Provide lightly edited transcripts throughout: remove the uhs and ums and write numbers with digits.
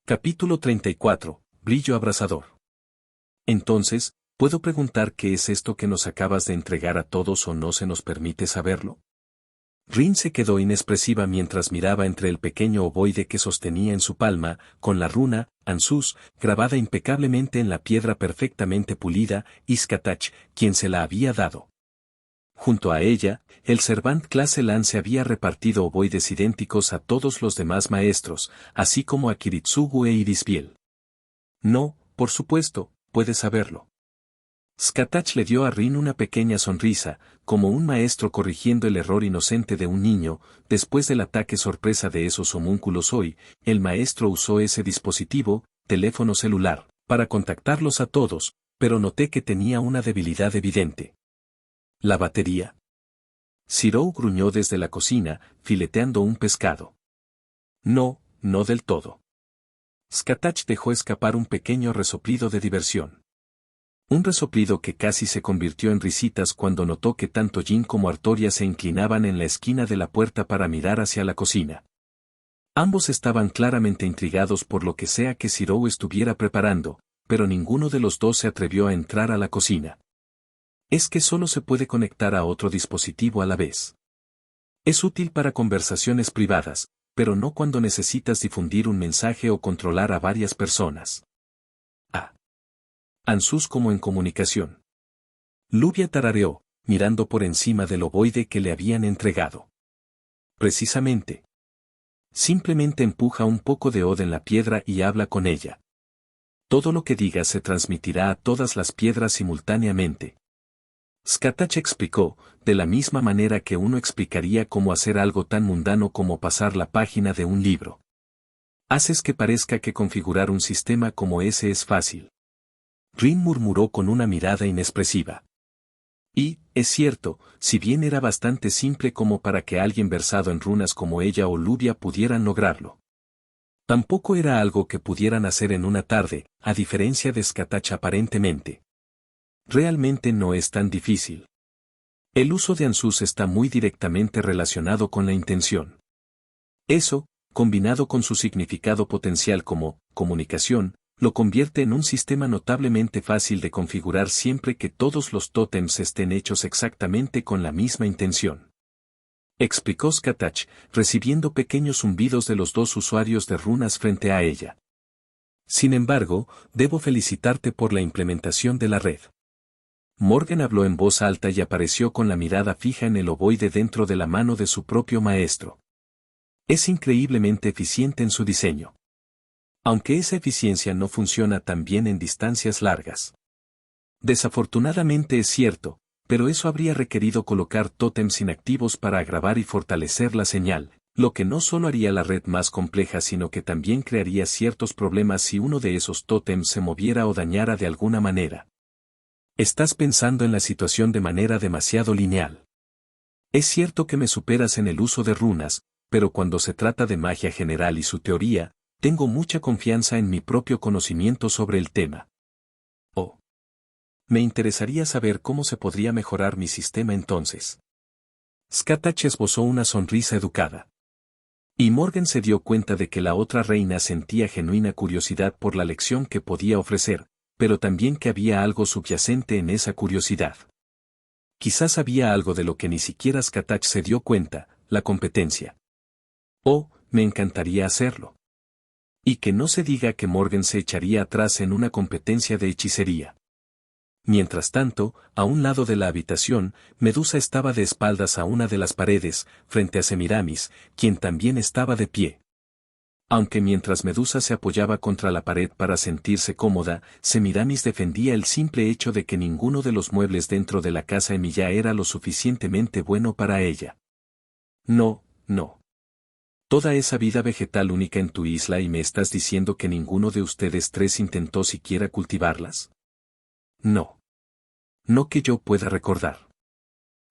Capítulo 34. Brillo abrasador. Entonces, ¿puedo preguntar qué es esto que nos acabas de entregar a todos o no se nos permite saberlo? Rin se quedó inexpresiva mientras miraba entre el pequeño ovoide que sostenía en su palma, con la runa, Ansus, grabada impecablemente en la piedra perfectamente pulida, Iskatach, quien se la había dado. Junto a ella, el Servant clase Lance había repartido ovoides idénticos a todos los demás maestros, así como a Kiritsugu e Irisbiel. No, por supuesto, puedes saberlo. Skatach le dio a Rin una pequeña sonrisa, como un maestro corrigiendo el error inocente de un niño. Después del ataque sorpresa de esos homúnculos hoy, el maestro usó ese dispositivo, teléfono celular, para contactarlos a todos, pero noté que tenía una debilidad evidente. ¿La batería? Zirou gruñó desde la cocina, fileteando un pescado. No, no del todo. Skatach dejó escapar un pequeño resoplido de diversión. Un resoplido que casi se convirtió en risitas cuando notó que tanto Jin como Artoria se inclinaban en la esquina de la puerta para mirar hacia la cocina. Ambos estaban claramente intrigados por lo que sea que Zirou estuviera preparando, pero ninguno de los dos se atrevió a entrar a la cocina. Es que solo se puede conectar a otro dispositivo a la vez. Es útil para conversaciones privadas, pero no cuando necesitas difundir un mensaje o controlar a varias personas. Ansus como en comunicación. Lubia tarareó, mirando por encima del ovoide que le habían entregado. Precisamente. Simplemente empuja un poco de Od en la piedra y habla con ella. Todo lo que digas se transmitirá a todas las piedras simultáneamente. Skatach explicó, de la misma manera que uno explicaría cómo hacer algo tan mundano como pasar la página de un libro. Haces que parezca que configurar un sistema como ese es fácil. Rin murmuró con una mirada inexpresiva. Y, es cierto, si bien era bastante simple como para que alguien versado en runas como ella o Lubia pudieran lograrlo. Tampoco era algo que pudieran hacer en una tarde, a diferencia de Skatach aparentemente. Realmente no es tan difícil. El uso de Ansus está muy directamente relacionado con la intención. Eso, combinado con su significado potencial como comunicación, lo convierte en un sistema notablemente fácil de configurar siempre que todos los tótems estén hechos exactamente con la misma intención. Explicó Skatach, recibiendo pequeños zumbidos de los dos usuarios de runas frente a ella. Sin embargo, debo felicitarte por la implementación de la red. Morgan habló en voz alta y apareció con la mirada fija en el ovoide dentro de la mano de su propio maestro. Es increíblemente eficiente en su diseño. Aunque esa eficiencia no funciona tan bien en distancias largas. Desafortunadamente es cierto, pero eso habría requerido colocar tótems inactivos para agravar y fortalecer la señal, lo que no solo haría la red más compleja sino que también crearía ciertos problemas si uno de esos tótems se moviera o dañara de alguna manera. Estás pensando en la situación de manera demasiado lineal. Es cierto que me superas en el uso de runas, pero cuando se trata de magia general y su teoría, tengo mucha confianza en mi propio conocimiento sobre el tema. Oh. Me interesaría saber cómo se podría mejorar mi sistema entonces. Skatach esbozó una sonrisa educada. Y Morgan se dio cuenta de que la otra reina sentía genuina curiosidad por la lección que podía ofrecer, pero también que había algo subyacente en esa curiosidad. Quizás había algo de lo que ni siquiera Skatach se dio cuenta, la competencia. Oh, me encantaría hacerlo. Y que no se diga que Morgan se echaría atrás en una competencia de hechicería. Mientras tanto, a un lado de la habitación, Medusa estaba de espaldas a una de las paredes, frente a Semiramis, quien también estaba de pie. Aunque mientras Medusa se apoyaba contra la pared para sentirse cómoda, Semiramis defendía el simple hecho de que ninguno de los muebles dentro de la casa Emilia era lo suficientemente bueno para ella. No, no. Toda esa vida vegetal única en tu isla y me estás diciendo que ninguno de ustedes tres intentó siquiera cultivarlas. No. No que yo pueda recordar.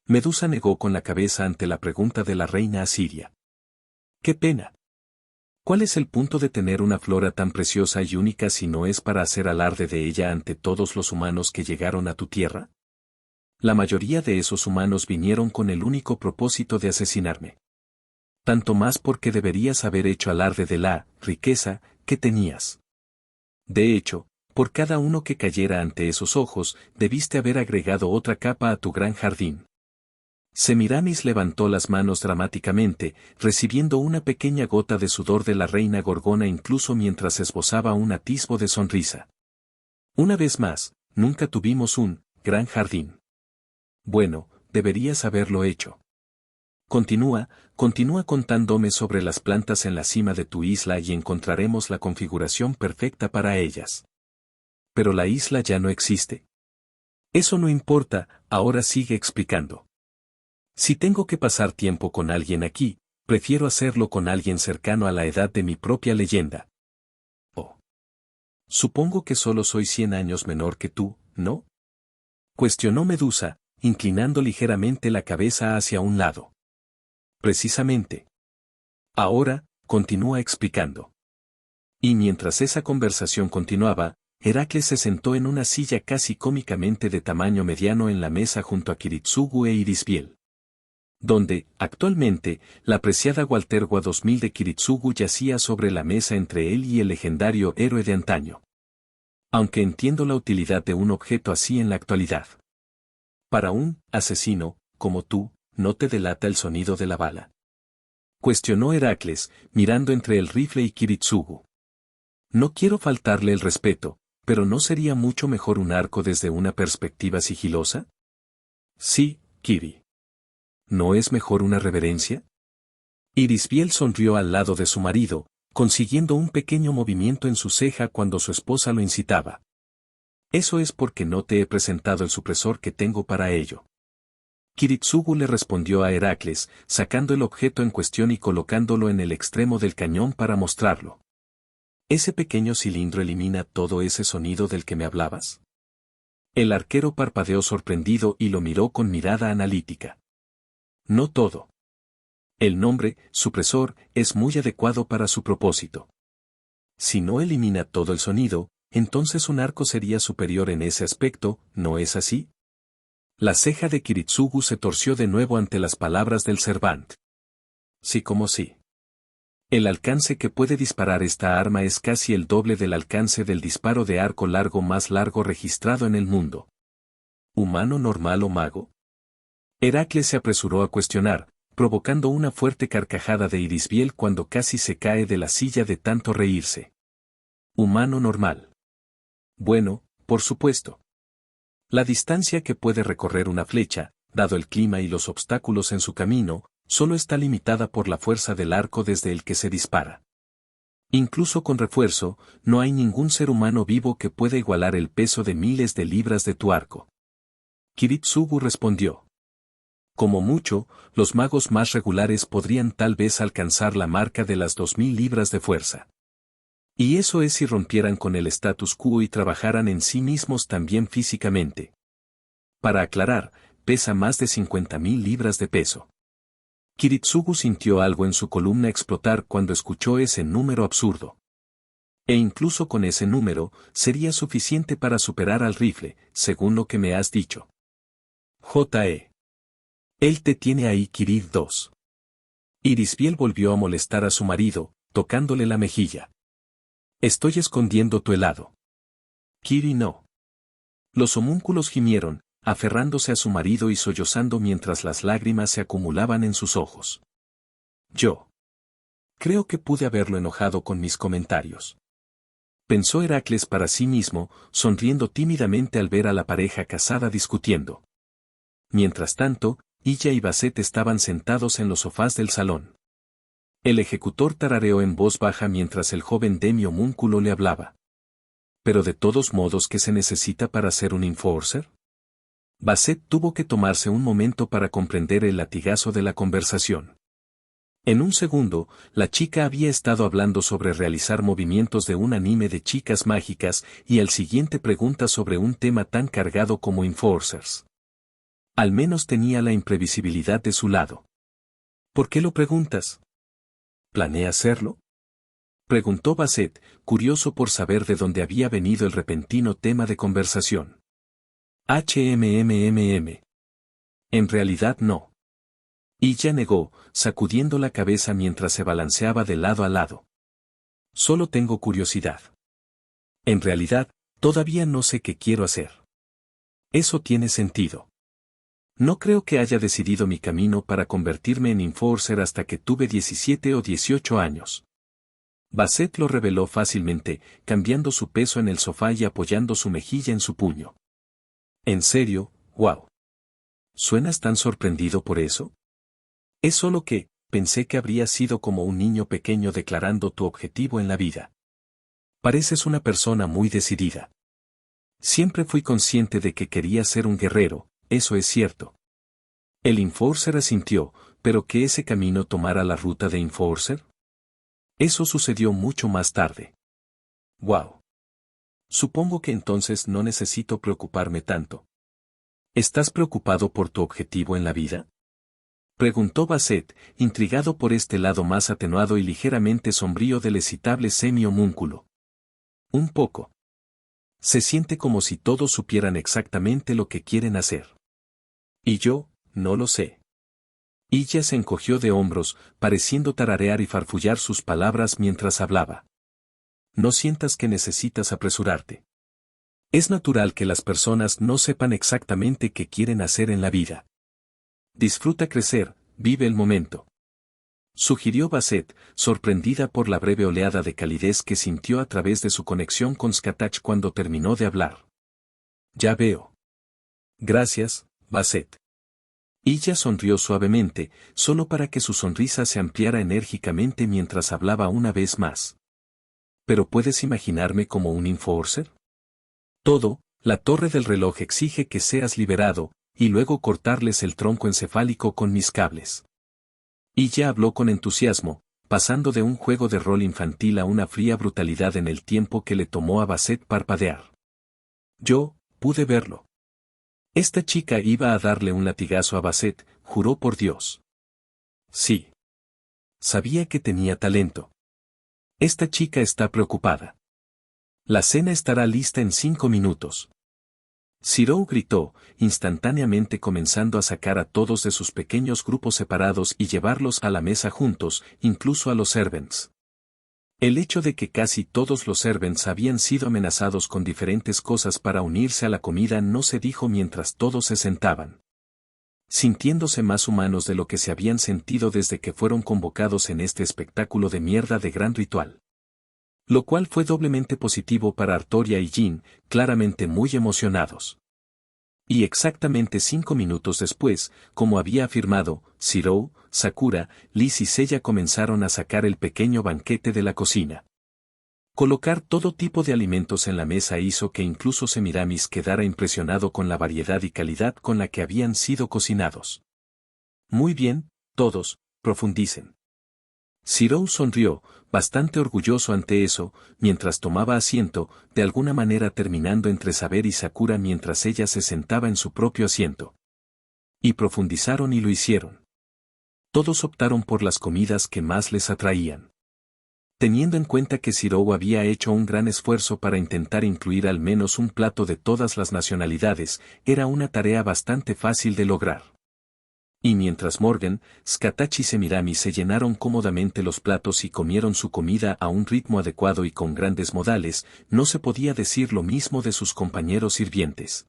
Medusa negó con la cabeza ante la pregunta de la reina asiria. ¡Qué pena! ¿Cuál es el punto de tener una flora tan preciosa y única si no es para hacer alarde de ella ante todos los humanos que llegaron a tu tierra? La mayoría de esos humanos vinieron con el único propósito de asesinarme. Tanto más porque deberías haber hecho alarde de la riqueza que tenías. De hecho, por cada uno que cayera ante esos ojos, debiste haber agregado otra capa a tu gran jardín. Semiramis levantó las manos dramáticamente, recibiendo una pequeña gota de sudor de la reina Gorgona incluso mientras esbozaba un atisbo de sonrisa. Una vez más, nunca tuvimos un gran jardín. Bueno, deberías haberlo hecho. Continúa contándome sobre las plantas en la cima de tu isla y encontraremos la configuración perfecta para ellas. Pero la isla ya no existe. Eso no importa, ahora sigue explicando. Si tengo que pasar tiempo con alguien aquí, prefiero hacerlo con alguien cercano a la edad de mi propia leyenda. Oh. Supongo que solo soy 100 años menor que tú, ¿no? Cuestionó Medusa, inclinando ligeramente la cabeza hacia un lado. Precisamente. Ahora, continúa explicando. Y mientras esa conversación continuaba, Heracles se sentó en una silla casi cómicamente de tamaño mediano en la mesa junto a Kiritsugu e Irisbiel. Donde, actualmente, la preciada Walterwa 2000 de Kiritsugu yacía sobre la mesa entre él y el legendario héroe de antaño. Aunque entiendo la utilidad de un objeto así en la actualidad. Para un asesino, como tú, ¿no te delata el sonido de la bala? Cuestionó Heracles, mirando entre el rifle y Kiritsugu. No quiero faltarle el respeto, pero ¿no sería mucho mejor un arco desde una perspectiva sigilosa? Sí, Kiri. ¿No es mejor una reverencia? Irisbiel sonrió al lado de su marido, consiguiendo un pequeño movimiento en su ceja cuando su esposa lo incitaba. Eso es porque no te he presentado el supresor que tengo para ello. Kiritsugu le respondió a Heracles, sacando el objeto en cuestión y colocándolo en el extremo del cañón para mostrarlo. ¿Ese pequeño cilindro elimina todo ese sonido del que me hablabas? El arquero parpadeó sorprendido y lo miró con mirada analítica. No todo. El nombre, supresor, es muy adecuado para su propósito. Si no elimina todo el sonido, entonces un arco sería superior en ese aspecto, ¿no es así? La ceja de Kiritsugu se torció de nuevo ante las palabras del Servant. Sí como sí. El alcance que puede disparar esta arma es casi el doble del alcance del disparo de arco largo más largo registrado en el mundo. ¿Humano normal o mago? Heracles se apresuró a cuestionar, provocando una fuerte carcajada de Irisbiel cuando casi se cae de la silla de tanto reírse. Humano normal. Bueno, por supuesto. La distancia que puede recorrer una flecha, dado el clima y los obstáculos en su camino, solo está limitada por la fuerza del arco desde el que se dispara. Incluso con refuerzo, no hay ningún ser humano vivo que pueda igualar el peso de miles de libras de tu arco. Kiritsugu respondió. Como mucho, los magos más regulares podrían tal vez alcanzar la marca de las 2000 libras de fuerza. Y eso es si rompieran con el status quo y trabajaran en sí mismos también físicamente. Para aclarar, pesa más de 50.000 libras de peso. Kiritsugu sintió algo en su columna explotar cuando escuchó ese número absurdo. E incluso con ese número, sería suficiente para superar al rifle, según lo que me has dicho. J.E. Él te tiene ahí, Kirid 2. Irisbiel volvió a molestar a su marido, tocándole la mejilla. Estoy escondiendo tu helado. Kiri no. Los homúnculos gimieron, aferrándose a su marido y sollozando mientras las lágrimas se acumulaban en sus ojos. Yo. Creo que pude haberlo enojado con mis comentarios. Pensó Heracles para sí mismo, sonriendo tímidamente al ver a la pareja casada discutiendo. Mientras tanto, Illa y Basset estaban sentados en los sofás del salón. El ejecutor tarareó en voz baja mientras el joven demi-homúnculo le hablaba. ¿Pero de todos modos qué se necesita para ser un enforcer? Basset tuvo que tomarse un momento para comprender el latigazo de la conversación. En un segundo, la chica había estado hablando sobre realizar movimientos de un anime de chicas mágicas y al siguiente pregunta sobre un tema tan cargado como enforcers. Al menos tenía la imprevisibilidad de su lado. ¿Por qué lo preguntas? ¿Planea hacerlo? Preguntó Basset, curioso por saber de dónde había venido el repentino tema de conversación. HMMMM. En realidad no. Illa negó, sacudiendo la cabeza mientras se balanceaba de lado a lado. Solo tengo curiosidad. En realidad, todavía no sé qué quiero hacer. Eso tiene sentido. No creo que haya decidido mi camino para convertirme en enforcer hasta que tuve 17 o 18 años. Bassett lo reveló fácilmente, cambiando su peso en el sofá y apoyando su mejilla en su puño. ¿En serio? ¡Wow! ¿Suenas tan sorprendido por eso? Es solo que, pensé que habrías sido como un niño pequeño declarando tu objetivo en la vida. Pareces una persona muy decidida. Siempre fui consciente de que quería ser un guerrero, eso es cierto. El enforcer asintió, pero que ese camino tomara la ruta de enforcer. Eso sucedió mucho más tarde. Wow. Supongo que entonces no necesito preocuparme tanto. ¿Estás preocupado por tu objetivo en la vida? Preguntó Bassett, intrigado por este lado más atenuado y ligeramente sombrío del excitable semi-homúnculo. Un poco. Se siente como si todos supieran exactamente lo que quieren hacer. Y yo, no lo sé. Ella se encogió de hombros, pareciendo tararear y farfullar sus palabras mientras hablaba. No sientas que necesitas apresurarte. Es natural que las personas no sepan exactamente qué quieren hacer en la vida. Disfruta crecer, vive el momento. Sugirió Bassett, sorprendida por la breve oleada de calidez que sintió a través de su conexión con Scatach cuando terminó de hablar. Ya veo. Gracias, Bassett. Ella sonrió suavemente, solo para que su sonrisa se ampliara enérgicamente mientras hablaba una vez más. ¿Pero puedes imaginarme como un enforcer? Todo, la torre del reloj exige que seas liberado, y luego cortarles el tronco encefálico con mis cables. Ella habló con entusiasmo, pasando de un juego de rol infantil a una fría brutalidad en el tiempo que le tomó a Bassett parpadear. Yo, pude verlo. Esta chica iba a darle un latigazo a Bassett, juró por Dios. Sí. Sabía que tenía talento. Esta chica está preocupada. La cena estará lista en 5 minutos. Cyril gritó, instantáneamente comenzando a sacar a todos de sus pequeños grupos separados y llevarlos a la mesa juntos, incluso a los servants. El hecho de que casi todos los servants habían sido amenazados con diferentes cosas para unirse a la comida no se dijo mientras todos se sentaban. Sintiéndose más humanos de lo que se habían sentido desde que fueron convocados en este espectáculo de mierda de gran ritual. Lo cual fue doblemente positivo para Artoria y Jin, claramente muy emocionados. Y exactamente 5 minutos después, como había afirmado, Cyril, Sakura, Liz y Seiya comenzaron a sacar el pequeño banquete de la cocina. Colocar todo tipo de alimentos en la mesa hizo que incluso Semiramis quedara impresionado con la variedad y calidad con la que habían sido cocinados. Muy bien, todos, profundicen. Cyril sonrió, bastante orgulloso ante eso, mientras tomaba asiento, de alguna manera terminando entre Saber y Sakura mientras ella se sentaba en su propio asiento. Y profundizaron y lo hicieron. Todos optaron por las comidas que más les atraían. Teniendo en cuenta que Cyril había hecho un gran esfuerzo para intentar incluir al menos un plato de todas las nacionalidades, era una tarea bastante fácil de lograr. Y mientras Morgan, Scatach y Semiramis se llenaron cómodamente los platos y comieron su comida a un ritmo adecuado y con grandes modales, no se podía decir lo mismo de sus compañeros sirvientes.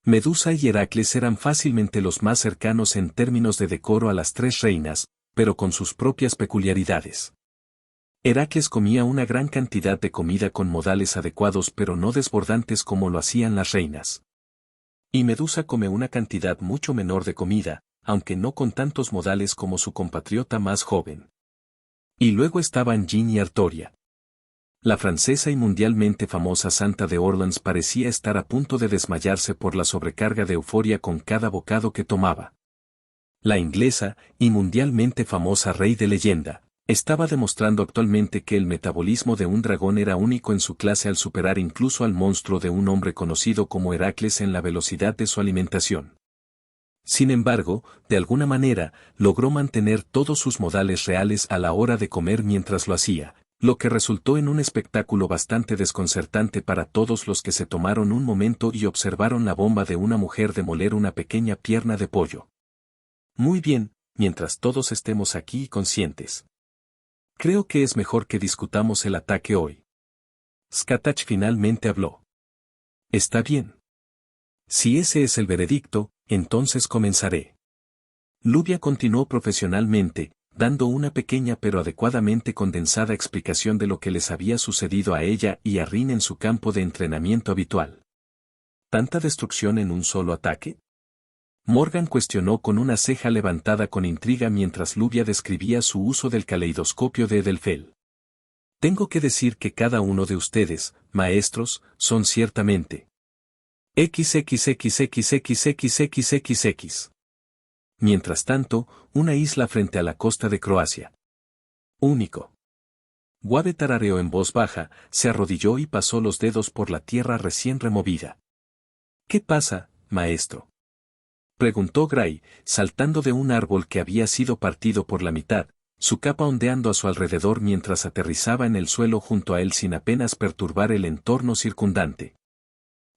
Medusa y Heracles eran fácilmente los más cercanos en términos de decoro a las 3 reinas, pero con sus propias peculiaridades. Heracles comía una gran cantidad de comida con modales adecuados pero no desbordantes como lo hacían las reinas. Y Medusa come una cantidad mucho menor de comida, aunque no con tantos modales como su compatriota más joven. Y luego estaban Jean y Artoria. La francesa y mundialmente famosa Santa de Orleans parecía estar a punto de desmayarse por la sobrecarga de euforia con cada bocado que tomaba. La inglesa, y mundialmente famosa Rey de Leyenda, estaba demostrando actualmente que el metabolismo de un dragón era único en su clase al superar incluso al monstruo de un hombre conocido como Heracles en la velocidad de su alimentación. Sin embargo, de alguna manera, logró mantener todos sus modales reales a la hora de comer mientras lo hacía, lo que resultó en un espectáculo bastante desconcertante para todos los que se tomaron un momento y observaron la bomba de una mujer demoler una pequeña pierna de pollo. Muy bien, mientras todos estemos aquí conscientes. Creo que es mejor que discutamos el ataque hoy. Skatach finalmente habló. Está bien. Si ese es el veredicto, entonces comenzaré. Lubia continuó profesionalmente, dando una pequeña pero adecuadamente condensada explicación de lo que les había sucedido a ella y a Rin en su campo de entrenamiento habitual. ¿Tanta destrucción en un solo ataque? Morgan cuestionó con una ceja levantada con intriga mientras Lubia describía su uso del caleidoscopio de Edelfell. Tengo que decir que cada uno de ustedes, maestros, son ciertamente XXXXXXXXX. Mientras tanto, una isla frente a la costa de Croacia. Único. Guave tarareó en voz baja, se arrodilló y pasó los dedos por la tierra recién removida. ¿Qué pasa, maestro? Preguntó Gray, saltando de un árbol que había sido partido por la mitad, su capa ondeando a su alrededor mientras aterrizaba en el suelo junto a él sin apenas perturbar el entorno circundante.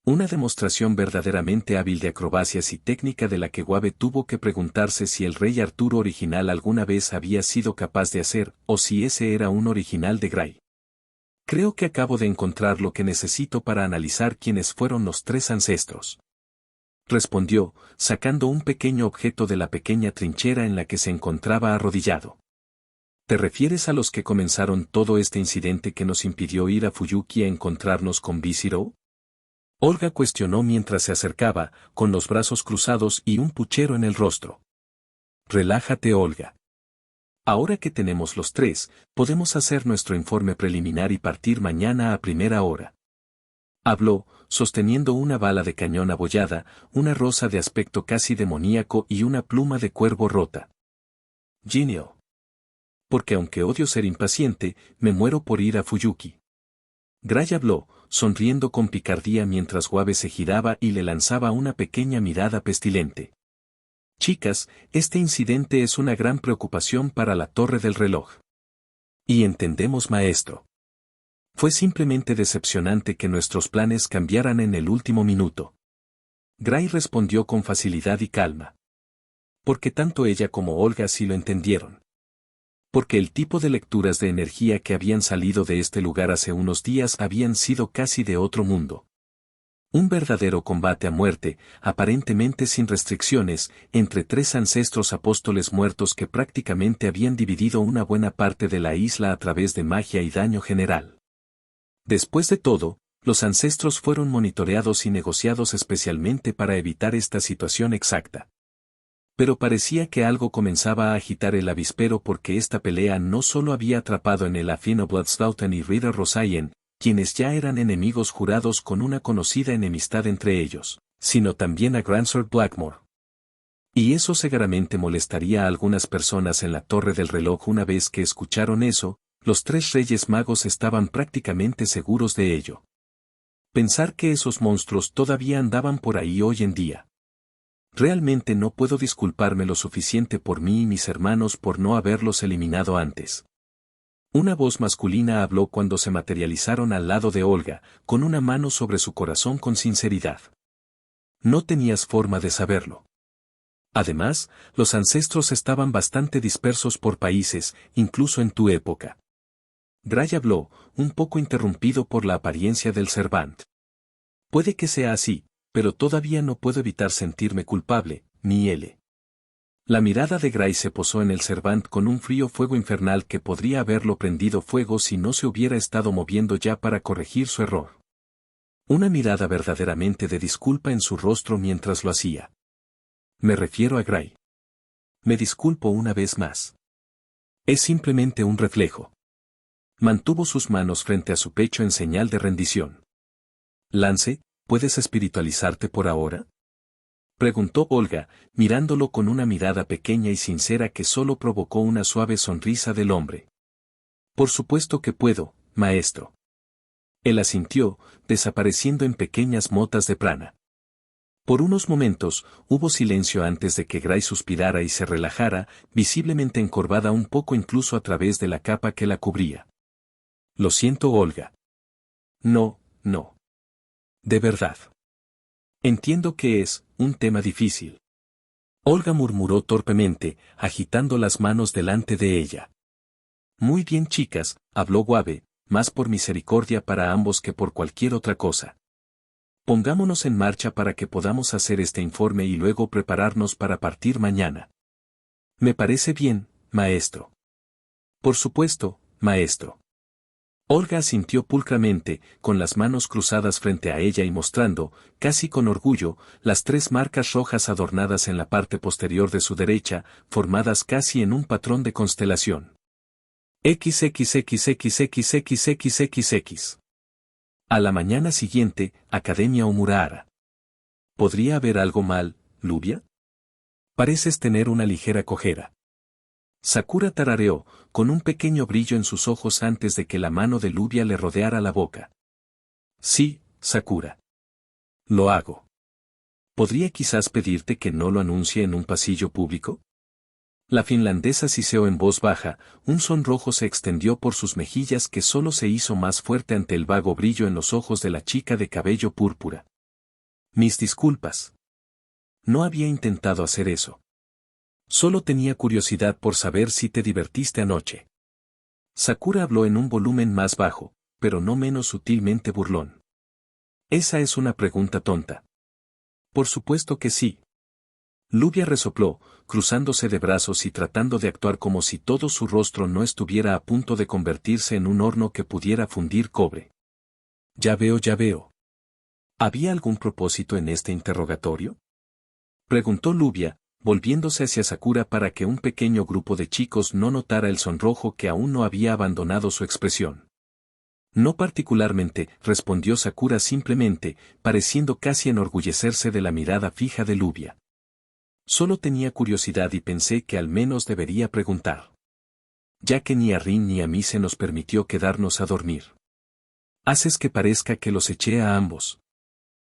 Una demostración verdaderamente hábil de acrobacias y técnica de la que Guave tuvo que preguntarse si el rey Arturo original alguna vez había sido capaz de hacer, o si ese era un original de Gray. Creo que acabo de encontrar lo que necesito para analizar quiénes fueron los tres ancestros. Respondió, sacando un pequeño objeto de la pequeña trinchera en la que se encontraba arrodillado. ¿Te refieres a los que comenzaron todo este incidente que nos impidió ir a Fuyuki a encontrarnos con Visiro? Olga cuestionó mientras se acercaba, con los brazos cruzados y un puchero en el rostro. Relájate, Olga. Ahora que tenemos los tres, podemos hacer nuestro informe preliminar y partir mañana a primera hora. Habló, sosteniendo una bala de cañón abollada, una rosa de aspecto casi demoníaco y una pluma de cuervo rota. Genio. Porque aunque odio ser impaciente, me muero por ir a Fuyuki. Gray habló, sonriendo con picardía mientras Guave se giraba y le lanzaba una pequeña mirada pestilente. Chicas, este incidente es una gran preocupación para la torre del reloj. Y entendemos, maestro. Fue simplemente decepcionante que nuestros planes cambiaran en el último minuto. Gray respondió con facilidad y calma. Porque tanto ella como Olga sí lo entendieron. Porque el tipo de lecturas de energía que habían salido de este lugar hace unos días habían sido casi de otro mundo. Un verdadero combate a muerte, aparentemente sin restricciones, entre tres ancestros apóstoles muertos que prácticamente habían dividido una buena parte de la isla a través de magia y daño general. Después de todo, los ancestros fueron monitoreados y negociados especialmente para evitar esta situación exacta. Pero parecía que algo comenzaba a agitar el avispero porque esta pelea no solo había atrapado en el afino Bloodstouten y Rita Rosayen, quienes ya eran enemigos jurados con una conocida enemistad entre ellos, sino también a Grandsir Blackmore. Y eso seguramente molestaría a algunas personas en la Torre del Reloj una vez que escucharon eso, los tres Reyes Magos estaban prácticamente seguros de ello. Pensar que esos monstruos todavía andaban por ahí hoy en día. Realmente no puedo disculparme lo suficiente por mí y mis hermanos por no haberlos eliminado antes. Una voz masculina habló cuando se materializaron al lado de Olga, con una mano sobre su corazón con sinceridad. No tenías forma de saberlo. Además, los ancestros estaban bastante dispersos por países, incluso en tu época. Gray habló, un poco interrumpido por la apariencia del Servant. Puede que sea así, pero todavía no puedo evitar sentirme culpable, ni él. La mirada de Gray se posó en el Servant con un frío fuego infernal que podría haberlo prendido fuego si no se hubiera estado moviendo ya para corregir su error. Una mirada verdaderamente de disculpa en su rostro mientras lo hacía. Me refiero a Gray. Me disculpo una vez más. Es simplemente un reflejo. Mantuvo sus manos frente a su pecho en señal de rendición. Lance, ¿puedes espiritualizarte por ahora? Preguntó Olga, mirándolo con una mirada pequeña y sincera que solo provocó una suave sonrisa del hombre. Por supuesto que puedo, maestro. Él asintió, desapareciendo en pequeñas motas de prana. Por unos momentos, hubo silencio antes de que Gray suspirara y se relajara, visiblemente encorvada un poco incluso a través de la capa que la cubría. Lo siento, Olga. No, no. De verdad. Entiendo que es un tema difícil. Olga murmuró torpemente, agitando las manos delante de ella. Muy bien, chicas, habló Wabe, más por misericordia para ambos que por cualquier otra cosa. Pongámonos en marcha para que podamos hacer este informe y luego prepararnos para partir mañana. Me parece bien, maestro. Por supuesto, maestro. Olga asintió pulcramente, con las manos cruzadas frente a ella y mostrando, casi con orgullo, las 3 marcas rojas adornadas en la parte posterior de su derecha, formadas casi en un patrón de constelación. XXXXXXXXX. A la mañana siguiente, Academia Omurahara. ¿Podría haber algo mal, Lluvia? Pareces tener una ligera cojera. Sakura tarareó, con un pequeño brillo en sus ojos antes de que la mano de Lluvia le rodeara la boca. Sí, Sakura. Lo hago. ¿Podría quizás pedirte que no lo anuncie en un pasillo público? La finlandesa siseó en voz baja, un sonrojo se extendió por sus mejillas que solo se hizo más fuerte ante el vago brillo en los ojos de la chica de cabello púrpura. Mis disculpas. No había intentado hacer eso. Solo tenía curiosidad por saber si te divertiste anoche. Sakura habló en un volumen más bajo, pero no menos sutilmente burlón. Esa es una pregunta tonta. Por supuesto que sí. Lluvia resopló, cruzándose de brazos y tratando de actuar como si todo su rostro no estuviera a punto de convertirse en un horno que pudiera fundir cobre. Ya veo, ya veo. ¿Había algún propósito en este interrogatorio? Preguntó Lluvia, volviéndose hacia Sakura para que un pequeño grupo de chicos no notara el sonrojo que aún no había abandonado su expresión. No particularmente, respondió Sakura simplemente, pareciendo casi enorgullecerse de la mirada fija de Lluvia. Solo tenía curiosidad y pensé que al menos debería preguntar. Ya que ni a Rin ni a mí se nos permitió quedarnos a dormir. Haces que parezca que los eché a ambos.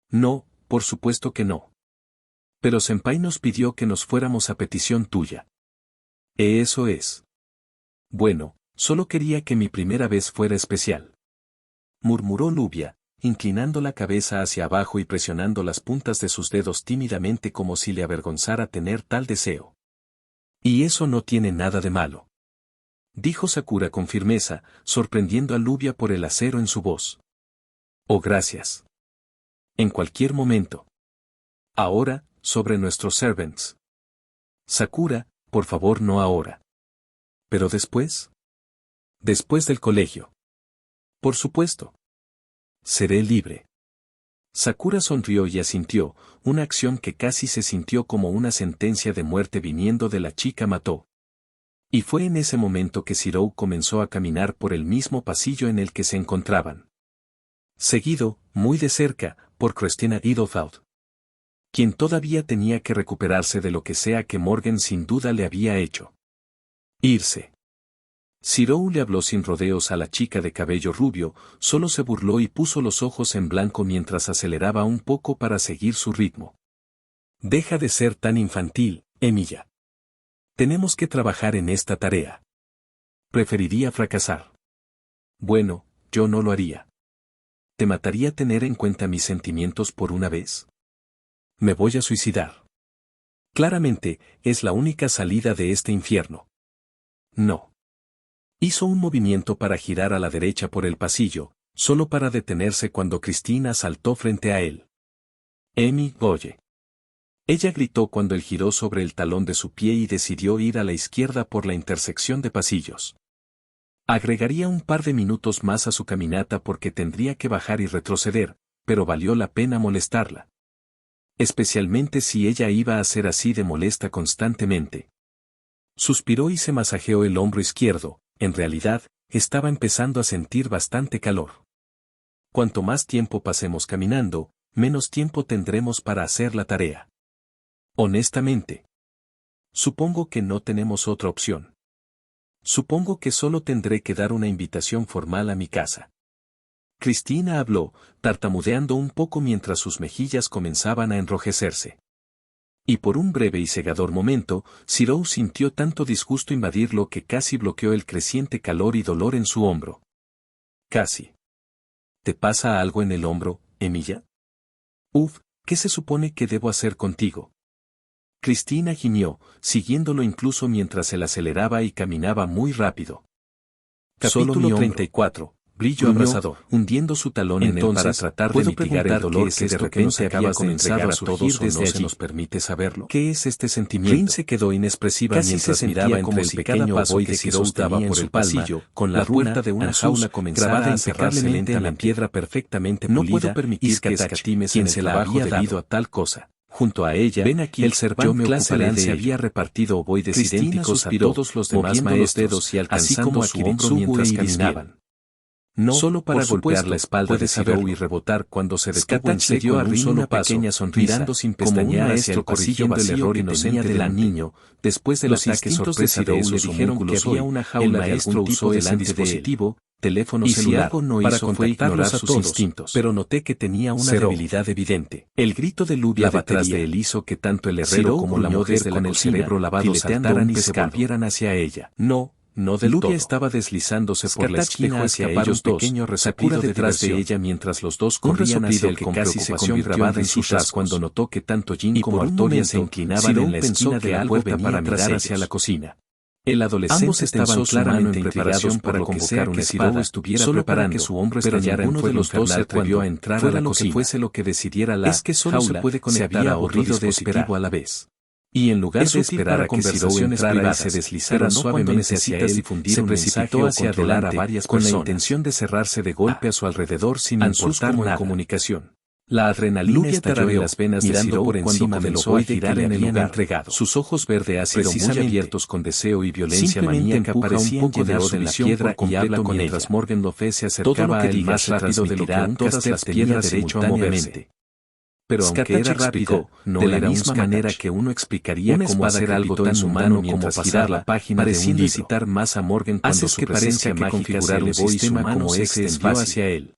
No, por supuesto que no. Pero Senpai nos pidió que nos fuéramos a petición tuya. Eso es. Bueno, solo quería que mi primera vez fuera especial. Murmuró Lluvia, inclinando la cabeza hacia abajo y presionando las puntas de sus dedos tímidamente como si le avergonzara tener tal deseo. Y eso no tiene nada de malo. Dijo Sakura con firmeza, sorprendiendo a Lluvia por el acero en su voz. Oh, gracias. En cualquier momento. Ahora, sobre nuestros servants. Sakura, por favor, no ahora. ¿Pero después? Después del colegio. Por supuesto. Seré libre. Sakura sonrió y asintió, una acción que casi se sintió como una sentencia de muerte viniendo de la chica mató. Y fue en ese momento que Shirou comenzó a caminar por el mismo pasillo en el que se encontraban. Seguido, muy de cerca, por Christina Idlefield, quien todavía tenía que recuperarse de lo que sea que Morgan sin duda le había hecho. Irse. Shirou le habló sin rodeos a la chica de cabello rubio, solo se burló y puso los ojos en blanco mientras aceleraba un poco para seguir su ritmo. Deja de ser tan infantil, Emilia. Tenemos que trabajar en esta tarea. Preferiría fracasar. Bueno, yo no lo haría. ¿Te mataría tener en cuenta mis sentimientos por una vez? Me voy a suicidar. Claramente, es la única salida de este infierno. No. Hizo un movimiento para girar a la derecha por el pasillo, solo para detenerse cuando Cristina saltó frente a él. Emi, oye. Ella gritó cuando él giró sobre el talón de su pie y decidió ir a la izquierda por la intersección de pasillos. Agregaría un par de minutos más a su caminata porque tendría que bajar y retroceder, pero valió la pena molestarla. Especialmente si ella iba a ser así de molesta constantemente. Suspiró y se masajeó el hombro izquierdo. En realidad, estaba empezando a sentir bastante calor. Cuanto más tiempo pasemos caminando, menos tiempo tendremos para hacer la tarea. Honestamente. Supongo que no tenemos otra opción. Supongo que solo tendré que dar una invitación formal a mi casa. Cristina habló, tartamudeando un poco mientras sus mejillas comenzaban a enrojecerse. Y por un breve y cegador momento, Shirou sintió tanto disgusto invadirlo que casi bloqueó el creciente calor y dolor en su hombro. Casi. ¿Te pasa algo en el hombro, Emilia? Uf, ¿qué se supone que debo hacer contigo? Cristina gimió, siguiéndolo incluso mientras él aceleraba y caminaba muy rápido. Capítulo 34. Brillo abrasador. Hundiendo su talón en él para tratar de mitigar el dolor que de repente había comenzado a surgir desde allí. ¿Nos permite saberlo? ¿Qué es este sentimiento? Rin se quedó inexpresiva mientras miraba entre el pequeño ovoide que sostaba por el pasillo, con la puerta de una jaula comenzada a cerrarse lenta en la piedra perfectamente pulida. No puedo permitir que escatimes quien se la había debido a tal cosa. Junto a ella, ven aquí, el Servant Clase se había repartido ovoides idénticos a todos los demás maestros y alcanzando su hombro mientras caminaban. No, solo para golpear la espalda de Zirou y rebotar cuando se detuvo en serio a Rin una pequeña sonrisa, mirando sin pestañear hacia el pasillo del error inocente del niño. Después del ataque sorpresa de Zirou le dijeron que había una jaula de algún tipo delante de dispositivo, teléfono celular, para ignorar sus instintos. Pero noté que tenía una debilidad evidente. El grito de Lubia detrás de él hizo que tanto el herrero como la mujer con el cerebro lavado saltaran y se volvieran hacia ella. No del todo. Lubia estaba deslizándose por la esquina hacia ellos dos, Sakura detrás de ella mientras los dos corrían hacia el que casi se convirtió en sus rasgos cuando notó que tanto Jin como Artoria se inclinaban en la esquina de la puerta para mirar hacia la cocina. El adolescente estaban claramente preparados para convocar que Zirou estuviera preparando que su hombro estallara en fuego. Uno de los dos se atrevió a entrar a la cocina. Fuese lo que decidiera la jaula, se puede conectar a otro dispositivo a la vez. Y en lugar de esperar a que Zirou entrara y se deslizara suavemente hacia él y fundir un mensaje hacia adelante a varias con la intención de cerrarse de golpe a su alrededor sin importar nada. Comunicación. La adrenalina estalló en las venas de Zirou por encima del ovoide que le habían entregado. Sus ojos verde ácido muy abiertos con deseo y violencia maníaca parecían un poco de odio en la piedra y habla con mientras Morgan Le Fay se acercaba a él más rápido de lo que un todas tenía derecho a moverse. Pero aunque era rápido, no de la misma manera que uno explicaría cómo hacer algo tan humano como pasar la página pareciendo incitar más a Morgan cuando su presencia mágica se elevó y su mano se extendió hacia él.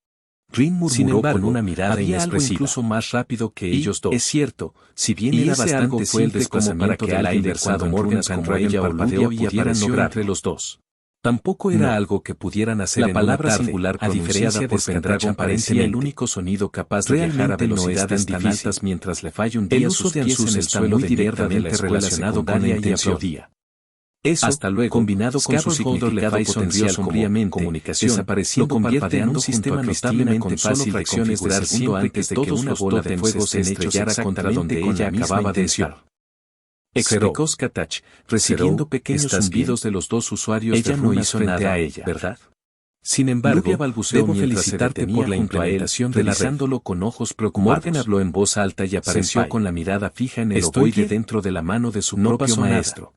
Rin murmuró con una mirada inexpresiva. Incluso más rápido que ellos dos. Es cierto, si bien era bastante fue el desplazamiento del aire cuando Morgan como ella o Lubia pudieran lograr entre los dos. Tampoco era algo que pudieran hacer la palabra singular a diferencia de Pendragon parecía el único sonido capaz de viajar a velocidades tan altas mientras le falla un día el uso de Ansus en el suelo directamente relacionado con la intención. Eso, hasta luego, combinado con su significado potencial sombríamente, comunicación, desapareciendo lo convierte en un sistema notablemente fácil de configurar siempre antes de que una bola de fuego se estrellara contra donde ella acababa de estar. Explicó Skatach, recibiendo pequeños zumbidos de los dos usuarios. Ella no hizo nada a ella, ¿verdad? Sin embargo, debo felicitarte por la implementación realizándolo con ojos preocupados. Morgan habló en voz alta y apareció con la mirada fija en el ovoide dentro de la mano de su propio maestro.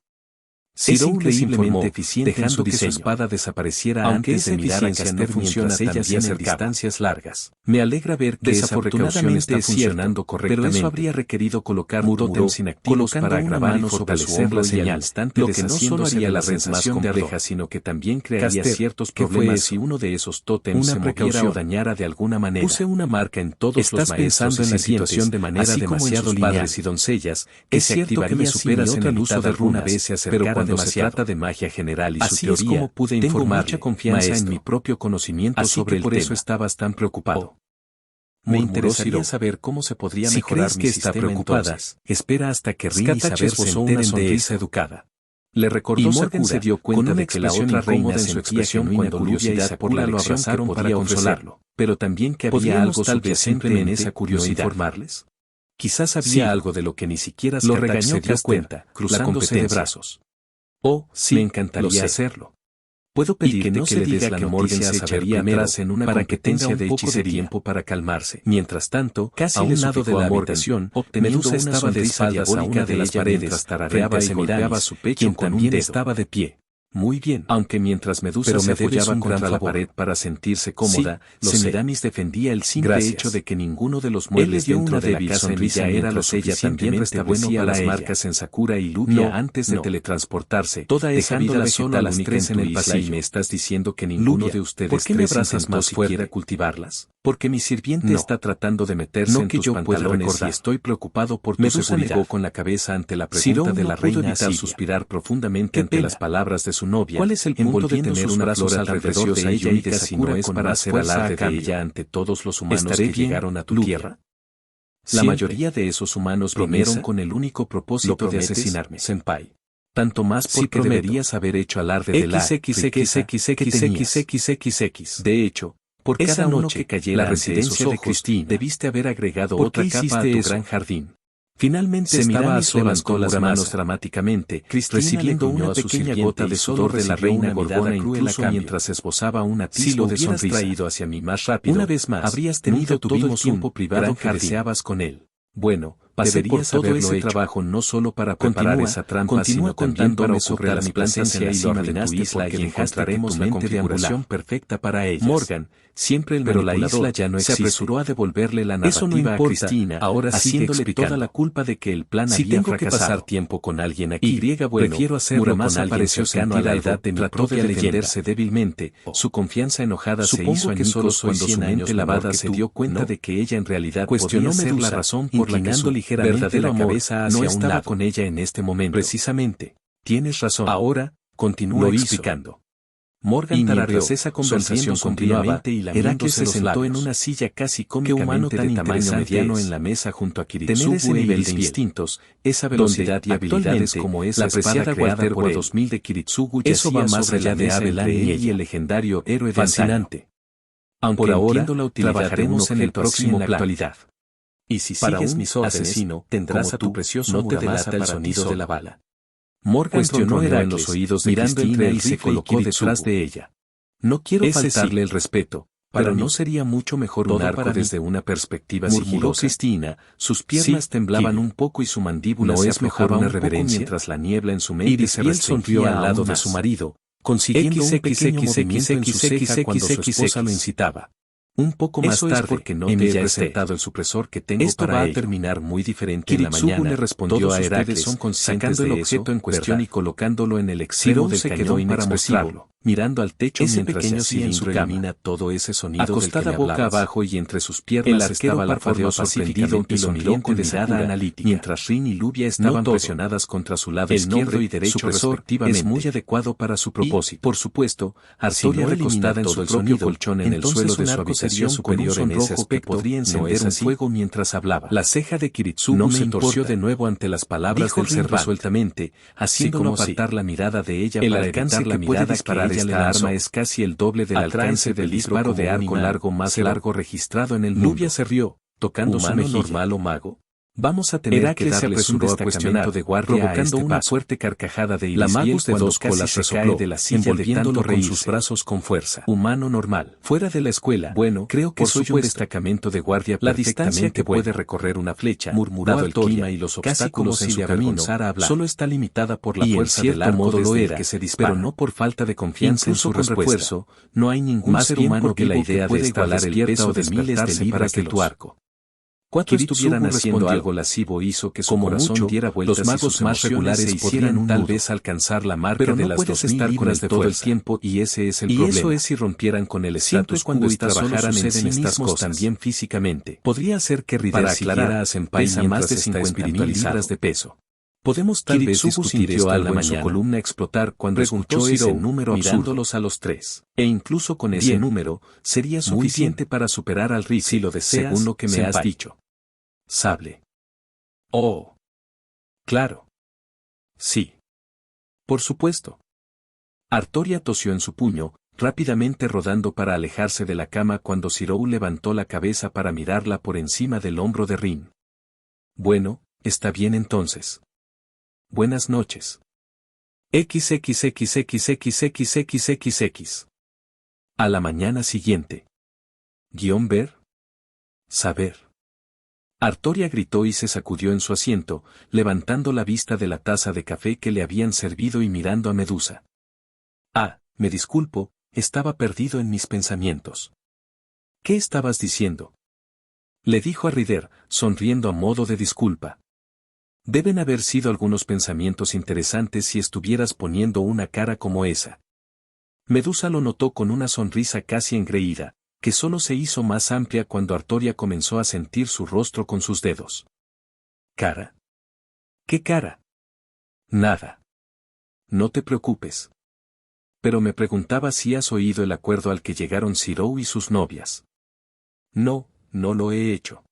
Zirou increíblemente eficiente dejando que su espada desapareciera antes de mirar a Caster mientras ella se acercaba. Distancias largas. Me alegra ver que esa precaución está funcionando correctamente. Pero eso habría requerido colocar tótems inactivos para grabar y fortalecer la señal, lo que no solo haría la sensación de compleja, sino que también crearía ciertos problemas si uno de esos tótems se moviera o dañara de alguna manera. Puse una marca en todos los maestros pensando en la situación de manera demasiado lineal. Padres y doncellas, que se activaría si mi otra luz de alguna vez se acercara cuando se trata de magia general y su teoría, como pude tengo mucha confianza en mi propio conocimiento sobre el tema. Por eso estabas tan preocupado. Me interesaría saber cómo se podría mejorar mi sistema. Está preocupada, espera hasta que Rin y Saber se enteren de esa educada. Le recordó y Morgan se dio cuenta de que la otra reina en su expresión cuando Lubia y Sakura lo abrazaron para consolarlo, pero también que había algo subyacente en esa curiosidad. ¿Informarles? Quizás había algo de lo que ni siquiera lo regañó se dio cuenta, cruzándose de brazos. Oh, sí, me encantaría hacerlo. Puedo pedirte que le des la Morgan se echaría atrás en una competencia de hechicería tiempo para calmarse. Mientras tanto, casi a un lado de la habitación, Medusa estaba de espaldas a una de las paredes, tarareaba y golpeaba su pecho con un dedo. Estaba de pie. Muy bien. Aunque mientras Medusa se apoyaba contra la pared para sentirse cómoda, Semiramis defendía el simple hecho de que ninguno de los muebles dentro de la casa en ella era lo ella también restablecía las marcas en Sakura y Lubia antes de teletransportarse, toda esa vida sola a las tres en el pasillo. Y me estás diciendo que ninguno de ustedes ¿por qué me abrazas más fuerte cultivarlas? Porque mi sirviente está tratando de meterse en tus pantalones y estoy preocupado por tu seguridad. Negó con la cabeza ante la pregunta de la reina Asiria. Suspirar profundamente ante las palabras de su novia. ¿Cuál es el punto de tener una flor alrededor de ella y de Sakura es para hacer alarde de ella ante todos los humanos que llegaron a tu tierra? La mayoría de esos humanos vinieron con el único propósito de asesinarme, senpai. Tanto más porque deberías haber hecho alarde de la riqueza que tenías. De hecho, por cada uno que cayera la residencia de Cristina, debiste haber agregado otra capa a tu gran jardín. Finalmente Semiramis levantó las manos dramáticamente, recibiendo una pequeña gota de sudor de la reina Gorgona incluso mientras esbozaba un atisbo de sonrisa. Traído hacia mí más rápido, una vez más, habrías tenido todo el tiempo privado que deseabas con él. Bueno, pasé por todo ese trabajo no solo para preparar esa trampa, sino también para ocultar mi presencia y lo arruinaste tu isla y encontraremos la configuración perfecta para ellas. Morgan, siempre el manipulador, la isla ya no existe. Se apresuró a devolverle la narrativa a Cristina, ahora haciéndole toda la culpa de que el plan había fracasado. Si tengo que pasar tiempo con alguien aquí, prefiero hacerlo con alguien cercano a la edad de mi propia defenderse débilmente. Su confianza enojada se hizo añicos cuando su mente lavada se dio cuenta de que ella en realidad podía ser la razón por la que su ligeramente la cabeza hacia un lado. Con ella en este momento. Precisamente. Tienes razón. Ahora, continúo explicando. Morgan tarareó esa conversación continuaba era que se sentó en una silla casi cómicamente de tamaño mediano en la mesa junto a Kiritsugu. Tener ese nivel de instintos, esa velocidad y habilidades como esa la apreciada Walter por 2000 de Kiritsugu eso va más allá de Abelan y el legendario héroe fascinante. Aunque por ahora trabajaremos en el próximo en la actualidad. Y si sigues mis órdenes, asesino, tendrás a tu precioso no te delata el sonido de la bala. Morgan cuestionó en los oídos de Cristina y se colocó detrás de ella. No quiero faltarle el respeto, pero ¿no sería mucho mejor un arco desde una perspectiva sigilosa? Cristina, sus piernas temblaban un poco y su mandíbula se aflojaba una reverencia mientras la niebla en su mente se restringió al lado de su marido, consiguiendo un pequeño movimiento en su ceja cuando su esposa lo incitaba. Un poco más tarde, porque no te he presentado el supresor que tengo esto para va a terminar muy diferente en la mañana. Le respondió a Heracles, sacando el objeto en cuestión y colocándolo en el extremo del cañón para mostrarlo, mirando al techo mientras se hacía en su cama. Todo ese sonido acostada boca abajo y entre sus piernas estaba la parpadeó sorprendido y lo miró con mirada analítica, mientras Rin y Lubia estaban presionadas contra su lado izquierdo y derecho respectivamente. Es muy adecuado para su propósito. Por supuesto, Artoria recostada en su propio colchón en el suelo de su habitación superior en ese aspecto podría encender un fuego mientras hablaba. La ceja de Kiritsugu se torció de nuevo ante las palabras del ser resueltamente, haciéndolo apartar la mirada de ella para evitar la mirada para ella la arma es casi el doble del alcance del disparo de arco largo más largo registrado en el mundo. Nubia se rió, tocando su mejilla. ¿Normal o mago? Vamos a tener que darles un destacamento de guardia provocando una fuerte carcajada de Irisbiel. La magus de dos colas resopló de la silla envolviéndolo con sus brazos con fuerza. Humano normal. Fuera de la escuela. Bueno, creo que soy un destacamento de guardia. La distancia que puede recorrer una flecha, murmurado el clima y los obstáculos en su camino, solo está limitada por la fuerza del arco desde el que se dispara, pero no por falta de confianza en su refuerzo. No hay ningún ser humano que la idea de igualar el peso de miles de libras de tu arco. Cuatro estuvieran haciendo algo lascivo hizo que su corazón diera vueltas. Los magos más regulares hicieran tal vez alcanzar la marca de las 2000 libras de todo el tiempo y ese es el problema. Y eso es si rompieran con el status quo y trabajaran en sí mismos también físicamente. Podría ser que Rider siguiera a Senpai más de 50.000 libras de peso. Podemos tal vez discutir esto algo en su columna explotar cuando escuchó ese número mirándolos a los tres. E incluso con ese número, sería suficiente para superar al Riz si lo deseas, según lo que me has dicho. Sable. Oh. Claro. Sí. Por supuesto. Artoria tosió en su puño, rápidamente rodando para alejarse de la cama cuando Zirou levantó la cabeza para mirarla por encima del hombro de Rin. Bueno, está bien entonces. Buenas noches. XXXXXXXXX. A la mañana siguiente. Ver. Saber. Artoria gritó y se sacudió en su asiento, levantando la vista de la taza de café que le habían servido y mirando a Medusa. Ah, me disculpo, estaba perdido en mis pensamientos. ¿Qué estabas diciendo? Le dijo a Rider, sonriendo a modo de disculpa. Deben haber sido algunos pensamientos interesantes si estuvieras poniendo una cara como esa. Medusa lo notó con una sonrisa casi engreída, que solo se hizo más amplia cuando Artoria comenzó a sentir su rostro con sus dedos. ¿Cara? ¿Qué cara? Nada. No te preocupes. Pero me preguntaba si has oído el acuerdo al que llegaron Zirou y sus novias. No, no lo he hecho.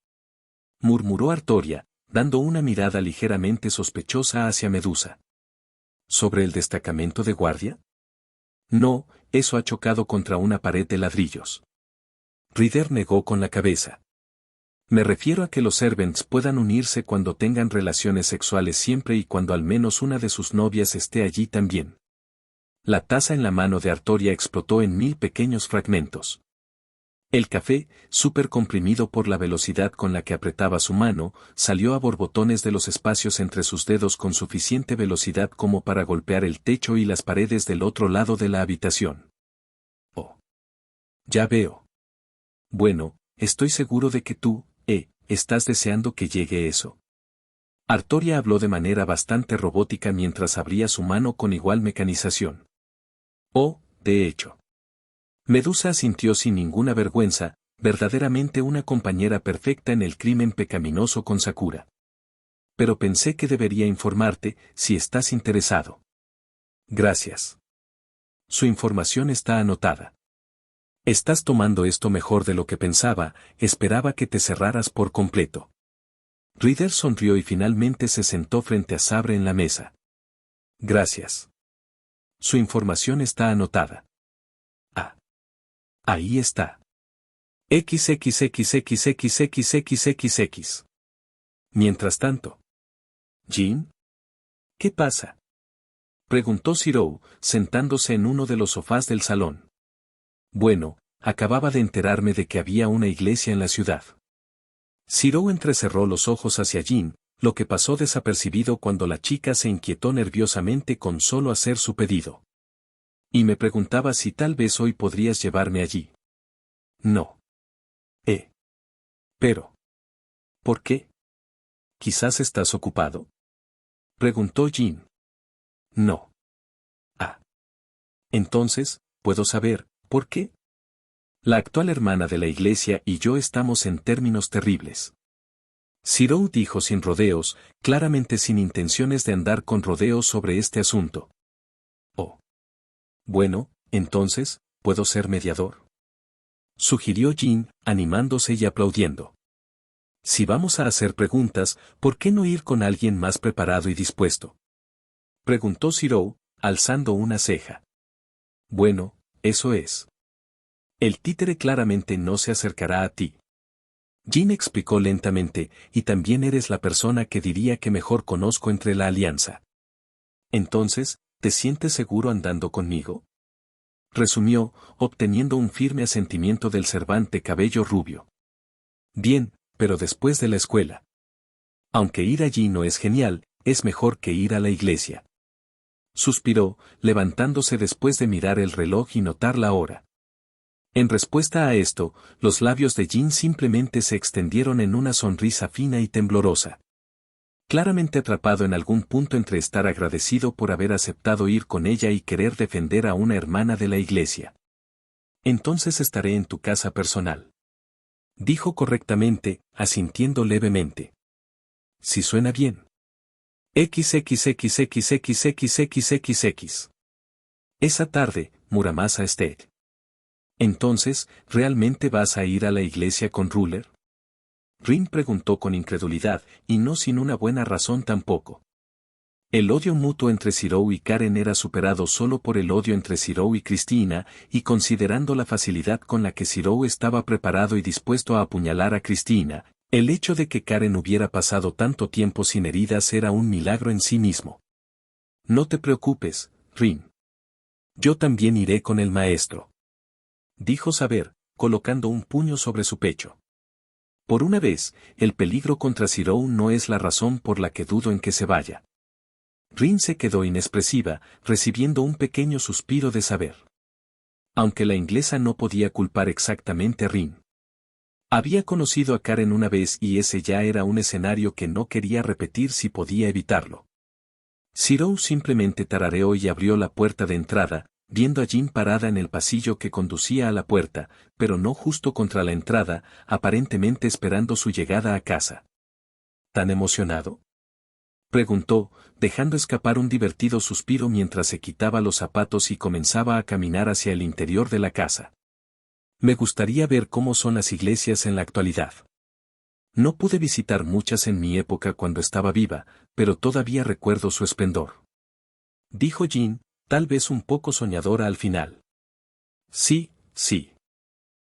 Murmuró Artoria, dando una mirada ligeramente sospechosa hacia Medusa. ¿Sobre el destacamento de guardia? No, eso ha chocado contra una pared de ladrillos. Ryder negó con la cabeza. Me refiero a que los servants puedan unirse cuando tengan relaciones sexuales siempre y cuando al menos una de sus novias esté allí también. La taza en la mano de Artoria explotó en 1000 pequeños fragmentos. El café, súper comprimido por la velocidad con la que apretaba su mano, salió a borbotones de los espacios entre sus dedos con suficiente velocidad como para golpear el techo y las paredes del otro lado de la habitación. Oh. Ya veo. Bueno, estoy seguro de que tú, estás deseando que llegue eso. Artoria habló de manera bastante robótica mientras abría su mano con igual mecanización. Oh, de hecho. Medusa asintió sin ninguna vergüenza, verdaderamente una compañera perfecta en el crimen pecaminoso con Sakura. Pero pensé que debería informarte, si estás interesado. Gracias. Su información está anotada. Estás tomando esto mejor de lo que pensaba, esperaba que te cerraras por completo. Ryder sonrió y finalmente se sentó frente a Sabre en la mesa. Gracias. Su información está anotada. Ah. Ahí está. XXXXXXXXX. Mientras tanto. ¿Jean? ¿Qué pasa? Preguntó Zero, sentándose en uno de los sofás del salón. Bueno, acababa de enterarme de que había una iglesia en la ciudad. Zero entrecerró los ojos hacia Jean, lo que pasó desapercibido cuando la chica se inquietó nerviosamente con solo hacer su pedido. Y me preguntaba si tal vez hoy podrías llevarme allí. No. Pero. ¿Por qué? ¿Quizás estás ocupado? Preguntó Jean. No. Ah. Entonces, ¿puedo saber, por qué? La actual hermana de la iglesia y yo estamos en términos terribles. Zero dijo sin rodeos, claramente sin intenciones de andar con rodeos sobre este asunto. Oh. Bueno, entonces, ¿puedo ser mediador? Sugirió Jean, animándose y aplaudiendo. Si vamos a hacer preguntas, ¿por qué no ir con alguien más preparado y dispuesto? Preguntó Zero, alzando una ceja. Bueno, eso es. El títere claramente no se acercará a ti. Jean explicó lentamente, y también eres la persona que diría que mejor conozco entre la alianza. Entonces, ¿te sientes seguro andando conmigo? Resumió, obteniendo un firme asentimiento del Cervante cabello rubio. Bien, pero después de la escuela. Aunque ir allí no es genial, es mejor que ir a la iglesia. Suspiró, levantándose después de mirar el reloj y notar la hora. En respuesta a esto, los labios de Jean simplemente se extendieron en una sonrisa fina y temblorosa. Claramente atrapado en algún punto entre estar agradecido por haber aceptado ir con ella y querer defender a una hermana de la iglesia. Entonces estaré en tu casa personal. Dijo correctamente, asintiendo levemente. Si suena bien. XXXXXXXXX. Esa tarde, Muramasa Estate. Entonces, ¿realmente vas a ir a la iglesia con Ruler? Rin preguntó con incredulidad, y no sin una buena razón tampoco. El odio mutuo entre Zero y Karen era superado solo por el odio entre Zero y Cristina, y considerando la facilidad con la que Zero estaba preparado y dispuesto a apuñalar a Cristina, el hecho de que Karen hubiera pasado tanto tiempo sin heridas era un milagro en sí mismo. No te preocupes, Rin. Yo también iré con el maestro. Dijo Saber, colocando un puño sobre su pecho. Por una vez, el peligro contra Zero no es la razón por la que dudo en que se vaya. Rin se quedó inexpresiva, recibiendo un pequeño suspiro de saber. Aunque la inglesa no podía culpar exactamente a Rin. Había conocido a Karen una vez y ese ya era un escenario que no quería repetir si podía evitarlo. Zero simplemente tarareó y abrió la puerta de entrada, viendo a Jean parada en el pasillo que conducía a la puerta, pero no justo contra la entrada, aparentemente esperando su llegada a casa. ¿Tan emocionado?, preguntó, dejando escapar un divertido suspiro mientras se quitaba los zapatos y comenzaba a caminar hacia el interior de la casa. Me gustaría ver cómo son las iglesias en la actualidad. No pude visitar muchas en mi época cuando estaba viva, pero todavía recuerdo su esplendor. Dijo Jin, tal vez un poco soñadora al final. Sí, sí.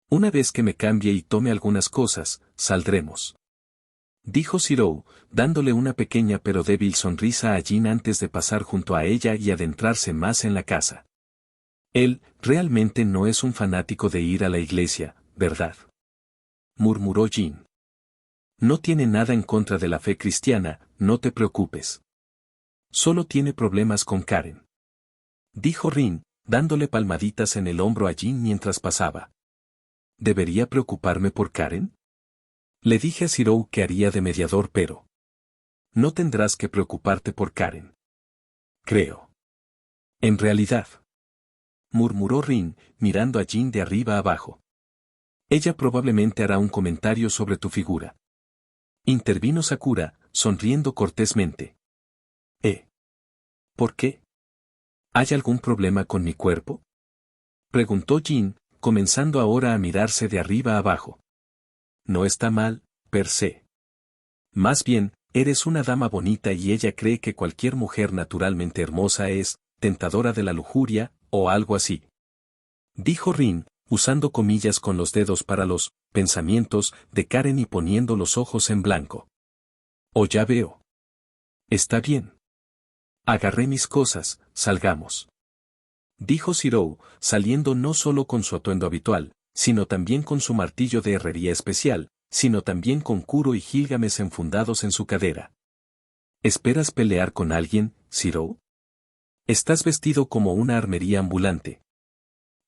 Una vez que me cambie y tome algunas cosas, saldremos. Dijo Zirou, dándole una pequeña pero débil sonrisa a Jin antes de pasar junto a ella y adentrarse más en la casa. Él, realmente no es un fanático de ir a la iglesia, ¿verdad? Murmuró Jin. No tiene nada en contra de la fe cristiana, no te preocupes. Solo tiene problemas con Karen. Dijo Rin, dándole palmaditas en el hombro a Jin mientras pasaba. ¿Debería preocuparme por Karen? Le dije a Zirou que haría de mediador pero... No tendrás que preocuparte por Karen. Creo. En realidad. Murmuró Rin, mirando a Jin de arriba abajo. Ella probablemente hará un comentario sobre tu figura. Intervino Sakura, sonriendo cortésmente. ¿Por qué? ¿Hay algún problema con mi cuerpo? Preguntó Jin, comenzando ahora a mirarse de arriba abajo. No está mal, per se. Más bien, eres una dama bonita y ella cree que cualquier mujer naturalmente hermosa es, tentadora de la lujuria, o algo así. Dijo Rin, usando comillas con los dedos para los pensamientos de Karen y poniendo los ojos en blanco. Oh, ya veo. Está bien. Agarré mis cosas, salgamos. Dijo Zirou, saliendo no solo con su atuendo habitual, sino también con su martillo de herrería especial, sino también con Kuro y Gilgamesh enfundados en su cadera. ¿Esperas pelear con alguien, Zirou? Estás vestido como una armería ambulante.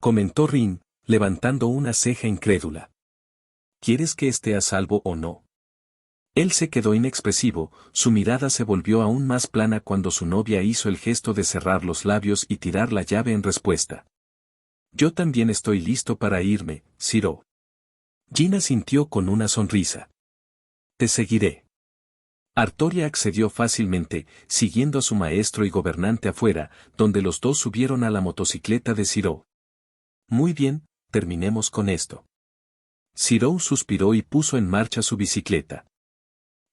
Comentó Rin, levantando una ceja incrédula. ¿Quieres que esté a salvo o no? Él se quedó inexpresivo, su mirada se volvió aún más plana cuando su novia hizo el gesto de cerrar los labios y tirar la llave en respuesta. Yo también estoy listo para irme, Zirou. Jin asintió con una sonrisa. Te seguiré. Artoria accedió fácilmente, siguiendo a su maestro y gobernante afuera, donde los dos subieron a la motocicleta de Zirou. Muy bien, terminemos con esto. Zirou suspiró y puso en marcha su bicicleta.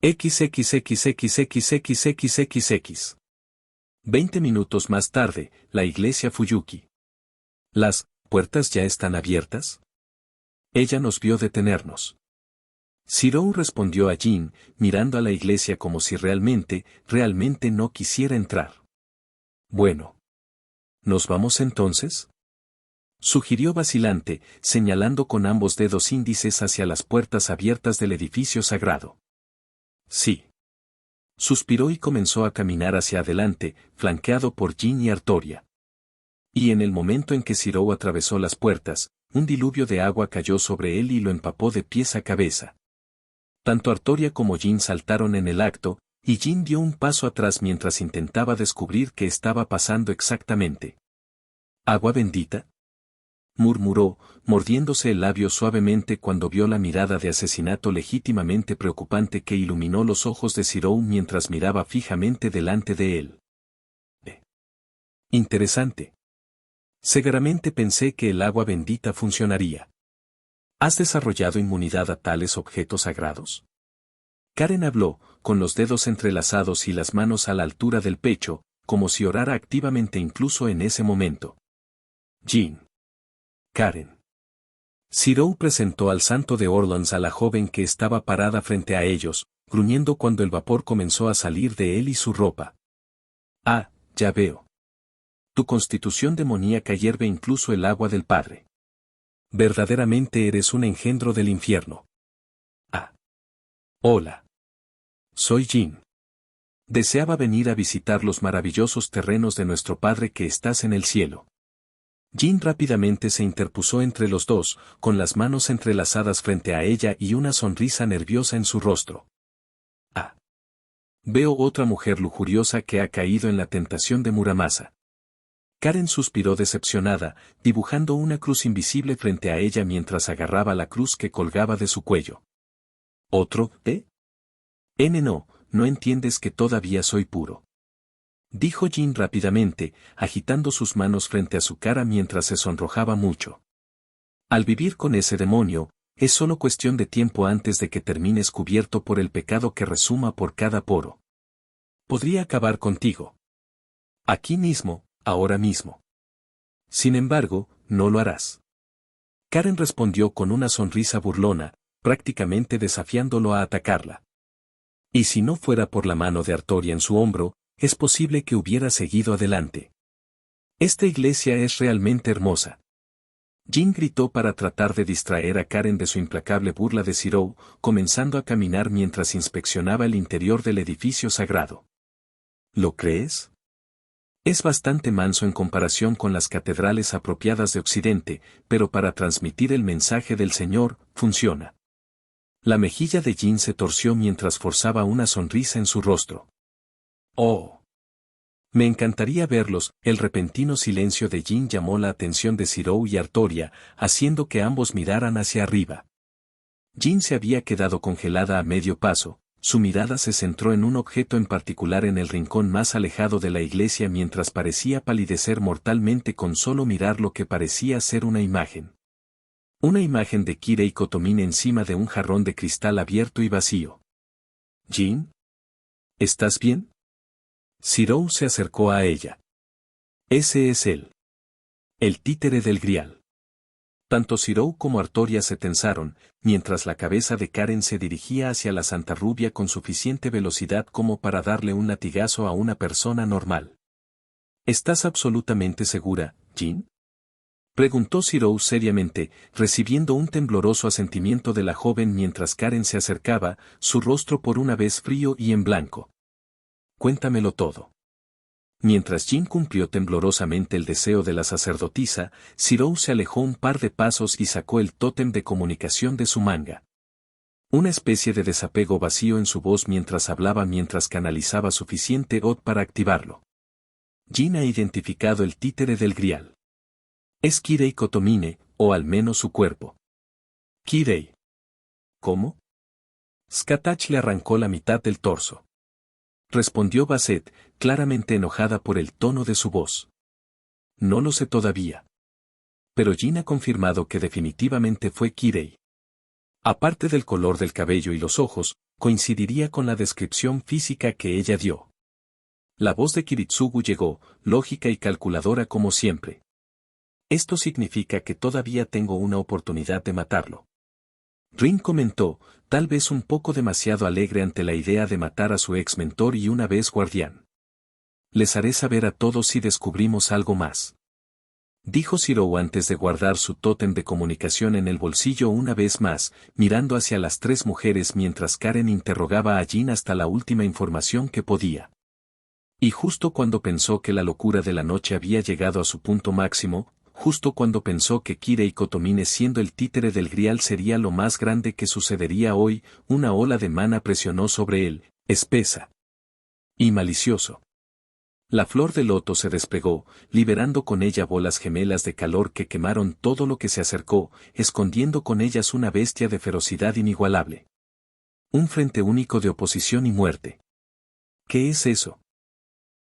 XXXXXXXXX. 20 minutos más tarde, la iglesia Fuyuki. ¿Las puertas ya están abiertas? Ella nos vio detenernos. Zirou respondió a Jin, mirando a la iglesia como si realmente no quisiera entrar. Bueno. ¿Nos vamos entonces? Sugirió vacilante, señalando con ambos dedos índices hacia las puertas abiertas del edificio sagrado. Sí. Suspiró y comenzó a caminar hacia adelante, flanqueado por Jin y Artoria. Y en el momento en que Zirou atravesó las puertas, un diluvio de agua cayó sobre él y lo empapó de pies a cabeza. Tanto Artoria como Jin saltaron en el acto, y Jin dio un paso atrás mientras intentaba descubrir qué estaba pasando exactamente. ¿Agua bendita? Murmuró, mordiéndose el labio suavemente cuando vio la mirada de asesinato legítimamente preocupante que iluminó los ojos de Zirou mientras miraba fijamente delante de él. Interesante. Seguramente pensé que el agua bendita funcionaría. ¿Has desarrollado inmunidad a tales objetos sagrados? Karen habló, con los dedos entrelazados y las manos a la altura del pecho, como si orara activamente incluso en ese momento. Jin. Karen. Zirou presentó al santo de Orleans a la joven que estaba parada frente a ellos, gruñendo cuando el vapor comenzó a salir de él y su ropa. Ah, ya veo. Tu constitución demoníaca hierve incluso el agua del Padre. Verdaderamente eres un engendro del infierno. Ah. Hola. Soy Jin. Deseaba venir a visitar los maravillosos terrenos de nuestro Padre que estás en el cielo. Jin rápidamente se interpuso entre los dos, con las manos entrelazadas frente a ella y una sonrisa nerviosa en su rostro. Ah. Veo otra mujer lujuriosa que ha caído en la tentación de Muramasa. Karen suspiró decepcionada, dibujando una cruz invisible frente a ella mientras agarraba la cruz que colgaba de su cuello. ¿Otro, no entiendes que todavía soy puro. Dijo Jin rápidamente, agitando sus manos frente a su cara mientras se sonrojaba mucho. Al vivir con ese demonio, es solo cuestión de tiempo antes de que termines cubierto por el pecado que resuma por cada poro. Podría acabar contigo. Aquí mismo, ahora mismo. Sin embargo, no lo harás. Karen respondió con una sonrisa burlona, prácticamente desafiándolo a atacarla. Y si no fuera por la mano de Artoria en su hombro, es posible que hubiera seguido adelante. Esta iglesia es realmente hermosa. Jin gritó para tratar de distraer a Karen de su implacable burla de Zirou, comenzando a caminar mientras inspeccionaba el interior del edificio sagrado. ¿Lo crees? Es bastante manso en comparación con las catedrales apropiadas de Occidente, pero para transmitir el mensaje del Señor, funciona. La mejilla de Jin se torció mientras forzaba una sonrisa en su rostro. ¡Oh! Me encantaría verlos. El repentino silencio de Jin llamó la atención de Zirou y Artoria, haciendo que ambos miraran hacia arriba. Jin se había quedado congelada a medio paso, su mirada se centró en un objeto en particular en el rincón más alejado de la iglesia mientras parecía palidecer mortalmente con solo mirar lo que parecía ser una imagen. Una imagen de Kirei Kotomine encima de un jarrón de cristal abierto y vacío. ¿Jin? ¿Estás bien? Zirou se acercó a ella. Ese es él. El títere del Grial. Tanto Zirou como Artoria se tensaron, mientras la cabeza de Karen se dirigía hacia la Santa Rubia con suficiente velocidad como para darle un latigazo a una persona normal. ¿Estás absolutamente segura, Jin? Preguntó Zirou seriamente, recibiendo un tembloroso asentimiento de la joven mientras Karen se acercaba, su rostro por una vez frío y en blanco. Cuéntamelo todo. Mientras Jin cumplió temblorosamente el deseo de la sacerdotisa, Zirou se alejó un par de pasos y sacó el tótem de comunicación de su manga. Una especie de desapego vacío en su voz mientras hablaba mientras canalizaba suficiente od para activarlo. Jin ha identificado el títere del Grial. Es Kirei Kotomine, o al menos su cuerpo. Kirei. ¿Cómo? Skatach le arrancó la mitad del torso. Respondió Basset, claramente enojada por el tono de su voz. No lo sé todavía. Pero Jin ha confirmado que definitivamente fue Kirei. Aparte del color del cabello y los ojos, coincidiría con la descripción física que ella dio. La voz de Kiritsugu llegó, lógica y calculadora como siempre. Esto significa que todavía tengo una oportunidad de matarlo. Rin comentó, tal vez un poco demasiado alegre ante la idea de matar a su ex mentor y una vez guardián. Les haré saber a todos si descubrimos algo más. Dijo Zirou antes de guardar su tótem de comunicación en el bolsillo una vez más, mirando hacia las tres mujeres mientras Karen interrogaba a Jin hasta la última información que podía. Y justo cuando pensó que la locura de la noche había llegado a su punto máximo, justo cuando pensó que Kirei Kotomine siendo el títere del Grial sería lo más grande que sucedería hoy, una ola de mana presionó sobre él, espesa y malicioso. La flor de loto se despegó, liberando con ella bolas gemelas de calor que quemaron todo lo que se acercó, escondiendo con ellas una bestia de ferocidad inigualable. Un frente único de oposición y muerte. ¿Qué es eso?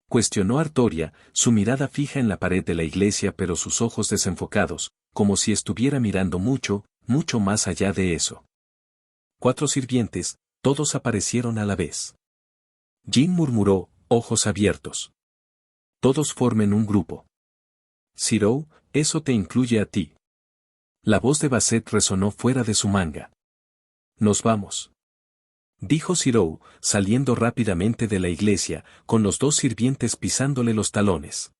Cuestionó Artoria, su mirada fija en la pared de la iglesia pero sus ojos desenfocados, como si estuviera mirando mucho, mucho más allá de eso. 4 sirvientes, todos aparecieron a la vez. Jin murmuró, ojos abiertos. Todos formen un grupo. Zirou, eso te incluye a ti. La voz de Basset resonó fuera de su manga. Nos vamos. Dijo Zirou, saliendo rápidamente de la iglesia, con los 2 sirvientes pisándole los talones.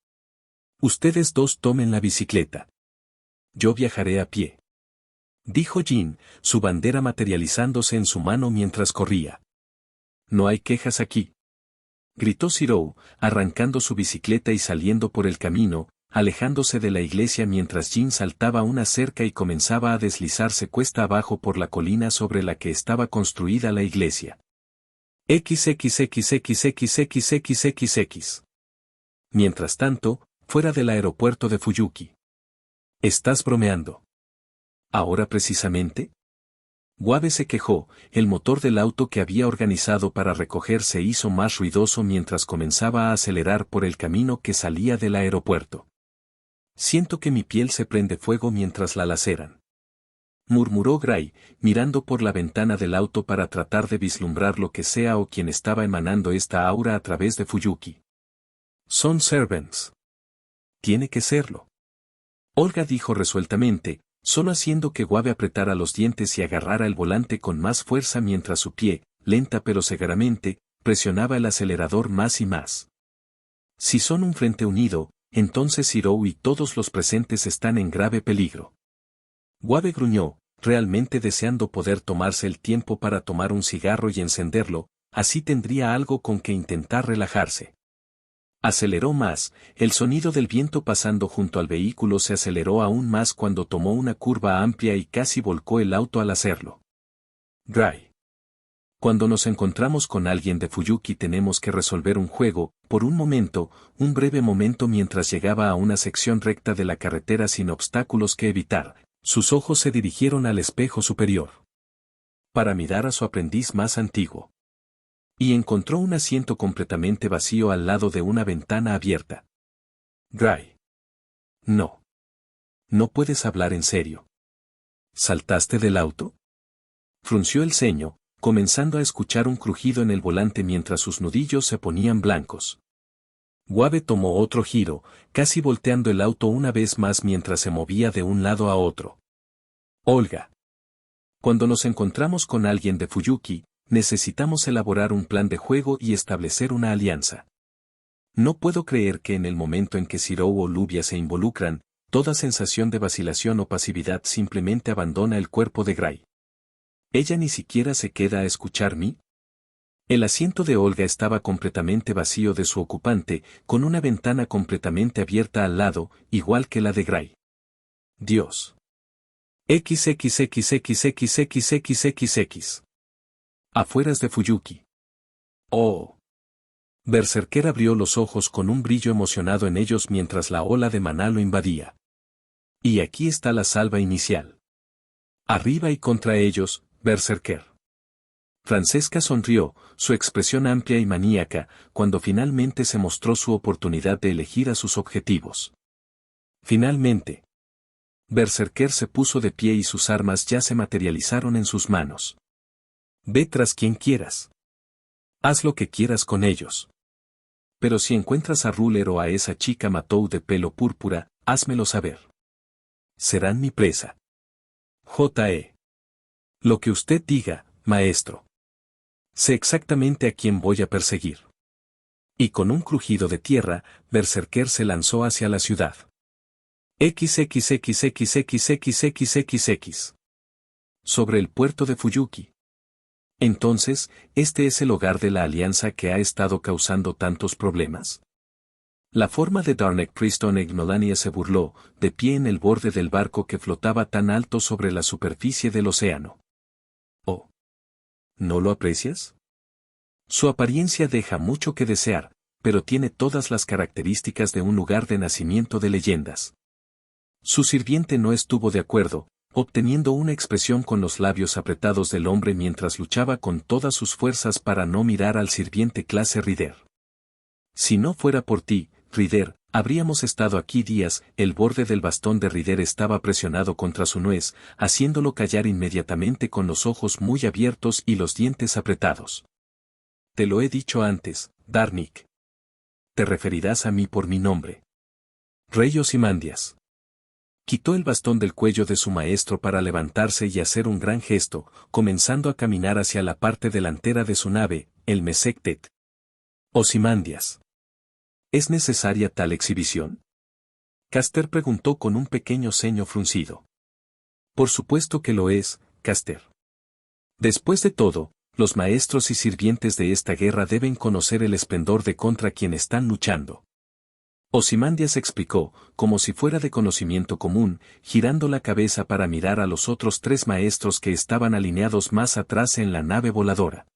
Ustedes 2 tomen la bicicleta. Yo viajaré a pie. Dijo Jin, su bandera materializándose en su mano mientras corría. No hay quejas aquí. Gritó Zirou, arrancando su bicicleta y saliendo por el camino, alejándose de la iglesia mientras Jin saltaba una cerca y comenzaba a deslizarse cuesta abajo por la colina sobre la que estaba construida la iglesia. XXXXXXXXX. Mientras tanto, fuera del aeropuerto de Fuyuki. ¿Estás bromeando? ¿Ahora precisamente? Wabe se quejó, el motor del auto que había organizado para recoger se hizo más ruidoso mientras comenzaba a acelerar por el camino que salía del aeropuerto. Siento que mi piel se prende fuego mientras la laceran. Murmuró Gray, mirando por la ventana del auto para tratar de vislumbrar lo que sea o quien estaba emanando esta aura a través de Fuyuki. Son servants. Tiene que serlo. Olga dijo resueltamente, solo haciendo que Guave apretara los dientes y agarrara el volante con más fuerza mientras su pie, lenta pero severamente, presionaba el acelerador más y más. Si son un frente unido, entonces Zero y todos los presentes están en grave peligro. Guave gruñó, realmente deseando poder tomarse el tiempo para tomar un cigarro y encenderlo, así tendría algo con que intentar relajarse. Aceleró más, el sonido del viento pasando junto al vehículo se aceleró aún más cuando tomó una curva amplia y casi volcó el auto al hacerlo. Dry. Cuando nos encontramos con alguien de Fuyuki tenemos que resolver un juego, por un momento, un breve momento mientras llegaba a una sección recta de la carretera sin obstáculos que evitar, sus ojos se dirigieron al espejo superior. Para mirar a su aprendiz más antiguo. Y encontró un asiento completamente vacío al lado de una ventana abierta. Dry. No. No puedes hablar en serio. ¿Saltaste del auto? Frunció el ceño, comenzando a escuchar un crujido en el volante mientras sus nudillos se ponían blancos. Guave tomó otro giro, casi volteando el auto una vez más mientras se movía de un lado a otro. Olga. Cuando nos encontramos con alguien de Fuyuki, necesitamos elaborar un plan de juego y establecer una alianza. No puedo creer que en el momento en que Zero o Lubia se involucran, toda sensación de vacilación o pasividad simplemente abandona el cuerpo de Gray. ¿Ella ni siquiera se queda a escuchar mí? El asiento de Olga estaba completamente vacío de su ocupante, con una ventana completamente abierta al lado, igual que la de Gray. Dios. XXXXXXXXX. Afueras de Fuyuki. Oh. Berserker abrió los ojos con un brillo emocionado en ellos mientras la ola de maná lo invadía. Y aquí está la salva inicial. Arriba y contra ellos, Berserker. Francesca sonrió, su expresión amplia y maníaca, cuando finalmente se mostró su oportunidad de elegir a sus objetivos. Finalmente. Berserker se puso de pie y sus armas ya se materializaron en sus manos. Ve tras quien quieras. Haz lo que quieras con ellos. Pero si encuentras a Ruler o a esa chica Matou de pelo púrpura, házmelo saber. Serán mi presa. J.E. Lo que usted diga, maestro. Sé exactamente a quién voy a perseguir. Y con un crujido de tierra, Berserker se lanzó hacia la ciudad. XXXXXXXXX. Sobre el puerto de Fuyuki. Entonces, ¿este es el hogar de la alianza que ha estado causando tantos problemas? La forma de Darnek Preston Ignolonia se burló, de pie en el borde del barco que flotaba tan alto sobre la superficie del océano. Oh. ¿No lo aprecias? Su apariencia deja mucho que desear, pero tiene todas las características de un lugar de nacimiento de leyendas. Su sirviente no estuvo de acuerdo, obteniendo una expresión con los labios apretados del hombre mientras luchaba con todas sus fuerzas para no mirar al sirviente clase Rider. Si no fuera por ti, Rider, habríamos estado aquí días. El borde del bastón de Rider estaba presionado contra su nuez, haciéndolo callar inmediatamente con los ojos muy abiertos y los dientes apretados. Te lo he dicho antes, Darnik. Te referirás a mí por mi nombre. Rey Ozymandias. Quitó el bastón del cuello de su maestro para levantarse y hacer un gran gesto, comenzando a caminar hacia la parte delantera de su nave, el Mesektet. Ozymandias. ¿Es necesaria tal exhibición? Caster preguntó con un pequeño ceño fruncido. Por supuesto que lo es, Caster. Después de todo, los maestros y sirvientes de esta guerra deben conocer el esplendor de contra quien están luchando. Ozymandias explicó, como si fuera de conocimiento común, girando la cabeza para mirar a los otros tres maestros que estaban alineados más atrás en la nave voladora.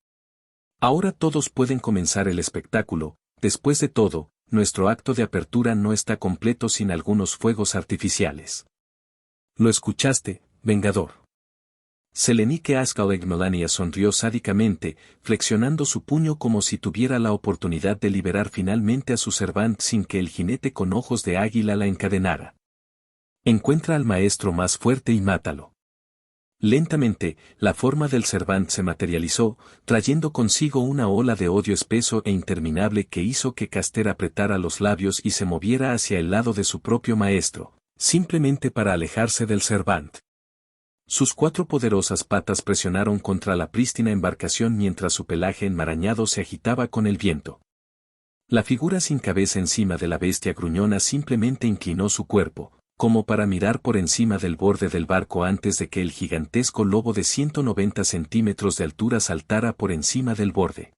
Ahora todos pueden comenzar el espectáculo. Después de todo, nuestro acto de apertura no está completo sin algunos fuegos artificiales. ¿Lo escuchaste, Vengador? Selenike Ascalagmelania sonrió sádicamente, flexionando su puño como si tuviera la oportunidad de liberar finalmente a su servant sin que el jinete con ojos de águila la encadenara. Encuentra al maestro más fuerte y mátalo. Lentamente, la forma del Servant se materializó, trayendo consigo una ola de odio espeso e interminable que hizo que Caster apretara los labios y se moviera hacia el lado de su propio maestro, simplemente para alejarse del Servant. Sus 4 poderosas patas presionaron contra la prístina embarcación mientras su pelaje enmarañado se agitaba con el viento. La figura sin cabeza encima de la bestia gruñona simplemente inclinó su cuerpo, como para mirar por encima del borde del barco antes de que el gigantesco lobo de 190 centímetros de altura saltara por encima del borde.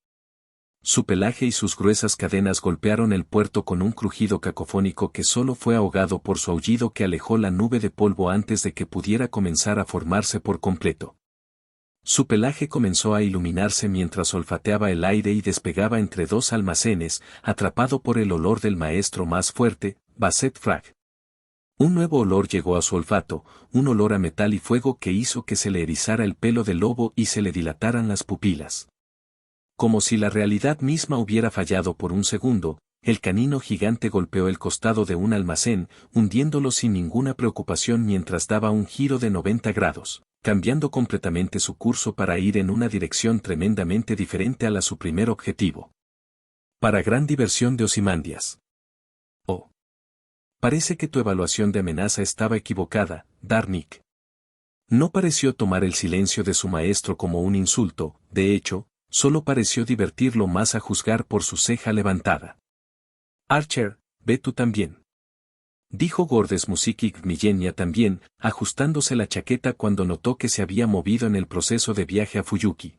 Su pelaje y sus gruesas cadenas golpearon el puerto con un crujido cacofónico que solo fue ahogado por su aullido que alejó la nube de polvo antes de que pudiera comenzar a formarse por completo. Su pelaje comenzó a iluminarse mientras olfateaba el aire y despegaba entre 2 almacenes, atrapado por el olor del maestro más fuerte, Basset Frag. Un nuevo olor llegó a su olfato, un olor a metal y fuego que hizo que se le erizara el pelo del lobo y se le dilataran las pupilas. Como si la realidad misma hubiera fallado por un segundo, el canino gigante golpeó el costado de un almacén, hundiéndolo sin ninguna preocupación mientras daba un giro de 90 grados, cambiando completamente su curso para ir en una dirección tremendamente diferente a la su primer objetivo. Para gran diversión de Ozymandias. Oh. Parece que tu evaluación de amenaza estaba equivocada, Darnik. No pareció tomar el silencio de su maestro como un insulto, de hecho, solo pareció divertirlo más a juzgar por su ceja levantada. Archer, ve tú también. Dijo Gordes Musikik Millenia también, ajustándose la chaqueta cuando notó que se había movido en el proceso de viaje a Fuyuki.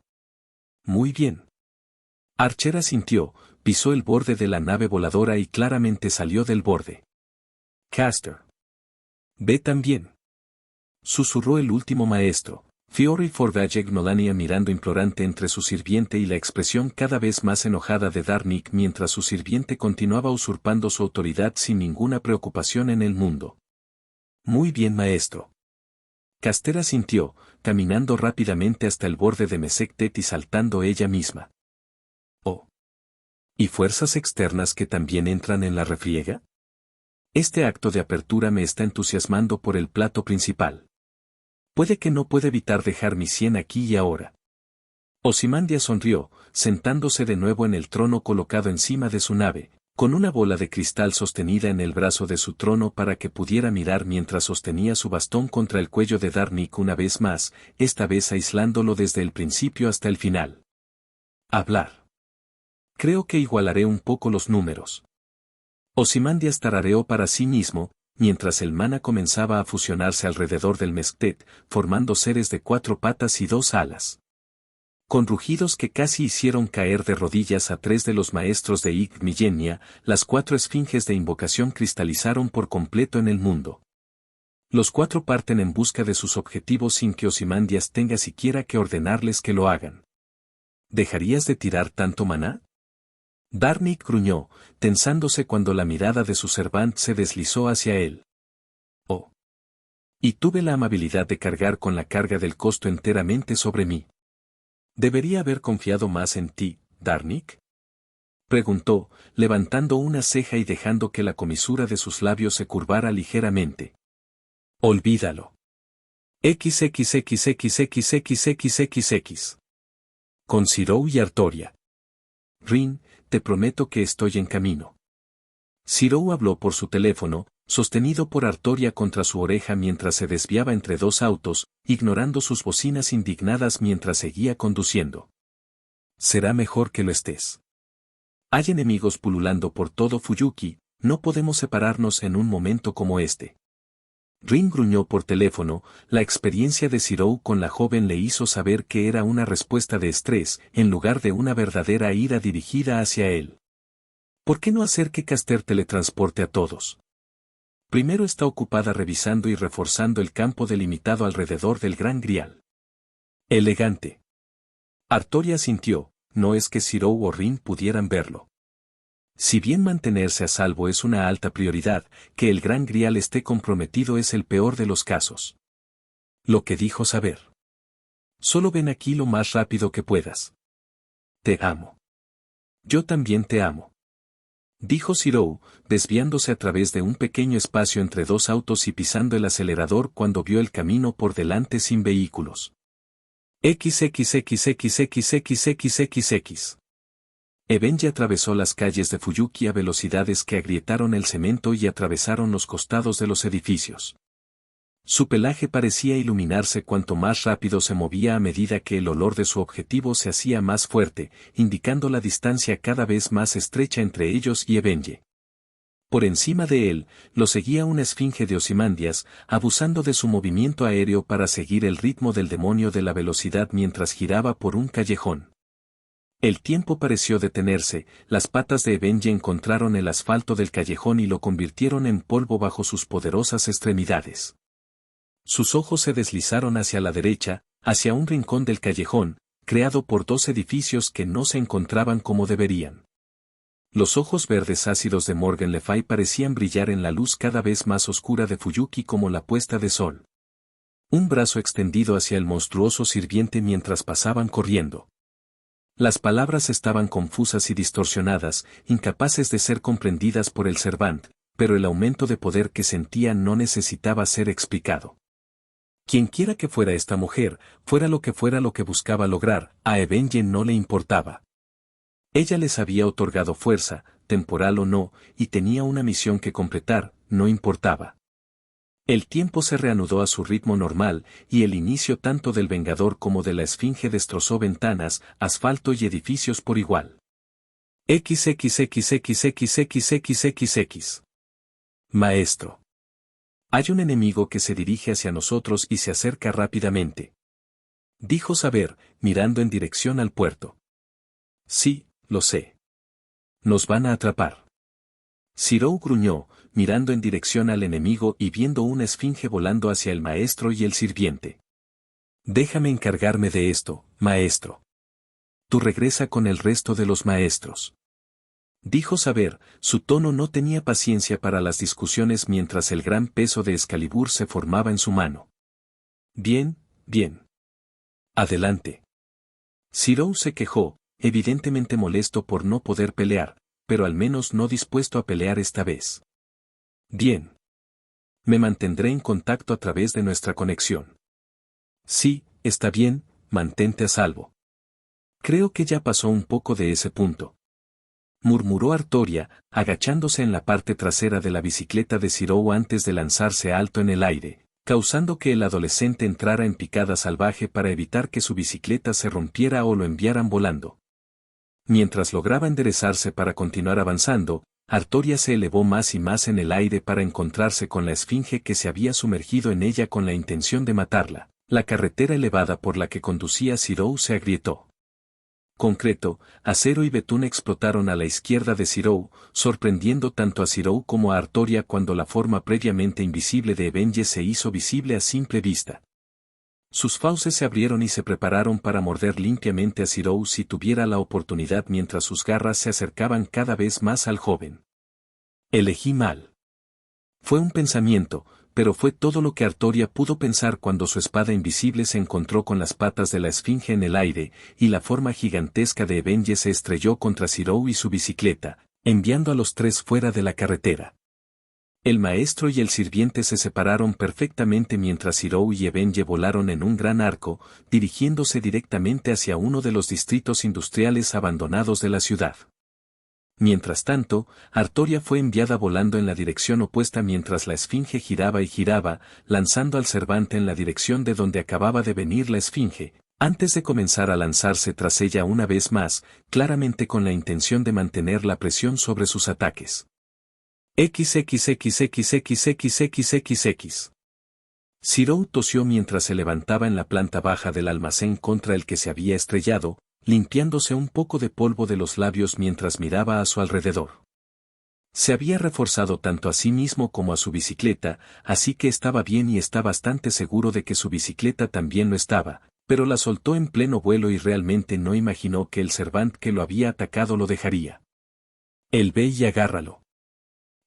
Muy bien. Archer asintió, pisó el borde de la nave voladora y claramente salió del borde. Caster. Ve también. Susurró el último maestro. Fiori Forvajeg Melania mirando implorante entre su sirviente y la expresión cada vez más enojada de Darnik mientras su sirviente continuaba usurpando su autoridad sin ninguna preocupación en el mundo. Muy bien maestro. Caster asintió, caminando rápidamente hasta el borde de Mesectet y saltando ella misma. Oh. ¿Y fuerzas externas que también entran en la refriega? Este acto de apertura me está entusiasmando por el plato principal. Puede que no pueda evitar dejar mi 100 aquí y ahora. Ozymandias sonrió, sentándose de nuevo en el trono colocado encima de su nave, con una bola de cristal sostenida en el brazo de su trono para que pudiera mirar mientras sostenía su bastón contra el cuello de Darnik una vez más, esta vez aislándolo desde el principio hasta el final. Hablar. Creo que igualaré un poco los números. Ozymandias tarareó para sí mismo, mientras el mana comenzaba a fusionarse alrededor del Mesctet, formando seres de 4 patas y 2 alas. Con rugidos que casi hicieron caer de rodillas a 3 de los maestros de Ig Millenia, las 4 esfinges de invocación cristalizaron por completo en el mundo. Los 4 parten en busca de sus objetivos sin que Ozymandias tenga siquiera que ordenarles que lo hagan. ¿Dejarías de tirar tanto maná? Darnik gruñó, tensándose cuando la mirada de su servant se deslizó hacia él. Oh. Y tuve la amabilidad de cargar con la carga del costo enteramente sobre mí. ¿Debería haber confiado más en ti, Darnik? Preguntó, levantando una ceja y dejando que la comisura de sus labios se curvara ligeramente. Olvídalo. XXXXXXXXX. Con Zirou y Artoria. Rin, te prometo que estoy en camino. Zirou habló por su teléfono, sostenido por Artoria contra su oreja mientras se desviaba entre 2 autos, ignorando sus bocinas indignadas mientras seguía conduciendo. Será mejor que lo estés. Hay enemigos pululando por todo Fuyuki, no podemos separarnos en un momento como este. Rin gruñó por teléfono, la experiencia de Zirou con la joven le hizo saber que era una respuesta de estrés, en lugar de una verdadera ira dirigida hacia él. ¿Por qué no hacer que Caster teletransporte a todos? Primero está ocupada revisando y reforzando el campo delimitado alrededor del Gran Grial. Elegante. Artoria sintió, no es que Zirou o Rin pudieran verlo. Si bien mantenerse a salvo es una alta prioridad, que el Gran Grial esté comprometido es el peor de los casos. Lo que dijo saber. Solo ven aquí lo más rápido que puedas. Te amo. Yo también te amo. dijo Zirou, desviándose a través de un pequeño espacio entre dos autos y pisando el acelerador cuando vio el camino por delante sin vehículos. XXXXXXXXX. Ebenji atravesó las calles de Fuyuki a velocidades que agrietaron el cemento y atravesaron los costados de los edificios. Su pelaje parecía iluminarse cuanto más rápido se movía a medida que el olor de su objetivo se hacía más fuerte, indicando la distancia cada vez más estrecha entre ellos y Ebenji. Por encima de él, lo seguía una esfinge de Ozymandias, abusando de su movimiento aéreo para seguir el ritmo del demonio de la velocidad mientras giraba por un callejón. El tiempo pareció detenerse, las patas de Ebenji encontraron el asfalto del callejón y lo convirtieron en polvo bajo sus poderosas extremidades. Sus ojos se deslizaron hacia la derecha, hacia un rincón del callejón, creado por dos edificios que no se encontraban como deberían. Los ojos verdes ácidos de Morgan Le Fay parecían brillar en la luz cada vez más oscura de Fuyuki como la puesta de sol. Un brazo extendido hacia el monstruoso sirviente mientras pasaban corriendo. Las palabras estaban confusas y distorsionadas, incapaces de ser comprendidas por el Servant, pero el aumento de poder que sentía no necesitaba ser explicado. Quienquiera que fuera esta mujer, fuera lo que buscaba lograr, a Ebenji no le importaba. Ella les había otorgado fuerza, temporal o no, y tenía una misión que completar, no importaba. El tiempo se reanudó a su ritmo normal, y el inicio tanto del Vengador como de la Esfinge destrozó ventanas, asfalto y edificios por igual. XXXXXXXXX. Maestro. Hay un enemigo que se dirige hacia nosotros y se acerca rápidamente. Dijo Saber, mirando en dirección al puerto. Sí, lo sé. Nos van a atrapar. Zirou gruñó, mirando en dirección al enemigo y viendo una esfinge volando hacia el maestro y el sirviente. Déjame encargarme de esto, maestro. Tú regresa con el resto de los maestros. Dijo Saber, su tono no tenía paciencia para las discusiones mientras el gran peso de Excalibur se formaba en su mano. Bien, bien. Adelante. Zirou se quejó, evidentemente molesto por no poder pelear, pero al menos no dispuesto a pelear esta vez. Bien. Me mantendré en contacto a través de nuestra conexión. Sí, está bien, mantente a salvo. Creo que ya pasó un poco de ese punto. Murmuró Artoria, agachándose en la parte trasera de la bicicleta de Zirou antes de lanzarse alto en el aire, causando que el adolescente entrara en picada salvaje para evitar que su bicicleta se rompiera o lo enviaran volando. Mientras lograba enderezarse para continuar avanzando, Artoria se elevó más y más en el aire para encontrarse con la esfinge que se había sumergido en ella con la intención de matarla. La carretera elevada por la que conducía Zirou se agrietó. Concreto, acero y betún explotaron a la izquierda de Zirou, sorprendiendo tanto a Zirou como a Artoria cuando la forma previamente invisible de Ebenji se hizo visible a simple vista. Sus fauces se abrieron y se prepararon para morder limpiamente a Zirou si tuviera la oportunidad mientras sus garras se acercaban cada vez más al joven. Elegí mal. Fue un pensamiento, pero fue todo lo que Artoria pudo pensar cuando su espada invisible se encontró con las patas de la esfinge en el aire, y la forma gigantesca de Ebenji se estrelló contra Zirou y su bicicleta, enviando a los tres fuera de la carretera. El maestro y el sirviente se separaron perfectamente mientras Zirou y Ebenji volaron en un gran arco, dirigiéndose directamente hacia uno de los distritos industriales abandonados de la ciudad. Mientras tanto, Artoria fue enviada volando en la dirección opuesta mientras la esfinge giraba y giraba, lanzando al Servante en la dirección de donde acababa de venir la esfinge, antes de comenzar a lanzarse tras ella una vez más, claramente con la intención de mantener la presión sobre sus ataques. XXXXXXXXX. Zirou tosió mientras se levantaba en la planta baja del almacén contra el que se había estrellado, limpiándose un poco de polvo de los labios mientras miraba a su alrededor. Se había reforzado tanto a sí mismo como a su bicicleta, así que estaba bien y está bastante seguro de que su bicicleta también lo estaba, pero la soltó en pleno vuelo y realmente no imaginó que el Servant que lo había atacado lo dejaría. El ve y agárralo.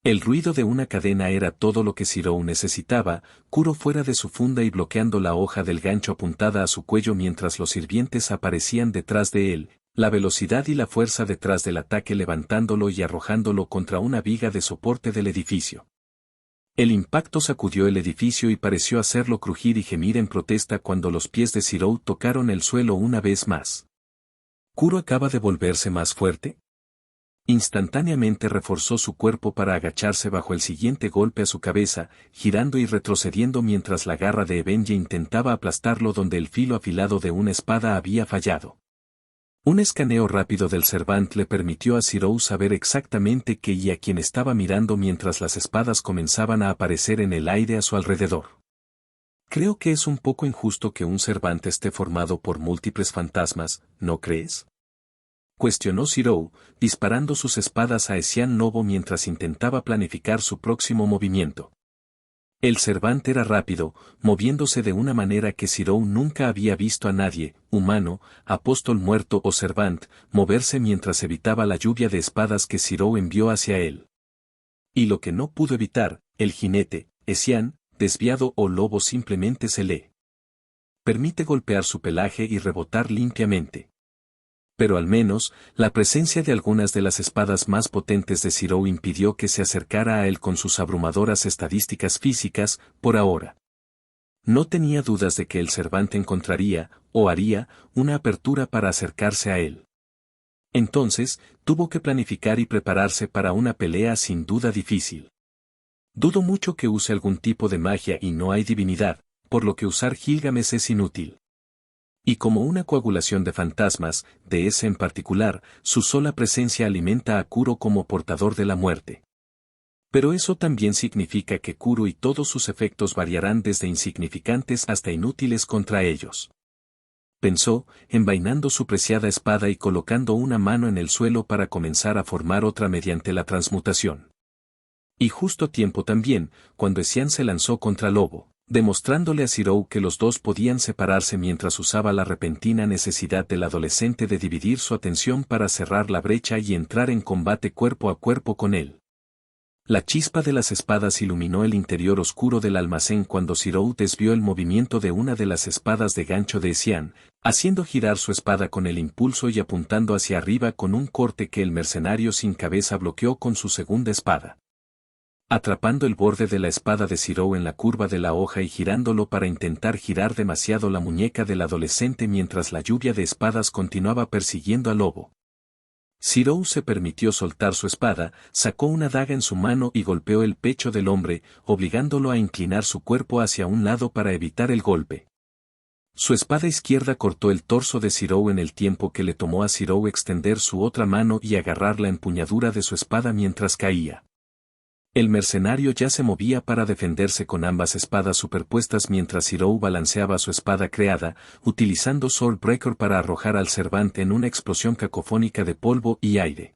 El ruido de una cadena era todo lo que Zirou necesitaba, Kuro fuera de su funda y bloqueando la hoja del gancho apuntada a su cuello mientras los sirvientes aparecían detrás de él, La velocidad y la fuerza detrás del ataque levantándolo y arrojándolo contra una viga de soporte del edificio. El impacto sacudió el edificio y pareció hacerlo crujir y gemir en protesta cuando los pies de Zirou tocaron el suelo una vez más. ¿Kuro acaba de volverse más fuerte? Instantáneamente reforzó su cuerpo para agacharse bajo el siguiente golpe a su cabeza, girando y retrocediendo mientras la garra de Ebenje intentaba aplastarlo donde el filo afilado de una espada había fallado. Un escaneo rápido del Servant le permitió a Zirou saber exactamente qué y a quién estaba mirando mientras las espadas comenzaban a aparecer en el aire a su alrededor. Creo que es un poco injusto que un Servant esté formado por múltiples fantasmas, ¿no crees? Cuestionó Zirou, disparando sus espadas a Esian Lobo mientras intentaba planificar su próximo movimiento. El Servant era rápido, moviéndose de una manera que Zirou nunca había visto a nadie, humano, apóstol muerto o Servant, moverse mientras evitaba la lluvia de espadas que Zirou envió hacia él. Y lo que no pudo evitar, el jinete, Esian, desviado o lobo simplemente se le permite golpear su pelaje y rebotar limpiamente. Pero al menos, la presencia de algunas de las espadas más potentes de Zirou impidió que se acercara a él con sus abrumadoras estadísticas físicas, por ahora. No tenía dudas de que el Servant encontraría, o haría, una apertura para acercarse a él. Entonces, tuvo que planificar y prepararse para una pelea sin duda difícil. Dudo mucho que use algún tipo de magia y no hay divinidad, por lo que usar Gilgamesh es inútil. Y como una coagulación de fantasmas, de ese en particular, su sola presencia alimenta a Kuro como portador de la muerte. Pero eso también significa que Kuro y todos sus efectos variarán desde insignificantes hasta inútiles contra ellos. Pensó, envainando su preciada espada y colocando una mano en el suelo para comenzar a formar otra mediante la transmutación. Y justo a tiempo también, cuando Esian se lanzó contra Lobo, demostrándole a Zirou que los dos podían separarse mientras usaba la repentina necesidad del adolescente de dividir su atención para cerrar la brecha y entrar en combate cuerpo a cuerpo con él. La chispa de las espadas iluminó el interior oscuro del almacén cuando Zirou desvió el movimiento de una de las espadas de gancho de Esian, haciendo girar su espada con el impulso y apuntando hacia arriba con un corte que el mercenario sin cabeza bloqueó con su segunda espada. Atrapando el borde de la espada de Zirou en la curva de la hoja y girándolo para intentar girar demasiado la muñeca del adolescente mientras la lluvia de espadas continuaba persiguiendo al lobo. Zirou se permitió soltar su espada, sacó una daga en su mano y golpeó el pecho del hombre, obligándolo a inclinar su cuerpo hacia un lado para evitar el golpe. Su espada izquierda cortó el torso de Zirou en el tiempo que le tomó a Zirou extender su otra mano y agarrar la empuñadura de su espada mientras caía. El mercenario ya se movía para defenderse con ambas espadas superpuestas mientras Zirou balanceaba su espada creada, utilizando Swordbreaker para arrojar al Servant en una explosión cacofónica de polvo y aire.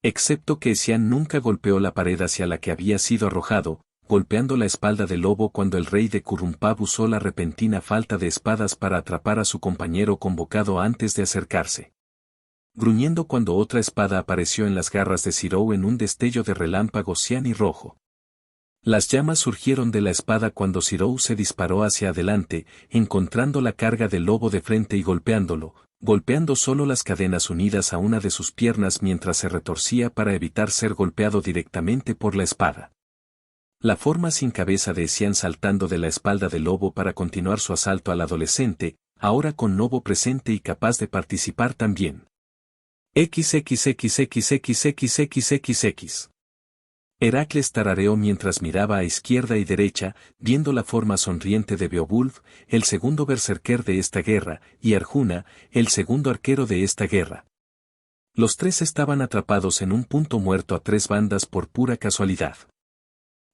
Excepto que Esian nunca golpeó la pared hacia la que había sido arrojado, golpeando la espalda del lobo cuando el rey de Kurrumpab usó la repentina falta de espadas para atrapar a su compañero convocado antes de acercarse. Gruñendo cuando otra espada apareció en las garras de Zirou en un destello de relámpago cian y rojo. Las llamas surgieron de la espada cuando Zirou se disparó hacia adelante, encontrando la carga del lobo de frente y golpeando solo las cadenas unidas a una de sus piernas mientras se retorcía para evitar ser golpeado directamente por la espada. La forma sin cabeza de Esian saltando de la espalda del lobo para continuar su asalto al adolescente, ahora con lobo presente y capaz de participar también. XXXXXXXXX. Heracles tarareó mientras miraba a izquierda y derecha, viendo la forma sonriente de Beowulf, el segundo berserker de esta guerra, y Arjuna, el segundo arquero de esta guerra. Los tres estaban atrapados en un punto muerto a tres bandas por pura casualidad.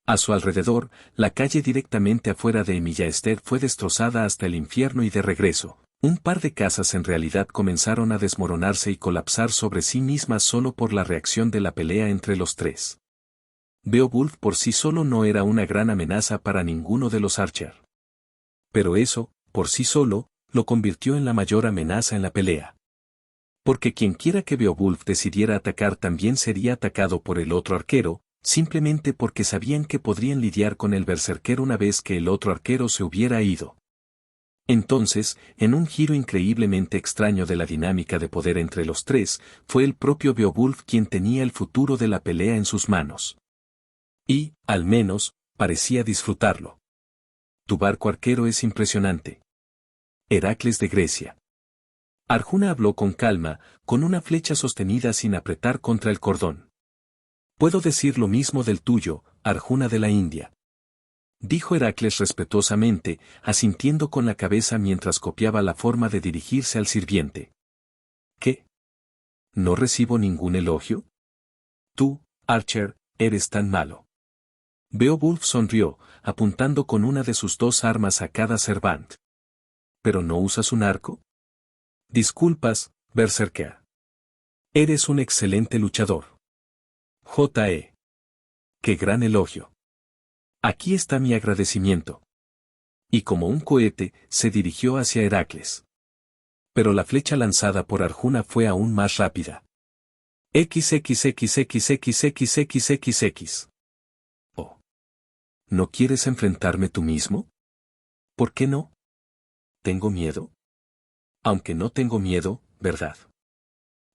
A su alrededor, la calle directamente afuera de Emillaester fue destrozada hasta el infierno y de regreso. Un par de casas en realidad comenzaron a desmoronarse y colapsar sobre sí mismas solo por la reacción de la pelea entre los tres. Beowulf por sí solo no era una gran amenaza para ninguno de los Archer. Pero eso, por sí solo, lo convirtió en la mayor amenaza en la pelea. Porque quienquiera que Beowulf decidiera atacar también sería atacado por el otro arquero, simplemente porque sabían que podrían lidiar con el berserker una vez que el otro arquero se hubiera ido. Entonces, en un giro increíblemente extraño de la dinámica de poder entre los tres, fue el propio Beowulf quien tenía el futuro de la pelea en sus manos. Y, al menos, parecía disfrutarlo. Tu barco arquero es impresionante. Heracles de Grecia. Arjuna habló con calma, con una flecha sostenida sin apretar contra el cordón. Puedo decir lo mismo del tuyo, Arjuna de la India. Dijo Heracles respetuosamente, asintiendo con la cabeza mientras copiaba la forma de dirigirse al sirviente. ¿Qué? ¿No recibo ningún elogio? Tú, Archer, eres tan malo. Beowulf sonrió, apuntando con una de sus dos armas a cada servant. ¿Pero no usas un arco? Disculpas, Berserker. Eres un excelente luchador. J.E. ¡Qué gran elogio! Aquí está mi agradecimiento. Y como un cohete, se dirigió hacia Heracles. Pero la flecha lanzada por Arjuna fue aún más rápida. XXXXXXXXX. Oh. ¿No quieres enfrentarme tú mismo? ¿Por qué no? ¿Tengo miedo? Aunque no tengo miedo, ¿verdad?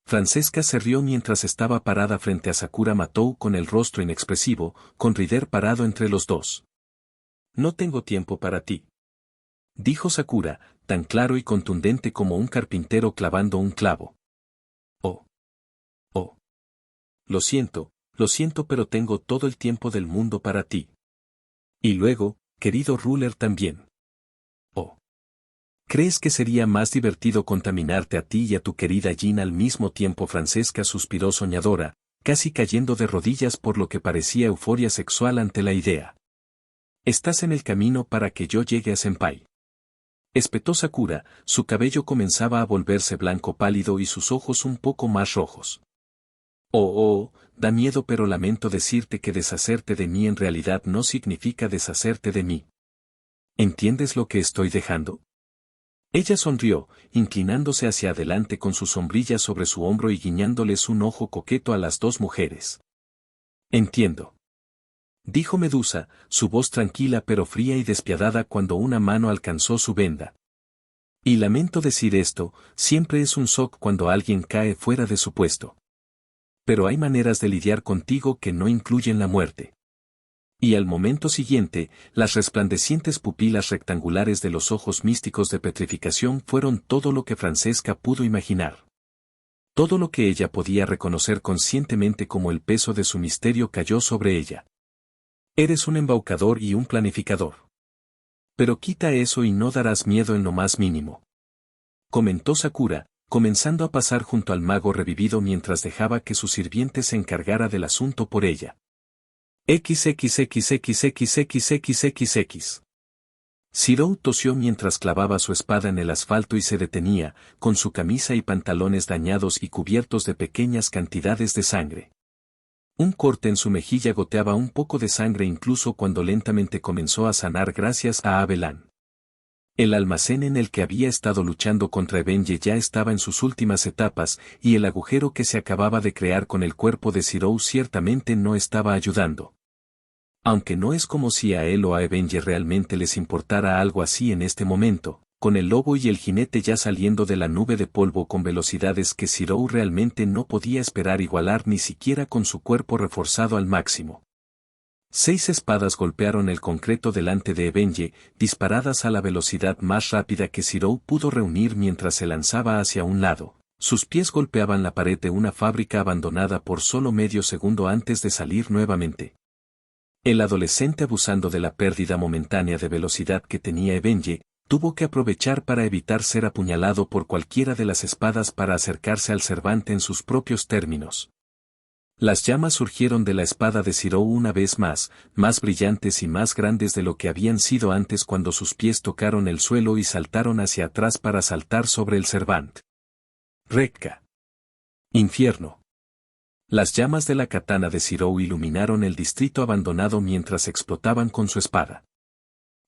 Francesca se rió mientras estaba parada frente a Sakura Matou con el rostro inexpresivo, con Ryder parado entre los dos. No tengo tiempo para ti. Dijo Sakura, tan claro y contundente como un carpintero clavando un clavo. Oh. Oh. Lo siento, pero tengo todo el tiempo del mundo para ti. Y luego, querido Ruler también. Oh. ¿Crees que sería más divertido contaminarte a ti y a tu querida Jean al mismo tiempo? Francesca suspiró soñadora, casi cayendo de rodillas por lo que parecía euforia sexual ante la idea. Estás en el camino para que yo llegue a Senpai. Espetó Sakura, su cabello comenzaba a volverse blanco pálido y sus ojos un poco más rojos. Da miedo, pero lamento decirte que deshacerte de mí en realidad no significa deshacerte de mí. ¿Entiendes lo que estoy dejando? Ella sonrió, inclinándose hacia adelante con su sombrilla sobre su hombro y guiñándoles un ojo coqueto a las dos mujeres. Entiendo. Dijo Medusa, su voz tranquila pero fría y despiadada cuando una mano alcanzó su venda. Y lamento decir esto, siempre es un shock cuando alguien cae fuera de su puesto. Pero hay maneras de lidiar contigo que no incluyen la muerte. Y al momento siguiente, las resplandecientes pupilas rectangulares de los ojos místicos de petrificación fueron todo lo que Francesca pudo imaginar. Todo lo que ella podía reconocer conscientemente como el peso de su misterio cayó sobre ella. Eres un embaucador y un planificador. Pero quita eso y no darás miedo en lo más mínimo. Comentó Sakura, comenzando a pasar junto al mago revivido mientras dejaba que su sirviente se encargara del asunto por ella. XXXXXXXXX. Zirou tosió mientras clavaba su espada en el asfalto y se detenía, con su camisa y pantalones dañados y cubiertos de pequeñas cantidades de sangre. Un corte en su mejilla goteaba un poco de sangre incluso cuando lentamente comenzó a sanar gracias a Abelan. El almacén en el que había estado luchando contra Evenge ya estaba en sus últimas etapas, y el agujero que se acababa de crear con el cuerpo de Zirou ciertamente no estaba ayudando. Aunque no es como si a él o a Evenge realmente les importara algo así en este momento, con el lobo y el jinete ya saliendo de la nube de polvo con velocidades que Zirou realmente no podía esperar igualar ni siquiera con su cuerpo reforzado al máximo. 6 espadas golpearon el concreto delante de Evenge, disparadas a la velocidad más rápida que Zirou pudo reunir mientras se lanzaba hacia un lado. Sus pies golpeaban la pared de una fábrica abandonada por solo medio segundo antes de salir nuevamente. El adolescente, abusando de la pérdida momentánea de velocidad que tenía Evenge, tuvo que aprovechar para evitar ser apuñalado por cualquiera de las espadas para acercarse al Cervante en sus propios términos. Las llamas surgieron de la espada de Zirou una vez más brillantes y más grandes de lo que habían sido antes cuando sus pies tocaron el suelo y saltaron hacia atrás para saltar sobre el Cervant. Rekka. Infierno. Las llamas de la katana de Zirou iluminaron el distrito abandonado mientras explotaban con su espada.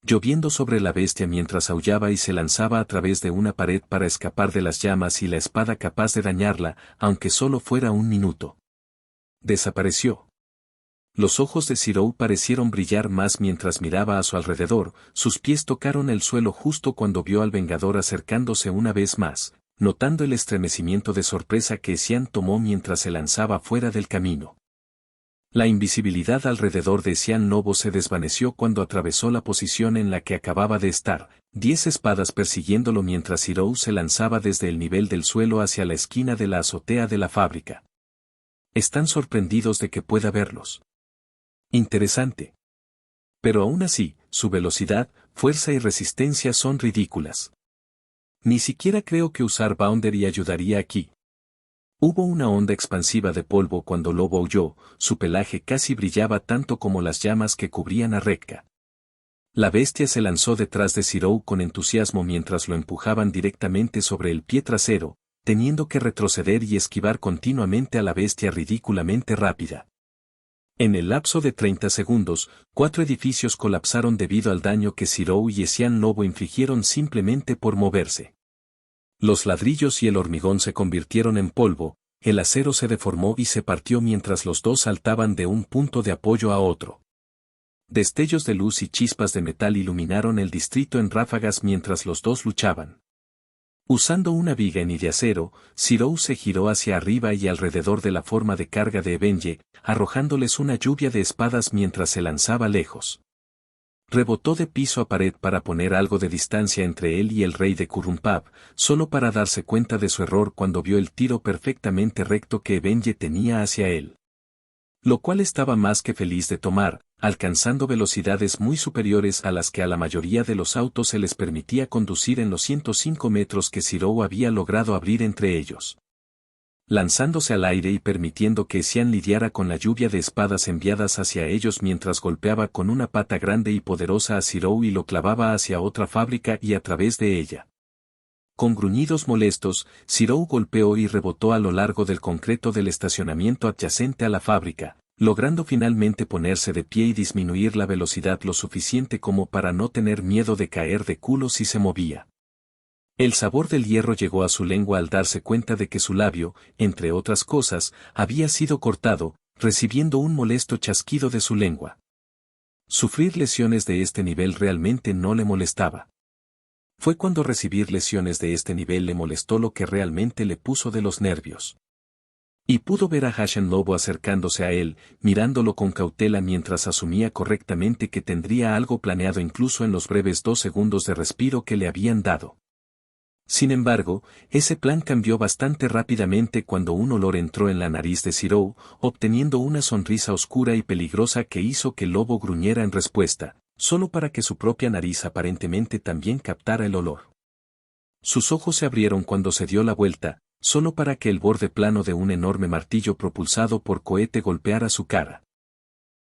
Lloviendo sobre la bestia mientras aullaba y se lanzaba a través de una pared para escapar de las llamas y la espada capaz de dañarla, aunque solo fuera un minuto. Desapareció. Los ojos de Zirou parecieron brillar más mientras miraba a su alrededor, sus pies tocaron el suelo justo cuando vio al Vengador acercándose una vez más, notando el estremecimiento de sorpresa que Xian tomó mientras se lanzaba fuera del camino. La invisibilidad alrededor de Xian Lobo se desvaneció cuando atravesó la posición en la que acababa de estar, 10 espadas persiguiéndolo mientras Zirou se lanzaba desde el nivel del suelo hacia la esquina de la azotea de la fábrica. Están sorprendidos de que pueda verlos. Interesante. Pero aún así, su velocidad, fuerza y resistencia son ridículas. Ni siquiera creo que usar Boundary ayudaría aquí. Hubo una onda expansiva de polvo cuando Lobo aulló, su pelaje casi brillaba tanto como las llamas que cubrían a Rekka. La bestia se lanzó detrás de Zirou con entusiasmo mientras lo empujaban directamente sobre el pie trasero, teniendo que retroceder y esquivar continuamente a la bestia ridículamente rápida. En el lapso de 30 segundos, 4 edificios colapsaron debido al daño que Zirou y Xian Lobo infligieron simplemente por moverse. Los ladrillos y el hormigón se convirtieron en polvo, el acero se deformó y se partió mientras los dos saltaban de un punto de apoyo a otro. Destellos de luz y chispas de metal iluminaron el distrito en ráfagas mientras los dos luchaban. Usando una viga de acero, Zirou se giró hacia arriba y alrededor de la forma de carga de Evenge, arrojándoles una lluvia de espadas mientras se lanzaba lejos. Rebotó de piso a pared para poner algo de distancia entre él y el rey de Kurrumpab, solo para darse cuenta de su error cuando vio el tiro perfectamente recto que Evenge tenía hacia él. Lo cual estaba más que feliz de tomar, alcanzando velocidades muy superiores a las que a la mayoría de los autos se les permitía conducir en los 105 metros que Zirou había logrado abrir entre ellos. Lanzándose al aire y permitiendo que Xian lidiara con la lluvia de espadas enviadas hacia ellos mientras golpeaba con una pata grande y poderosa a Zirou y lo clavaba hacia otra fábrica y a través de ella. Con gruñidos molestos, Zirou golpeó y rebotó a lo largo del concreto del estacionamiento adyacente a la fábrica, logrando finalmente ponerse de pie y disminuir la velocidad lo suficiente como para no tener miedo de caer de culo si se movía. El sabor del hierro llegó a su lengua al darse cuenta de que su labio, entre otras cosas, había sido cortado, recibiendo un molesto chasquido de su lengua. Sufrir lesiones de este nivel realmente no le molestaba. Fue cuando recibir lesiones de este nivel le molestó lo que realmente le puso de los nervios. Y pudo ver a Xian Lobo acercándose a él, mirándolo con cautela mientras asumía correctamente que tendría algo planeado incluso en los breves 2 segundos de respiro que le habían dado. Sin embargo, ese plan cambió bastante rápidamente cuando un olor entró en la nariz de Zirou, obteniendo una sonrisa oscura y peligrosa que hizo que Lobo gruñera en respuesta, solo para que su propia nariz aparentemente también captara el olor. Sus ojos se abrieron cuando se dio la vuelta, solo para que el borde plano de un enorme martillo propulsado por cohete golpeara su cara.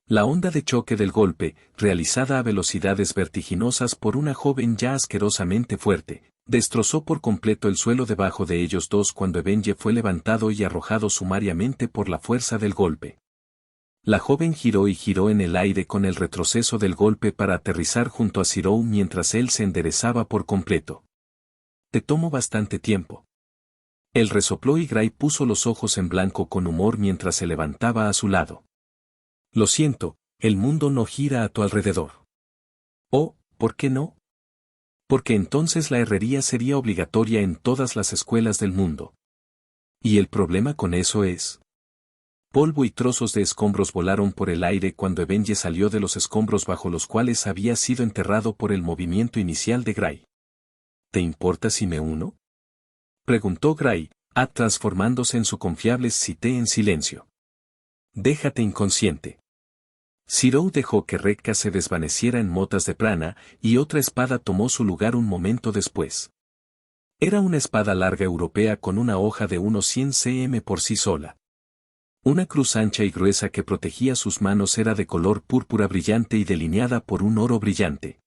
La onda de choque del golpe, realizada a velocidades vertiginosas por una joven ya asquerosamente fuerte, destrozó por completo el suelo debajo de ellos dos cuando Evenge fue levantado y arrojado sumariamente por la fuerza del golpe. La joven giró y giró en el aire con el retroceso del golpe para aterrizar junto a Zirou mientras él se enderezaba por completo. Te tomó bastante tiempo. Él resopló y Gray puso los ojos en blanco con humor mientras se levantaba a su lado. Lo siento, el mundo no gira a tu alrededor. Oh, ¿por qué no? Porque entonces la herrería sería obligatoria en todas las escuelas del mundo. Y el problema con eso es... Polvo y trozos de escombros volaron por el aire cuando Evenge salió de los escombros bajo los cuales había sido enterrado por el movimiento inicial de Gray. ¿Te importa si me uno? Preguntó Gray, transformándose en su confiable Cité en silencio. Déjate inconsciente. Zirou dejó que Rekka se desvaneciera en motas de prana, y otra espada tomó su lugar un momento después. Era una espada larga europea con una hoja de unos 100 cm por sí sola. Una cruz ancha y gruesa que protegía sus manos era de color púrpura brillante y delineada por un oro brillante.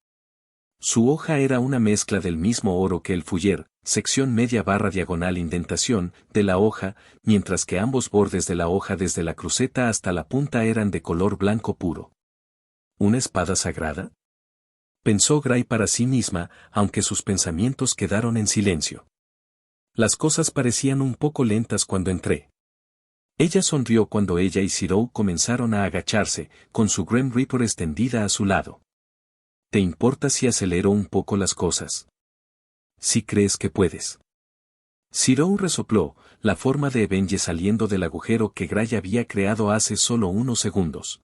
Su hoja era una mezcla del mismo oro que el fuller, sección media barra diagonal indentación, de la hoja, mientras que ambos bordes de la hoja desde la cruceta hasta la punta eran de color blanco puro. ¿Una espada sagrada? Pensó Gray para sí misma, aunque sus pensamientos quedaron en silencio. Las cosas parecían un poco lentas cuando entré. Ella sonrió cuando ella y Zero comenzaron a agacharse, con su Grim Reaper extendida a su lado. ¿Te importa si acelero un poco las cosas? Si crees que puedes. Zero resopló, la forma de Avenge saliendo del agujero que Gray había creado hace solo unos segundos.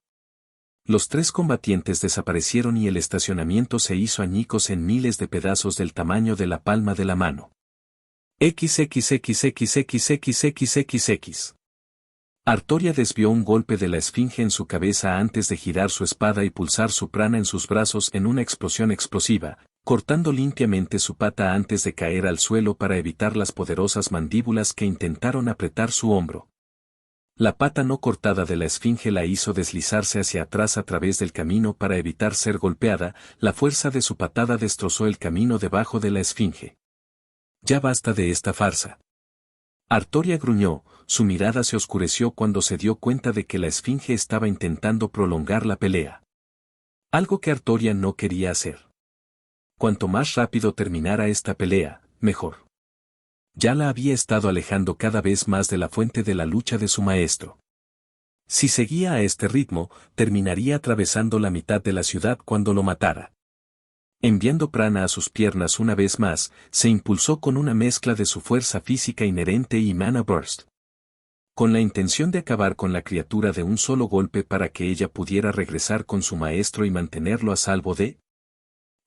Los tres combatientes desaparecieron y el estacionamiento se hizo añicos en miles de pedazos del tamaño de la palma de la mano. XXXXXXXXX. Artoria desvió un golpe de la esfinge en su cabeza antes de girar su espada y pulsar su prana en sus brazos en una explosión explosiva, cortando limpiamente su pata antes de caer al suelo para evitar las poderosas mandíbulas que intentaron apretar su hombro. La pata no cortada de la esfinge la hizo deslizarse hacia atrás a través del camino para evitar ser golpeada, la fuerza de su patada destrozó el camino debajo de la esfinge. Ya basta de esta farsa. Artoria gruñó, su mirada se oscureció cuando se dio cuenta de que la esfinge estaba intentando prolongar la pelea. Algo que Artoria no quería hacer. Cuanto más rápido terminara esta pelea, mejor. Ya la había estado alejando cada vez más de la fuente de la lucha de su maestro. Si seguía a este ritmo, terminaría atravesando la mitad de la ciudad cuando lo matara. Enviando prana a sus piernas una vez más, se impulsó con una mezcla de su fuerza física inherente y Mana Burst. Con la intención de acabar con la criatura de un solo golpe para que ella pudiera regresar con su maestro y mantenerlo a salvo de...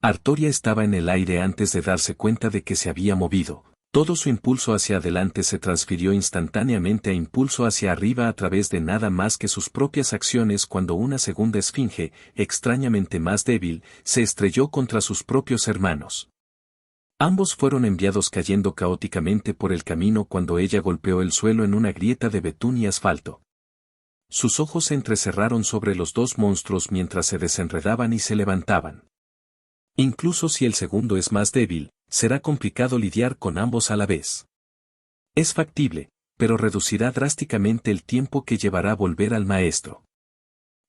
Artoria estaba en el aire antes de darse cuenta de que se había movido. Todo su impulso hacia adelante se transfirió instantáneamente a impulso hacia arriba a través de nada más que sus propias acciones cuando una segunda esfinge, extrañamente más débil, se estrelló contra sus propios hermanos. Ambos fueron enviados cayendo caóticamente por el camino cuando ella golpeó el suelo en una grieta de betún y asfalto. Sus ojos se entrecerraron sobre los dos monstruos mientras se desenredaban y se levantaban. Incluso si el segundo es más débil, será complicado lidiar con ambos a la vez. Es factible, pero reducirá drásticamente el tiempo que llevará volver al maestro.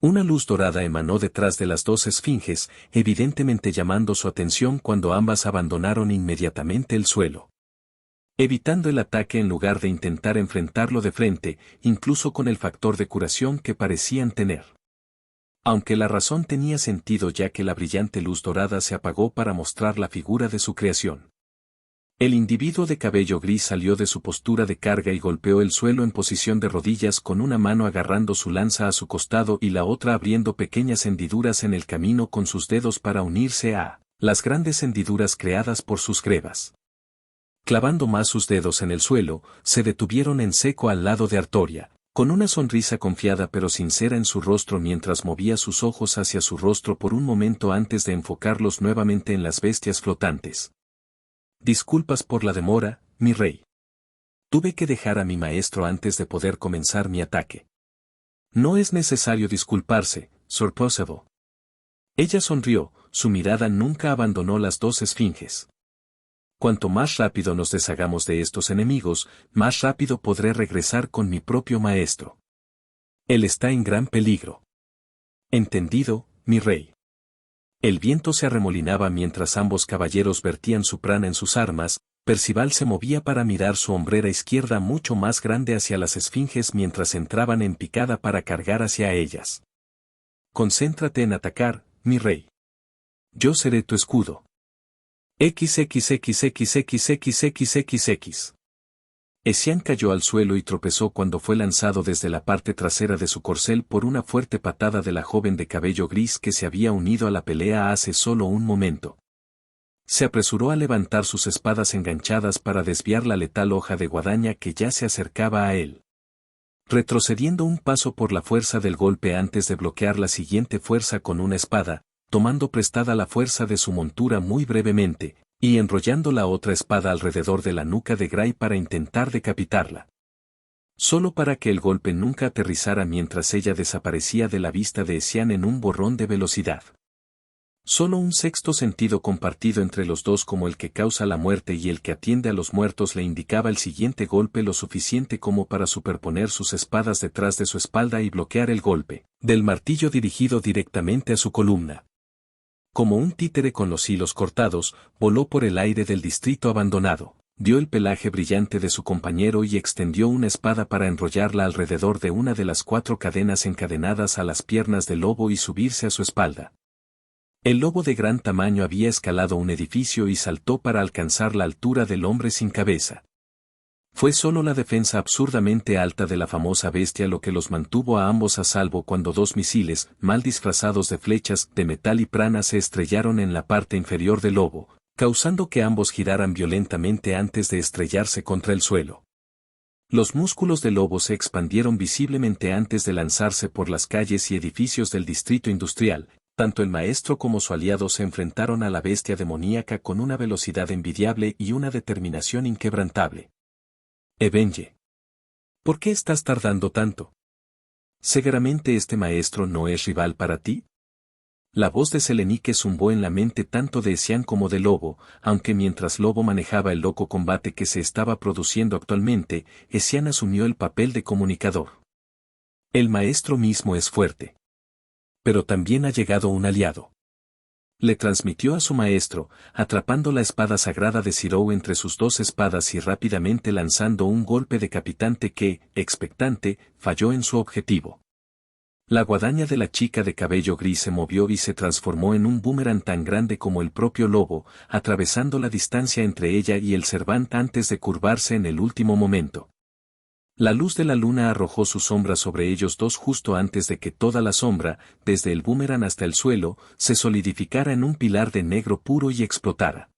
Una luz dorada emanó detrás de las dos esfinges, evidentemente llamando su atención cuando ambas abandonaron inmediatamente el suelo. Evitando el ataque en lugar de intentar enfrentarlo de frente, incluso con el factor de curación que parecían tener. Aunque la razón tenía sentido ya que la brillante luz dorada se apagó para mostrar la figura de su creación. El individuo de cabello gris salió de su postura de carga y golpeó el suelo en posición de rodillas con una mano agarrando su lanza a su costado y la otra abriendo pequeñas hendiduras en el camino con sus dedos para unirse a las grandes hendiduras creadas por sus grebas. Clavando más sus dedos en el suelo, se detuvieron en seco al lado de Artoria, con una sonrisa confiada pero sincera en su rostro mientras movía sus ojos hacia su rostro por un momento antes de enfocarlos nuevamente en las bestias flotantes. Disculpas por la demora, mi rey. Tuve que dejar a mi maestro antes de poder comenzar mi ataque. No es necesario disculparse, Sir Percival. Ella sonrió, su mirada nunca abandonó las dos esfinges. Cuanto más rápido nos deshagamos de estos enemigos, más rápido podré regresar con mi propio maestro. Él está en gran peligro. Entendido, mi rey. El viento se arremolinaba mientras ambos caballeros vertían su prana en sus armas. Percival se movía para mirar su hombrera izquierda mucho más grande hacia las esfinges mientras entraban en picada para cargar hacia ellas. Concéntrate en atacar, mi rey. Yo seré tu escudo. XXXXXXXXXX. Esian cayó al suelo y tropezó cuando fue lanzado desde la parte trasera de su corcel por una fuerte patada de la joven de cabello gris que se había unido a la pelea hace solo un momento. Se apresuró a levantar sus espadas enganchadas para desviar la letal hoja de guadaña que ya se acercaba a él. Retrocediendo un paso por la fuerza del golpe antes de bloquear la siguiente fuerza con una espada, tomando prestada la fuerza de su montura muy brevemente, y enrollando la otra espada alrededor de la nuca de Gray para intentar decapitarla. Solo para que el golpe nunca aterrizara mientras ella desaparecía de la vista de Esian en un borrón de velocidad. Solo un sexto sentido compartido entre los dos como el que causa la muerte y el que atiende a los muertos le indicaba el siguiente golpe lo suficiente como para superponer sus espadas detrás de su espalda y bloquear el golpe del martillo dirigido directamente a su columna. Como un títere con los hilos cortados, voló por el aire del distrito abandonado. Vio el pelaje brillante de su compañero y extendió una espada para enrollarla alrededor de una de las 4 cadenas encadenadas a las piernas del lobo y subirse a su espalda. El lobo de gran tamaño había escalado un edificio y saltó para alcanzar la altura del hombre sin cabeza. Fue solo la defensa absurdamente alta de la famosa bestia lo que los mantuvo a ambos a salvo cuando 2 misiles, mal disfrazados de flechas de metal y prana, se estrellaron en la parte inferior del lobo, causando que ambos giraran violentamente antes de estrellarse contra el suelo. Los músculos del lobo se expandieron visiblemente antes de lanzarse por las calles y edificios del distrito industrial. Tanto el maestro como su aliado se enfrentaron a la bestia demoníaca con una velocidad envidiable y una determinación inquebrantable. Evenge. ¿Por qué estás tardando tanto? ¿Seguramente este maestro no es rival para ti? La voz de Selenique zumbó en la mente tanto de Essian como de Lobo, aunque mientras Lobo manejaba el loco combate que se estaba produciendo actualmente, Essian asumió el papel de comunicador. El maestro mismo es fuerte. Pero también ha llegado un aliado. Le transmitió a su maestro, atrapando la espada sagrada de Zirou entre sus 2 espadas y rápidamente lanzando un golpe decapitante que, expectante, falló en su objetivo. La guadaña de la chica de cabello gris se movió y se transformó en un boomerang tan grande como el propio lobo, atravesando la distancia entre ella y el Servant antes de curvarse en el último momento. La luz de la luna arrojó su sombra sobre ellos dos justo antes de que toda la sombra, desde el boomerang hasta el suelo, se solidificara en un pilar de negro puro y explotara.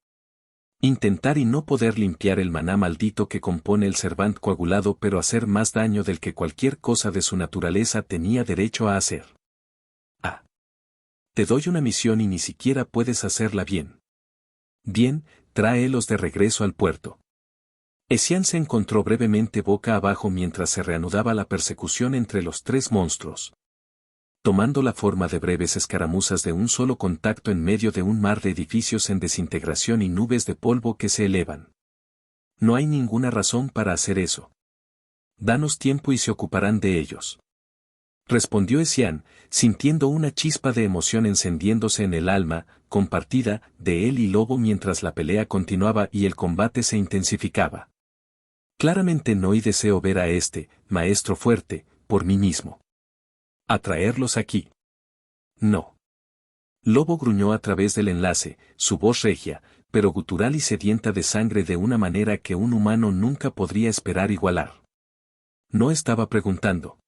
Intentar y no poder limpiar el maná maldito que compone el Servant coagulado, pero hacer más daño del que cualquier cosa de su naturaleza tenía derecho a hacer. Ah. Te doy una misión y ni siquiera puedes hacerla bien. Bien, tráelos de regreso al puerto. Essian se encontró brevemente boca abajo mientras se reanudaba la persecución entre los 3 monstruos. Tomando la forma de breves escaramuzas de un solo contacto en medio de un mar de edificios en desintegración y nubes de polvo que se elevan. No hay ninguna razón para hacer eso. Danos tiempo y se ocuparán de ellos. Respondió Essian, sintiendo una chispa de emoción encendiéndose en el alma, compartida, de él y Lobo mientras la pelea continuaba y el combate se intensificaba. Claramente no y deseo ver a este, maestro fuerte, por mí mismo. ¿Atraerlos aquí? No. Lobo gruñó a través del enlace, su voz regia, pero gutural y sedienta de sangre de una manera que un humano nunca podría esperar igualar. No estaba preguntando.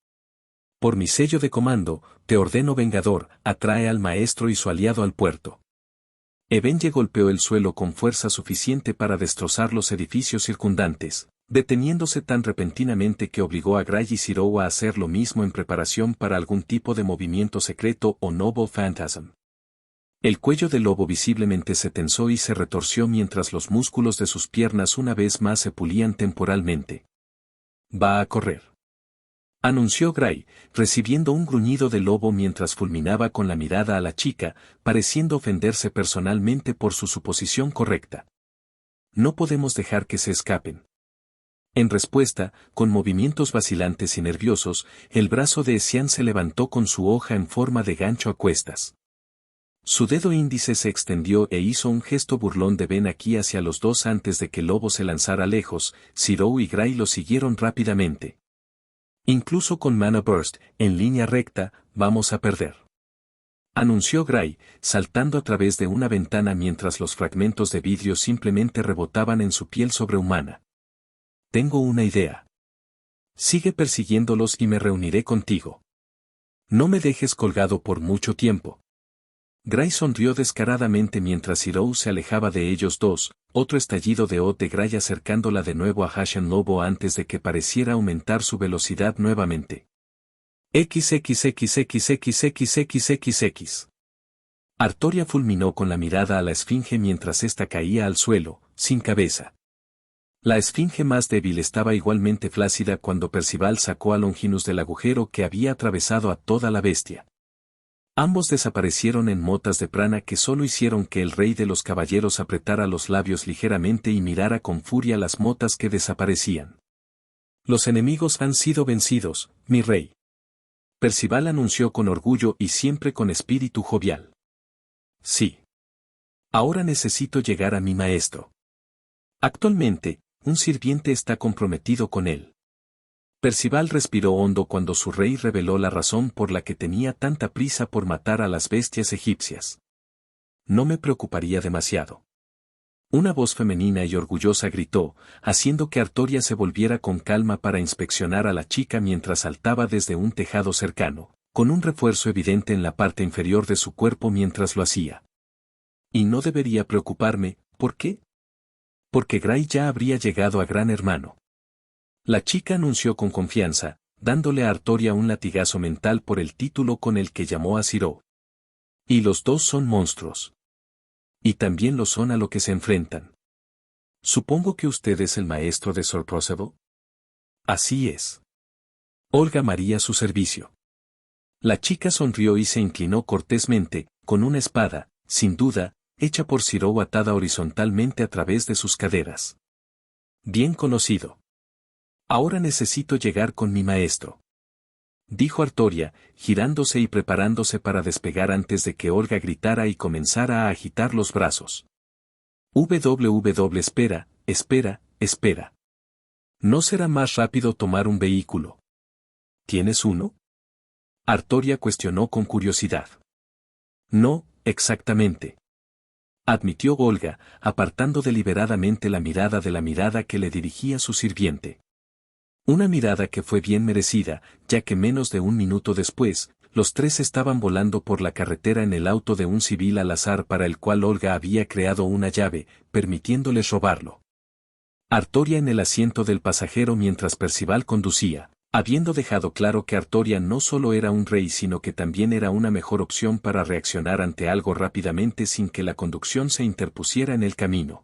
Por mi sello de comando, te ordeno Vengador, atrae al maestro y su aliado al puerto. Evenge golpeó el suelo con fuerza suficiente para destrozar los edificios circundantes, deteniéndose tan repentinamente que obligó a Gray y Zirou a hacer lo mismo en preparación para algún tipo de movimiento secreto o Noble Phantasm. El cuello del lobo visiblemente se tensó y se retorció mientras los músculos de sus piernas una vez más se pulían temporalmente. Va a correr. Anunció Gray, recibiendo un gruñido del lobo mientras fulminaba con la mirada a la chica, pareciendo ofenderse personalmente por su suposición correcta. No podemos dejar que se escapen. En respuesta, con movimientos vacilantes y nerviosos, el brazo de Essian se levantó con su hoja en forma de gancho a cuestas. Su dedo índice se extendió e hizo un gesto burlón de ven aquí hacia los dos antes de que el lobo se lanzara lejos. Zirou y Gray lo siguieron rápidamente. Incluso con Mana Burst, en línea recta, vamos a perder. Anunció Gray, saltando a través de una ventana mientras los fragmentos de vidrio simplemente rebotaban en su piel sobrehumana. Tengo una idea. Sigue persiguiéndolos y me reuniré contigo. No me dejes colgado por mucho tiempo. Gray sonrió descaradamente mientras Zirou se alejaba de ellos dos, otro estallido de Od de Gray acercándola de nuevo a Hashan Lobo antes de que pareciera aumentar su velocidad nuevamente. XXXXXXXXX. Artoria fulminó con la mirada a la esfinge mientras ésta caía al suelo, sin cabeza. La esfinge más débil estaba igualmente flácida cuando Percival sacó a Longinus del agujero que había atravesado a toda la bestia. Ambos desaparecieron en motas de prana que solo hicieron que el rey de los caballeros apretara los labios ligeramente y mirara con furia las motas que desaparecían. Los enemigos han sido vencidos, mi rey. Percival anunció con orgullo y siempre con espíritu jovial. Sí. Ahora necesito llegar a mi maestro. Actualmente, un sirviente está comprometido con él. Percival respiró hondo cuando su rey reveló la razón por la que tenía tanta prisa por matar a las bestias egipcias. No me preocuparía demasiado. Una voz femenina y orgullosa gritó, haciendo que Artoria se volviera con calma para inspeccionar a la chica mientras saltaba desde un tejado cercano, con un refuerzo evidente en la parte inferior de su cuerpo mientras lo hacía. Y no debería preocuparme, ¿por qué? Porque Gray ya habría llegado a Gran Hermano. La chica anunció con confianza, dándole a Artoria un latigazo mental por el título con el que llamó a Ciro. Y los dos son monstruos. Y también lo son a lo que se enfrentan. Supongo que usted es el maestro de Sir Percival. Así es. Olga María a su servicio. La chica sonrió y se inclinó cortésmente, con una espada, sin duda, hecha por Ciro atada horizontalmente a través de sus caderas. Bien conocido. Ahora necesito llegar con mi maestro. Dijo Artoria, girándose y preparándose para despegar antes de que Olga gritara y comenzara a agitar los brazos. Espera, espera, espera. ¿No será más rápido tomar un vehículo? ¿Tienes uno? Artoria cuestionó con curiosidad. No, exactamente. Admitió Olga, apartando deliberadamente la mirada de la mirada que le dirigía su sirviente. Una mirada que fue bien merecida, ya que menos de un minuto después, los tres estaban volando por la carretera en el auto de un civil al azar para el cual Olga había creado una llave, permitiéndoles robarlo. Artoria en el asiento del pasajero mientras Percival conducía, habiendo dejado claro que Artoria no solo era un rey sino que también era una mejor opción para reaccionar ante algo rápidamente sin que la conducción se interpusiera en el camino.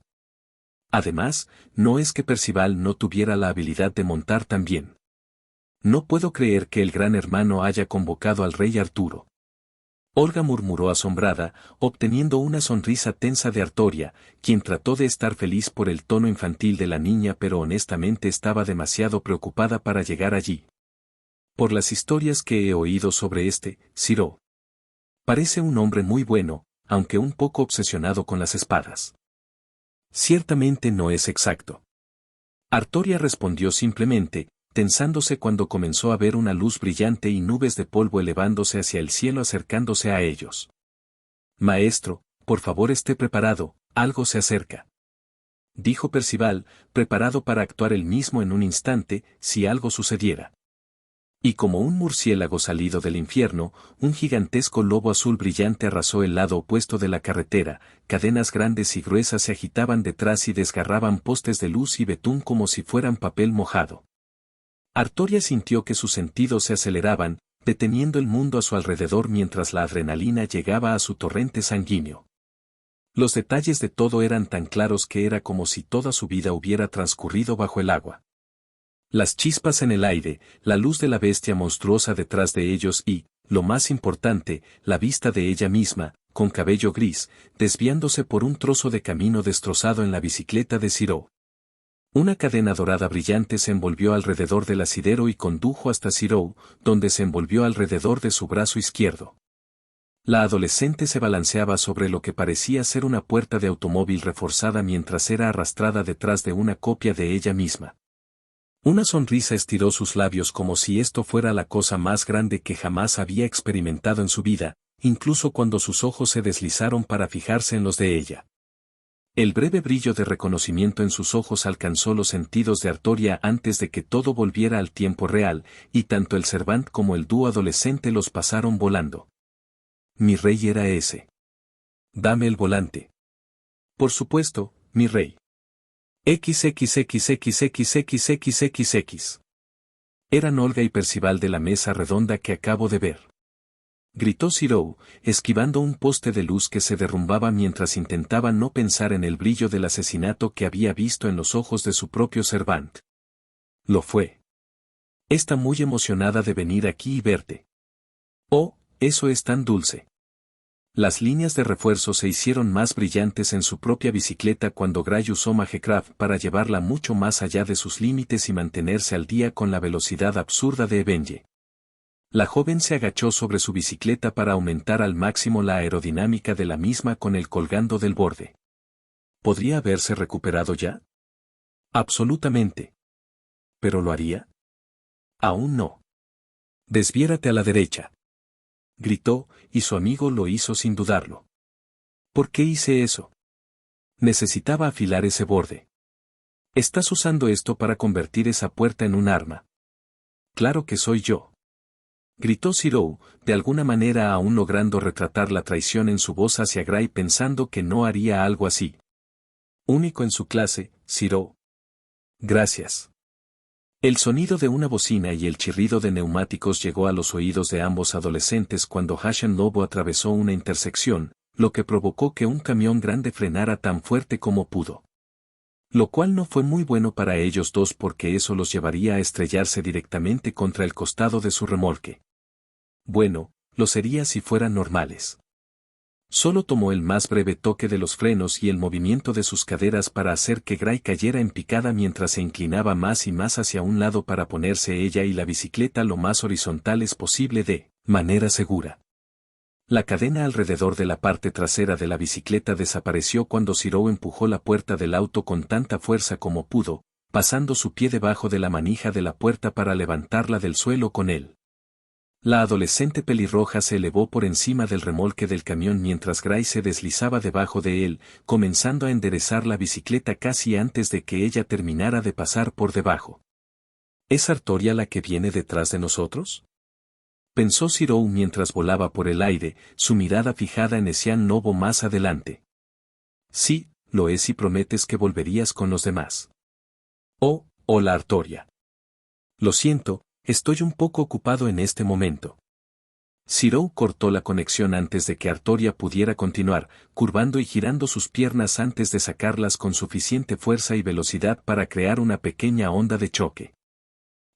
Además, no es que Percival no tuviera la habilidad de montar tan bien. No puedo creer que el Gran Hermano haya convocado al rey Arturo. Olga murmuró asombrada, obteniendo una sonrisa tensa de Artoria, quien trató de estar feliz por el tono infantil de la niña pero honestamente estaba demasiado preocupada para llegar allí. Por las historias que he oído sobre Ciro. Parece un hombre muy bueno, aunque un poco obsesionado con las espadas. Ciertamente no es exacto. Artoria respondió simplemente, tensándose cuando comenzó a ver una luz brillante y nubes de polvo elevándose hacia el cielo acercándose a ellos. Maestro, por favor esté preparado, algo se acerca. Dijo Percival, preparado para actuar él mismo en un instante, si algo sucediera. Y como un murciélago salido del infierno, un gigantesco lobo azul brillante arrasó el lado opuesto de la carretera, cadenas grandes y gruesas se agitaban detrás y desgarraban postes de luz y betún como si fueran papel mojado. Artoria sintió que sus sentidos se aceleraban, deteniendo el mundo a su alrededor mientras la adrenalina llegaba a su torrente sanguíneo. Los detalles de todo eran tan claros que era como si toda su vida hubiera transcurrido bajo el agua. Las chispas en el aire, la luz de la bestia monstruosa detrás de ellos y, lo más importante, la vista de ella misma, con cabello gris, desviándose por un trozo de camino destrozado en la bicicleta de Ciro. Una cadena dorada brillante se envolvió alrededor del asidero y condujo hasta Ciro, donde se envolvió alrededor de su brazo izquierdo. La adolescente se balanceaba sobre lo que parecía ser una puerta de automóvil reforzada mientras era arrastrada detrás de una copia de ella misma. Una sonrisa estiró sus labios como si esto fuera la cosa más grande que jamás había experimentado en su vida, incluso cuando sus ojos se deslizaron para fijarse en los de ella. El breve brillo de reconocimiento en sus ojos alcanzó los sentidos de Artoria antes de que todo volviera al tiempo real, y tanto el Servant como el dúo adolescente los pasaron volando. Mi rey era ese. Dame el volante. Por supuesto, mi rey. XXXXXXXXX. Eran Olga y Percival de la mesa redonda que acabo de ver. Gritó Ciro, esquivando un poste de luz que se derrumbaba mientras intentaba no pensar en el brillo del asesinato que había visto en los ojos de su propio Servant. Lo fue. Está muy emocionada de venir aquí y verte. Oh, eso es tan dulce. Las líneas de refuerzo se hicieron más brillantes en su propia bicicleta cuando Gray usó Magecraft para llevarla mucho más allá de sus límites y mantenerse al día con la velocidad absurda de Evenge. La joven se agachó sobre su bicicleta para aumentar al máximo la aerodinámica de la misma con el colgando del borde. ¿Podría haberse recuperado ya? Absolutamente. ¿Pero lo haría? Aún no. Desviérate a la derecha. Gritó, y su amigo lo hizo sin dudarlo. ¿Por qué hice eso? Necesitaba afilar ese borde. Estás usando esto para convertir esa puerta en un arma. Claro que soy yo. Gritó Zero, de alguna manera aún logrando retratar la traición en su voz hacia Gray pensando que no haría algo así. Único en su clase, Zero. Gracias. El sonido de una bocina y el chirrido de neumáticos llegó a los oídos de ambos adolescentes cuando Hashan Lobo atravesó una intersección, lo que provocó que un camión grande frenara tan fuerte como pudo. Lo cual no fue muy bueno para ellos dos porque eso los llevaría a estrellarse directamente contra el costado de su remolque. Bueno, lo sería si fueran normales. Solo tomó el más breve toque de los frenos y el movimiento de sus caderas para hacer que Gray cayera en picada mientras se inclinaba más y más hacia un lado para ponerse ella y la bicicleta lo más horizontales posible de manera segura. La cadena alrededor de la parte trasera de la bicicleta desapareció cuando Zero empujó la puerta del auto con tanta fuerza como pudo, pasando su pie debajo de la manija de la puerta para levantarla del suelo con él. La adolescente pelirroja se elevó por encima del remolque del camión mientras Gray se deslizaba debajo de él, comenzando a enderezar la bicicleta casi antes de que ella terminara de pasar por debajo. ¿Es Artoria la que viene detrás de nosotros? Pensó Zero mientras volaba por el aire, su mirada fijada en Esian Novo más adelante. Sí, lo es y prometes que volverías con los demás. Oh, hola Artoria. Lo siento, estoy un poco ocupado en este momento. Zero cortó la conexión antes de que Artoria pudiera continuar, curvando y girando sus piernas antes de sacarlas con suficiente fuerza y velocidad para crear una pequeña onda de choque.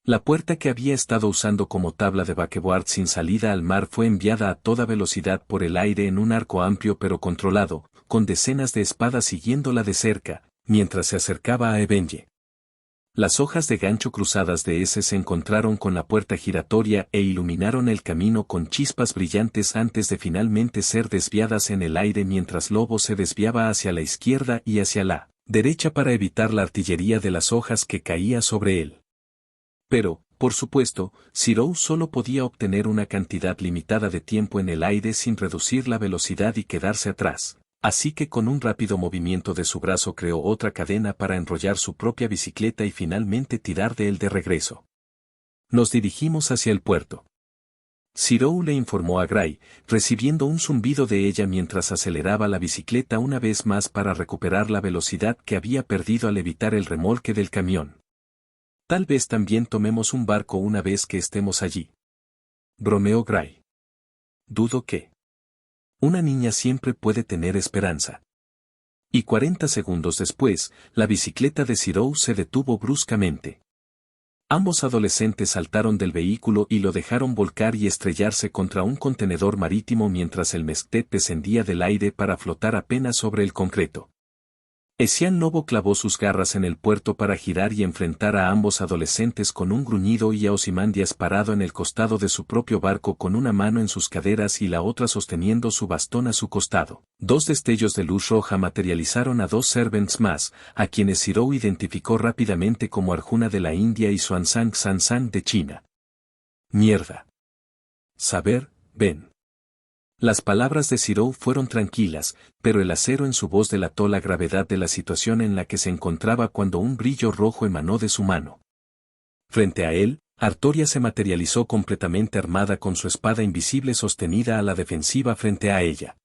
La puerta que había estado usando como tabla de backboard sin salida al mar fue enviada a toda velocidad por el aire en un arco amplio pero controlado, con decenas de espadas siguiéndola de cerca, mientras se acercaba a Evenge. Las hojas de gancho cruzadas de ese se encontraron con la puerta giratoria e iluminaron el camino con chispas brillantes antes de finalmente ser desviadas en el aire mientras Lobo se desviaba hacia la izquierda y hacia la derecha para evitar la artillería de las hojas que caía sobre él. Pero, por supuesto, Zero solo podía obtener una cantidad limitada de tiempo en el aire sin reducir la velocidad y quedarse atrás. Así que con un rápido movimiento de su brazo creó otra cadena para enrollar su propia bicicleta y finalmente tirar de él de regreso. Nos dirigimos hacia el puerto. Zero le informó a Gray, recibiendo un zumbido de ella mientras aceleraba la bicicleta una vez más para recuperar la velocidad que había perdido al evitar el remolque del camión. Tal vez también tomemos un barco una vez que estemos allí. Bromeó Gray. Dudo que. Una niña siempre puede tener esperanza. Y 40 segundos después, la bicicleta de Zero se detuvo bruscamente. Ambos adolescentes saltaron del vehículo y lo dejaron volcar y estrellarse contra un contenedor marítimo mientras el Mesquite descendía del aire para flotar apenas sobre el concreto. Esian Lobo clavó sus garras en el puerto para girar y enfrentar a ambos adolescentes con un gruñido y a Ozymandias parado en el costado de su propio barco con una mano en sus caderas y la otra sosteniendo su bastón a su costado. Dos destellos de luz roja materializaron a dos servants más, a quienes Zero identificó rápidamente como Arjuna de la India y Xuanzang Sanzang de China. Mierda. Saber, ven. Las palabras de Zero fueron tranquilas, pero el acero en su voz delató la gravedad de la situación en la que se encontraba cuando un brillo rojo emanó de su mano. Frente a él, Artoria se materializó completamente armada con su espada invisible sostenida a la defensiva frente a ella.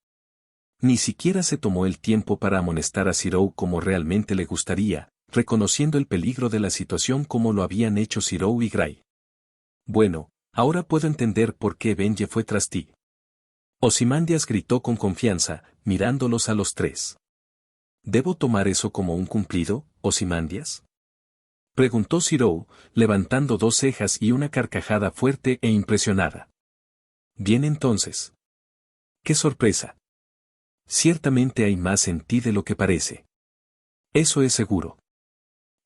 Ni siquiera se tomó el tiempo para amonestar a Zero como realmente le gustaría, reconociendo el peligro de la situación como lo habían hecho Zero y Gray. Bueno, ahora puedo entender por qué Benje fue tras ti. Ozymandias gritó con confianza, mirándolos a los tres. ¿Debo tomar eso como un cumplido, Ozymandias? Preguntó Zero, levantando dos cejas y una carcajada fuerte e impresionada. Bien entonces. ¡Qué sorpresa! Ciertamente hay más en ti de lo que parece. Eso es seguro.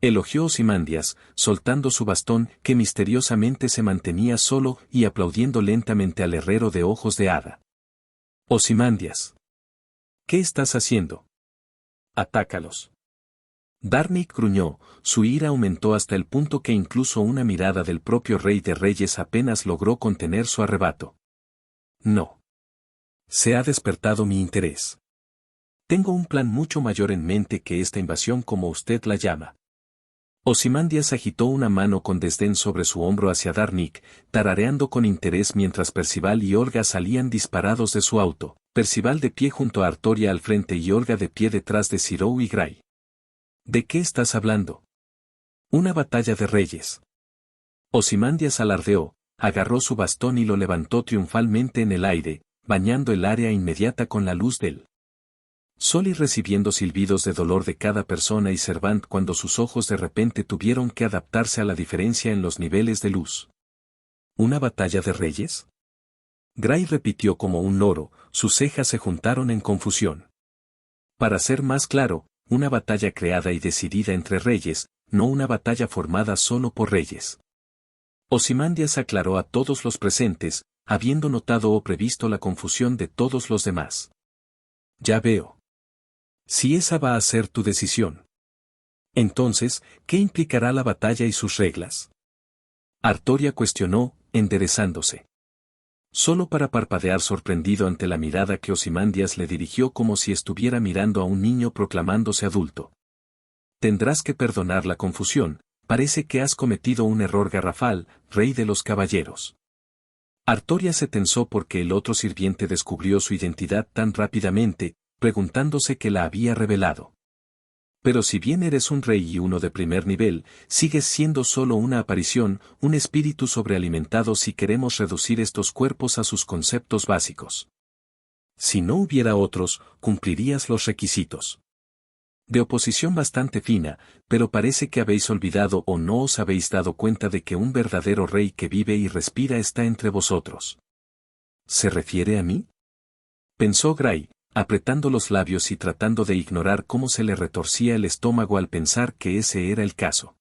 Elogió Ozymandias, soltando su bastón que misteriosamente se mantenía solo y aplaudiendo lentamente al herrero de ojos de hada. Ozymandias. ¿Qué estás haciendo? Atácalos. Darnik gruñó, su ira aumentó hasta el punto que incluso una mirada del propio Rey de Reyes apenas logró contener su arrebato. No. Se ha despertado mi interés. Tengo un plan mucho mayor en mente que esta invasión como usted la llama. Ozymandias agitó una mano con desdén sobre su hombro hacia Darnik, tarareando con interés mientras Percival y Olga salían disparados de su auto, Percival de pie junto a Artoria al frente y Olga de pie detrás de Sirou y Gray. ¿De qué estás hablando? Una batalla de reyes. Ozymandias alardeó, agarró su bastón y lo levantó triunfalmente en el aire, bañando el área inmediata con la luz del sol y recibiendo silbidos de dolor de cada persona y servant cuando sus ojos de repente tuvieron que adaptarse a la diferencia en los niveles de luz. ¿Una batalla de reyes? Gray repitió como un loro, sus cejas se juntaron en confusión. Para ser más claro, una batalla creada y decidida entre reyes, no una batalla formada solo por reyes. Ozymandias aclaró a todos los presentes, habiendo notado o previsto la confusión de todos los demás. Ya veo. Si esa va a ser tu decisión. Entonces, ¿qué implicará la batalla y sus reglas? Artoria cuestionó, enderezándose. Solo para parpadear sorprendido ante la mirada que Ozymandias le dirigió como si estuviera mirando a un niño proclamándose adulto. Tendrás que perdonar la confusión, parece que has cometido un error garrafal, rey de los caballeros. Artoria se tensó porque el otro sirviente descubrió su identidad tan rápidamente, preguntándose qué la había revelado. Pero si bien eres un rey y uno de primer nivel, sigues siendo solo una aparición, un espíritu sobrealimentado si queremos reducir estos cuerpos a sus conceptos básicos. Si no hubiera otros, cumplirías los requisitos. De oposición bastante fina, pero parece que habéis olvidado o no os habéis dado cuenta de que un verdadero rey que vive y respira está entre vosotros. ¿Se refiere a mí? Pensó Gray, apretando los labios y tratando de ignorar cómo se le retorcía el estómago al pensar que ese era el caso.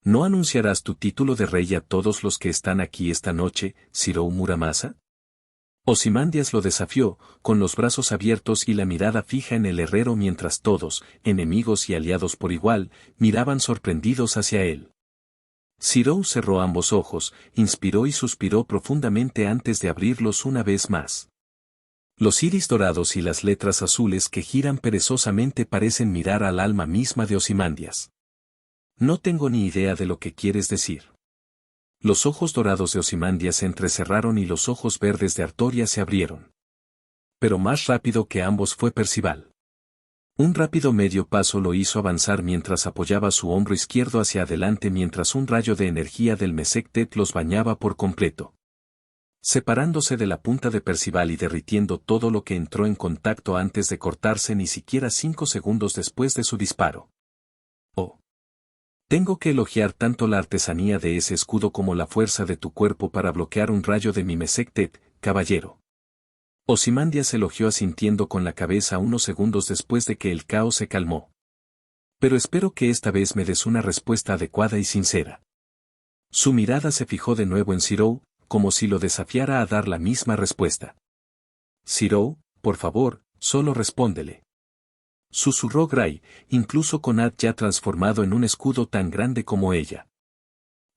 ¿No anunciarás tu título de rey a todos los que están aquí esta noche, Sirou Muramasa? Ozymandias lo desafió, con los brazos abiertos y la mirada fija en el herrero mientras todos, enemigos y aliados por igual, miraban sorprendidos hacia él. Sirou cerró ambos ojos, inspiró y suspiró profundamente antes de abrirlos una vez más. Los iris dorados y las letras azules que giran perezosamente parecen mirar al alma misma de Ozymandias. No tengo ni idea de lo que quieres decir. Los ojos dorados de Ozymandias se entrecerraron y los ojos verdes de Artoria se abrieron. Pero más rápido que ambos fue Percival. Un rápido medio paso lo hizo avanzar mientras apoyaba su hombro izquierdo hacia adelante mientras un rayo de energía del Mesectet los bañaba por completo. Separándose de la punta de Percival y derritiendo todo lo que entró en contacto antes de cortarse ni siquiera 5 segundos después de su disparo. Oh. Tengo que elogiar tanto la artesanía de ese escudo como la fuerza de tu cuerpo para bloquear un rayo de mi Mesectet, caballero. Ozymandias elogió asintiendo con la cabeza unos segundos después de que el caos se calmó. Pero espero que esta vez me des una respuesta adecuada y sincera. Su mirada se fijó de nuevo en Sirou, como si lo desafiara a dar la misma respuesta. Sirou, por favor, solo respóndele. Susurró Gray, incluso con Ad ya transformado en un escudo tan grande como ella.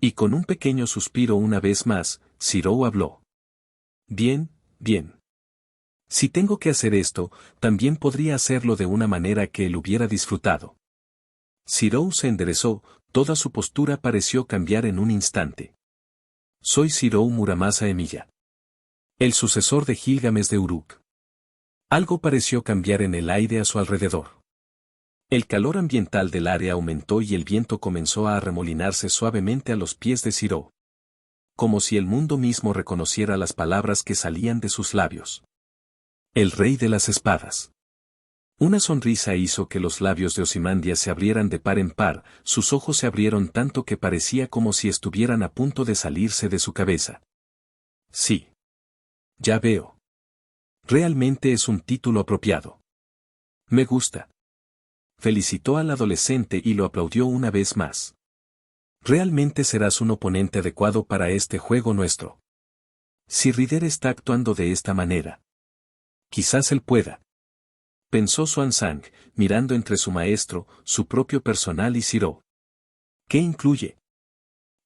Y con un pequeño suspiro una vez más, Sirou habló. Bien, bien. Si tengo que hacer esto, también podría hacerlo de una manera que él hubiera disfrutado. Sirou se enderezó, toda su postura pareció cambiar en un instante. Soy Sirou Muramasa Emilia. El sucesor de Gilgamesh de Uruk. Algo pareció cambiar en el aire a su alrededor. El calor ambiental del área aumentó y el viento comenzó a arremolinarse suavemente a los pies de Sirou. Como si el mundo mismo reconociera las palabras que salían de sus labios. El rey de las espadas. Una sonrisa hizo que los labios de Ozymandias se abrieran de par en par, sus ojos se abrieron tanto que parecía como si estuvieran a punto de salirse de su cabeza. Sí. Ya veo. Realmente es un título apropiado. Me gusta. Felicitó al adolescente y lo aplaudió una vez más. Realmente serás un oponente adecuado para este juego nuestro. Si Ryder está actuando de esta manera. Quizás él pueda. Pensó Xuanzang, mirando entre su maestro, su propio personal y Zhou. ¿Qué incluye?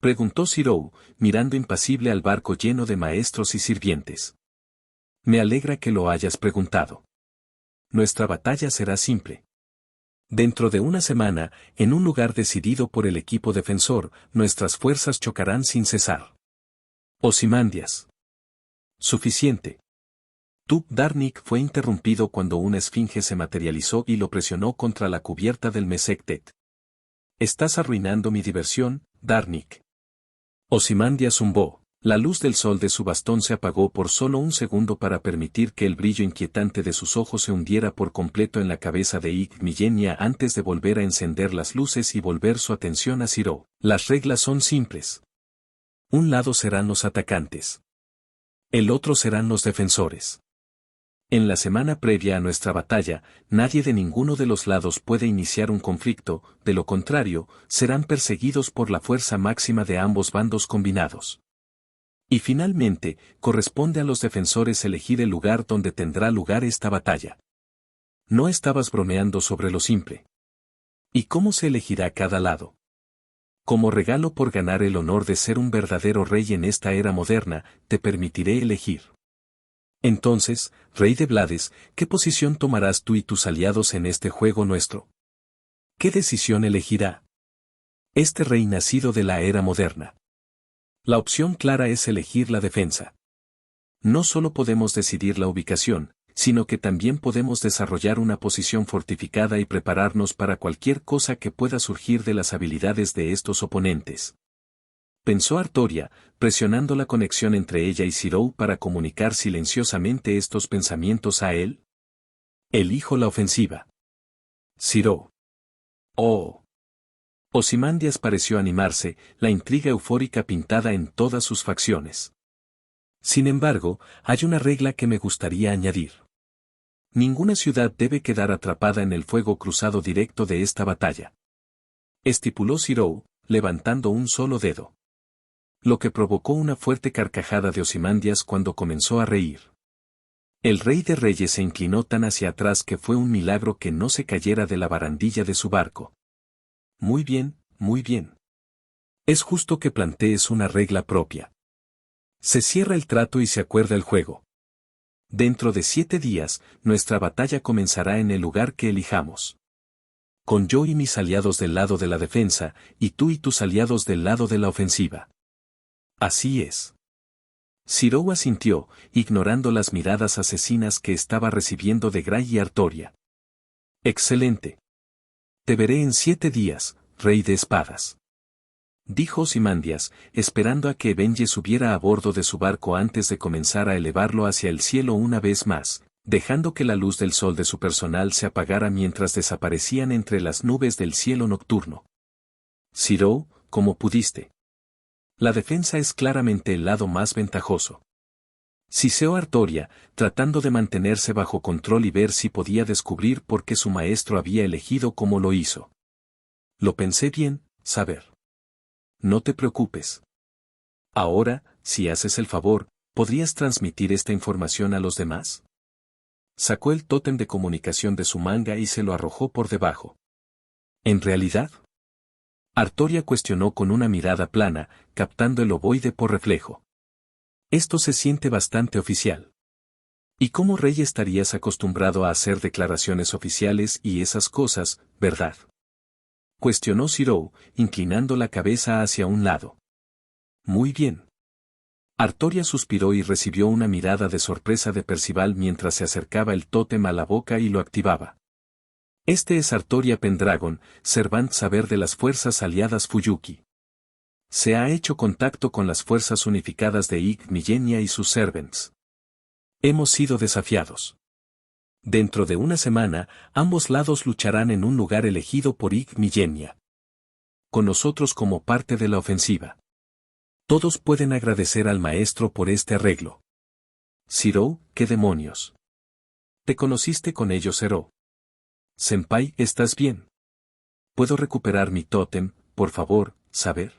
Preguntó Zhou, mirando impasible al barco lleno de maestros y sirvientes. Me alegra que lo hayas preguntado. Nuestra batalla será simple. Dentro de una semana, en un lugar decidido por el equipo defensor, nuestras fuerzas chocarán sin cesar. Ozymandias. Suficiente. Darnik fue interrumpido cuando una esfinge se materializó y lo presionó contra la cubierta del Mesektet. Estás arruinando mi diversión, Darnik. Ozymandias zumbó. La luz del sol de su bastón se apagó por solo un segundo para permitir que el brillo inquietante de sus ojos se hundiera por completo en la cabeza de Ig Millenia antes de volver a encender las luces y volver su atención a Zhou. Las reglas son simples. Un lado serán los atacantes. El otro serán los defensores. En la semana previa a nuestra batalla, nadie de ninguno de los lados puede iniciar un conflicto, de lo contrario, serán perseguidos por la fuerza máxima de ambos bandos combinados. Y finalmente, corresponde a los defensores elegir el lugar donde tendrá lugar esta batalla. No estabas bromeando sobre lo simple. ¿Y cómo se elegirá cada lado? Como regalo por ganar el honor de ser un verdadero rey en esta era moderna, te permitiré elegir. Entonces, rey de Blades, ¿qué posición tomarás tú y tus aliados en este juego nuestro? ¿Qué decisión elegirá este rey nacido de la era moderna? La opción clara es elegir la defensa. No solo podemos decidir la ubicación, sino que también podemos desarrollar una posición fortificada y prepararnos para cualquier cosa que pueda surgir de las habilidades de estos oponentes. Pensó Artoria, presionando la conexión entre ella y Zhou para comunicar silenciosamente estos pensamientos a él. Elijo la ofensiva. Zhou. Oh. Ozymandias pareció animarse, la intriga eufórica pintada en todas sus facciones. Sin embargo, hay una regla que me gustaría añadir. Ninguna ciudad debe quedar atrapada en el fuego cruzado directo de esta batalla. Estipuló Zhou, levantando un solo dedo. Lo que provocó una fuerte carcajada de Ozymandias cuando comenzó a reír. El rey de reyes se inclinó tan hacia atrás que fue un milagro que no se cayera de la barandilla de su barco. Muy bien, muy bien. Es justo que plantees una regla propia. Se cierra el trato y se acuerda el juego. Dentro de 7 días, nuestra batalla comenzará en el lugar que elijamos. Con yo y mis aliados del lado de la defensa, y tú y tus aliados del lado de la ofensiva. Así es. Zhou asintió, ignorando las miradas asesinas que estaba recibiendo de Gray y Artoria. Excelente. Te veré en 7 días, rey de espadas. Dijo Ozymandias, esperando a que Benje subiera a bordo de su barco antes de comenzar a elevarlo hacia el cielo una vez más, dejando que la luz del sol de su personal se apagara mientras desaparecían entre las nubes del cielo nocturno. Zhou, como pudiste. La defensa es claramente el lado más ventajoso. Siseó Artoria, tratando de mantenerse bajo control y ver si podía descubrir por qué su maestro había elegido como lo hizo. Lo pensé bien, saber. No te preocupes. Ahora, si haces el favor, ¿podrías transmitir esta información a los demás? Sacó el tótem de comunicación de su manga y se lo arrojó por debajo. ¿En realidad? Artoria cuestionó con una mirada plana, captando el ovoide por reflejo. Esto se siente bastante oficial. ¿Y como rey estarías acostumbrado a hacer declaraciones oficiales y esas cosas, verdad? Cuestionó Zhou, inclinando la cabeza hacia un lado. Muy bien. Artoria suspiró y recibió una mirada de sorpresa de Percival mientras se acercaba el tótem a la boca y lo activaba. Este es Artoria Pendragon, Servant Saber de las Fuerzas Aliadas Fuyuki. Se ha hecho contacto con las fuerzas unificadas de Ig Millenia y sus servants. Hemos sido desafiados. Dentro de una semana, ambos lados lucharán en un lugar elegido por Ig Millenia. Con nosotros como parte de la ofensiva. Todos pueden agradecer al maestro por este arreglo. Zhou, ¿qué demonios? ¿Te conociste con ellos, Zero? Senpai, ¿estás bien? ¿Puedo recuperar mi tótem, por favor, saber?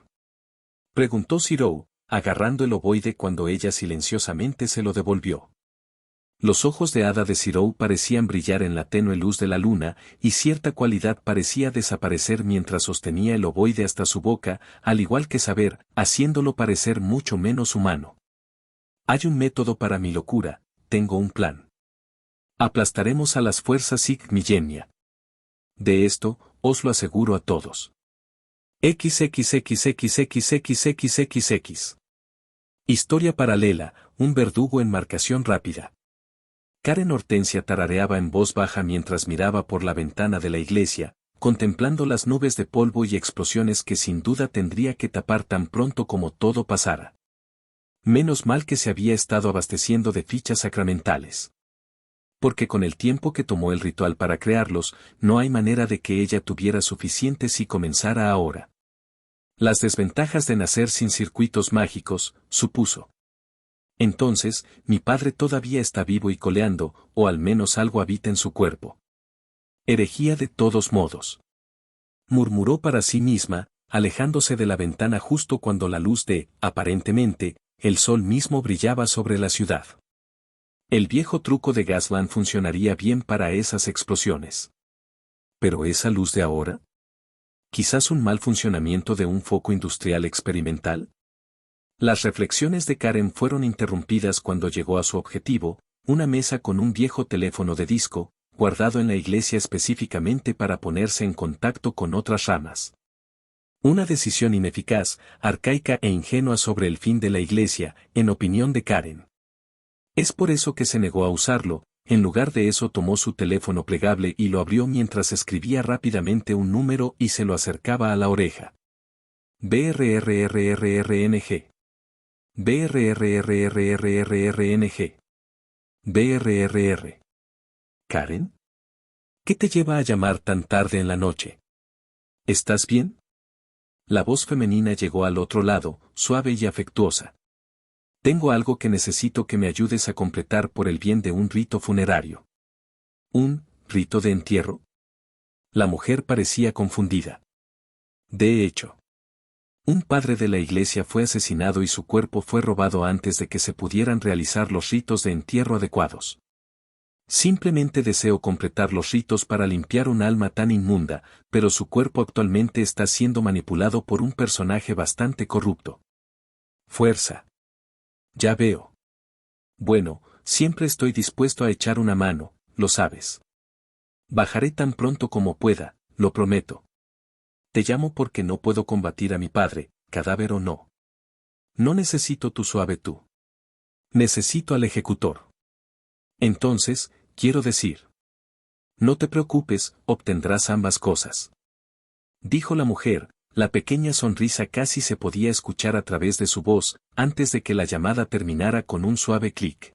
Preguntó Zhou, agarrando el ovoide cuando ella silenciosamente se lo devolvió. Los ojos de hada de Zirou parecían brillar en la tenue luz de la luna, y cierta cualidad parecía desaparecer mientras sostenía el ovoide hasta su boca, al igual que saber, haciéndolo parecer mucho menos humano. Hay un método para mi locura, tengo un plan. Aplastaremos a las fuerzas Sigmillenia. De esto, os lo aseguro a todos. XXXXXXXXX. Historia paralela, un verdugo en marcación rápida. Karen Hortensia tarareaba en voz baja mientras miraba por la ventana de la iglesia, contemplando las nubes de polvo y explosiones que sin duda tendría que tapar tan pronto como todo pasara. Menos mal que se había estado abasteciendo de fichas sacramentales. Porque con el tiempo que tomó el ritual para crearlos, no hay manera de que ella tuviera suficiente si comenzara ahora. Las desventajas de nacer sin circuitos mágicos, supuso. Entonces, mi padre todavía está vivo y coleando, o al menos algo habita en su cuerpo. Herejía de todos modos. Murmuró para sí misma, alejándose de la ventana justo cuando la luz de, aparentemente, el sol mismo brillaba sobre la ciudad. El viejo truco de Gasland funcionaría bien para esas explosiones. ¿Pero esa luz de ahora? ¿Quizás un mal funcionamiento de un foco industrial experimental? Las reflexiones de Karen fueron interrumpidas cuando llegó a su objetivo, una mesa con un viejo teléfono de disco, guardado en la iglesia específicamente para ponerse en contacto con otras ramas. Una decisión ineficaz, arcaica e ingenua sobre el fin de la iglesia, en opinión de Karen. Es por eso que se negó a usarlo, en lugar de eso tomó su teléfono plegable y lo abrió mientras escribía rápidamente un número y se lo acercaba a la oreja. BRRRRRNG. BRRRRRRNG. BRRR. ¿Karen? ¿Qué te lleva a llamar tan tarde en la noche? ¿Estás bien? La voz femenina llegó al otro lado, suave y afectuosa. Tengo algo que necesito que me ayudes a completar por el bien de un rito funerario. ¿Un rito de entierro? La mujer parecía confundida. De hecho, un padre de la iglesia fue asesinado y su cuerpo fue robado antes de que se pudieran realizar los ritos de entierro adecuados. Simplemente deseo completar los ritos para limpiar un alma tan inmunda, pero su cuerpo actualmente está siendo manipulado por un personaje bastante corrupto. Fuerza. Ya veo. Bueno, siempre estoy dispuesto a echar una mano, lo sabes. Bajaré tan pronto como pueda, lo prometo. Te llamo porque no puedo combatir a mi padre, cadáver o no. No necesito tu suave tú. Necesito al ejecutor. Entonces, quiero decir. No te preocupes, obtendrás ambas cosas. Dijo la mujer, la pequeña sonrisa casi se podía escuchar a través de su voz, antes de que la llamada terminara con un suave clic.